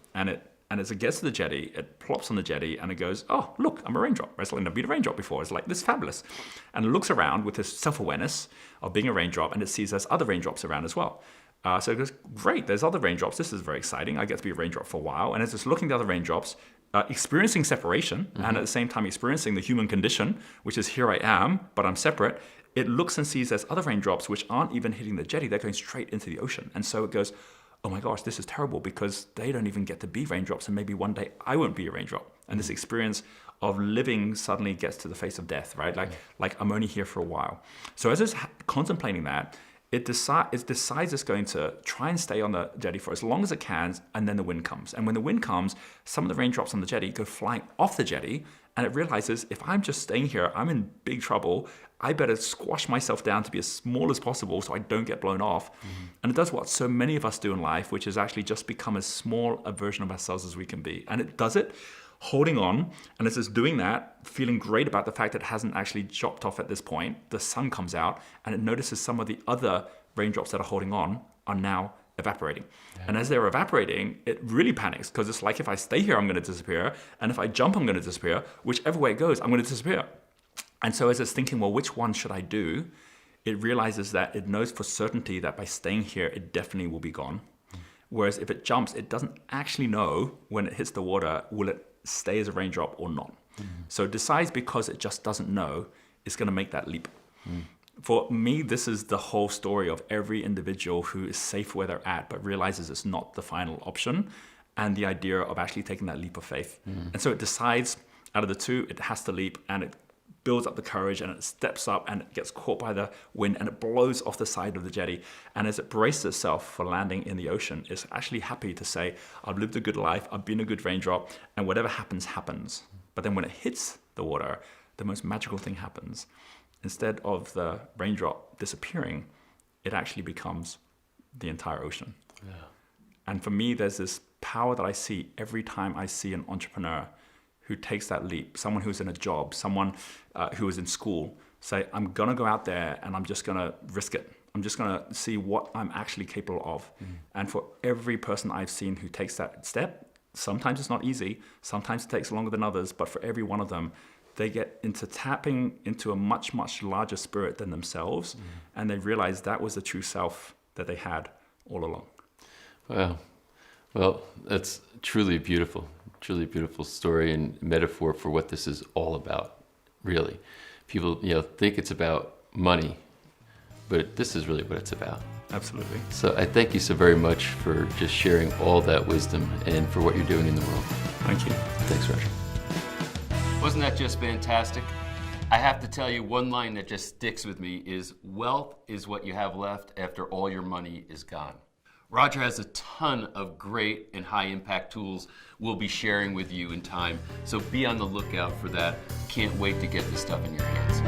And as it gets to the jetty, it plops on the jetty and it goes, oh, look, I'm a raindrop. I've never been a raindrop before. It's like, this is fabulous. And it looks around with this self-awareness of being a raindrop and it sees there's other raindrops around as well. So it goes, great, there's other raindrops. This is very exciting. I get to be a raindrop for a while. And it's just looking at the other raindrops, experiencing separation, and at the same time experiencing the human condition, which is here I am, but I'm separate. It looks and sees there's other raindrops which aren't even hitting the jetty. They're going straight into the ocean. And so it goes, oh my gosh, this is terrible because they don't even get to be raindrops. And maybe one day I won't be a raindrop. And this experience of living suddenly gets to the face of death, right? Like I'm only here for a while. So as it's contemplating that, it decides it's going to try and stay on the jetty for as long as it can, and then the wind comes. And when the wind comes, some of the raindrops on the jetty go flying off the jetty, and it realizes if I'm just staying here, I'm in big trouble. I better squash myself down to be as small as possible so I don't get blown off. And it does what so many of us do in life, which is actually just become as small a version of ourselves as we can be. And it does it holding on, and it's just doing that, feeling great about the fact that it hasn't actually chopped off at this point. The sun comes out, and it notices some of the other raindrops that are holding on are now evaporating. Yeah. And as they're evaporating, it really panics, because it's like, if I stay here, I'm going to disappear, and if I jump, I'm going to disappear. Whichever way it goes, I'm going to disappear. And so as it's thinking, well, which one should I do? It realizes that it knows for certainty that by staying here, it definitely will be gone. Whereas if it jumps, it doesn't actually know when it hits the water, will it stay as a raindrop or not. So it decides, because it just doesn't know, it's going to make that leap. For me, this is the whole story of every individual who is safe where they're at, but realizes it's not the final option, and the idea of actually taking that leap of faith. And so it decides, out of the two, it has to leap, and it builds up the courage, and it steps up, and it gets caught by the wind, and it blows off the side of the jetty. And as it braces itself for landing in the ocean, it's actually happy to say, I've lived a good life, I've been a good raindrop, and whatever happens, happens. But then when it hits the water, the most magical thing happens. Instead of the raindrop disappearing, it actually becomes the entire ocean. Yeah. And for me, there's this power that I see every time I see an entrepreneur who takes that leap, someone who's in a job, someone who is in school, say, I'm gonna go out there and I'm just gonna risk it. I'm just gonna see what I'm actually capable of. And for every person I've seen who takes that step, sometimes it's not easy, sometimes it takes longer than others, but for every one of them, they get into tapping into a much, much larger spirit than themselves, and they realize that was the true self that they had all along. Wow. Well, that's truly beautiful story and metaphor for what this is all about, really. People, think it's about money, but this is really what it's about. Absolutely. So I thank you so very much for just sharing all that wisdom and for what you're doing in the world. Thank you. Thanks, Roger. Wasn't that just fantastic? I have to tell you, one line that just sticks with me is, wealth is what you have left after all your money is gone. Roger has a ton of great and high impact tools we'll be sharing with you in time, so be on the lookout for that. Can't wait to get this stuff in your hands.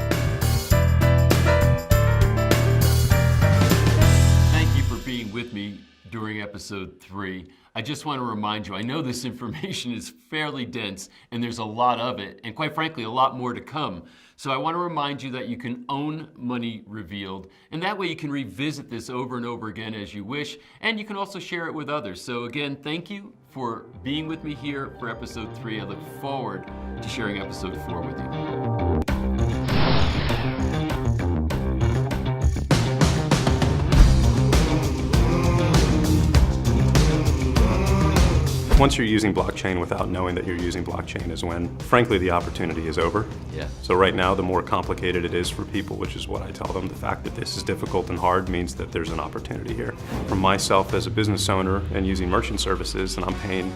Thank you for being with me during episode 3. I just want to remind you, I know this information is fairly dense and there's a lot of it, and quite frankly, a lot more to come. So I want to remind you that you can own Money Revealed, and that way you can revisit this over and over again as you wish, and you can also share it with others. So again, thank you for being with me here for episode 3. I look forward to sharing episode 4 with you. Once you're using blockchain without knowing that you're using blockchain is when, frankly, the opportunity is over. Yeah. So right now, the more complicated it is for people, which is what I tell them, the fact that this is difficult and hard means that there's an opportunity here. For myself as a business owner and using merchant services, and I'm paying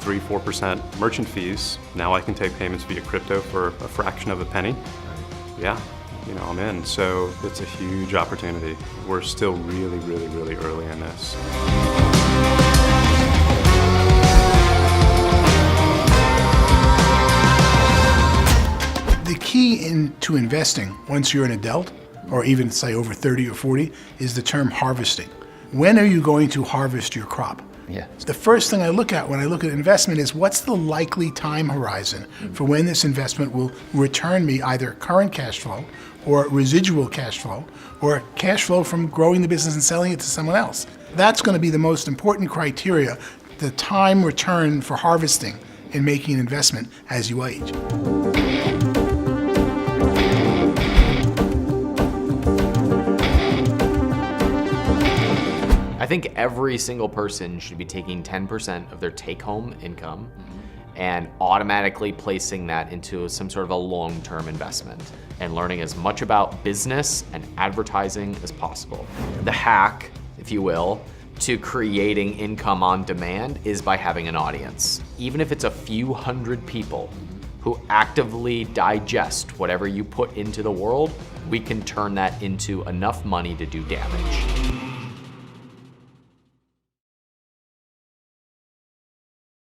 3-4% merchant fees, now I can take payments via crypto for a fraction of a penny. Yeah, I'm in. So it's a huge opportunity. We're still really, really, really early in this. The key to investing, once you're an adult, or even say over 30 or 40, is the term harvesting. When are you going to harvest your crop? Yeah. The first thing I look at when I look at investment is, what's the likely time horizon for when this investment will return me either current cash flow or residual cash flow or cash flow from growing the business and selling it to someone else. That's going to be the most important criteria, the time return for harvesting in making an investment as you age. I think every single person should be taking 10% of their take-home income and automatically placing that into some sort of a long-term investment and learning as much about business and advertising as possible. The hack, if you will, to creating income on demand is by having an audience. Even if it's a few hundred people who actively digest whatever you put into the world, we can turn that into enough money to do damage.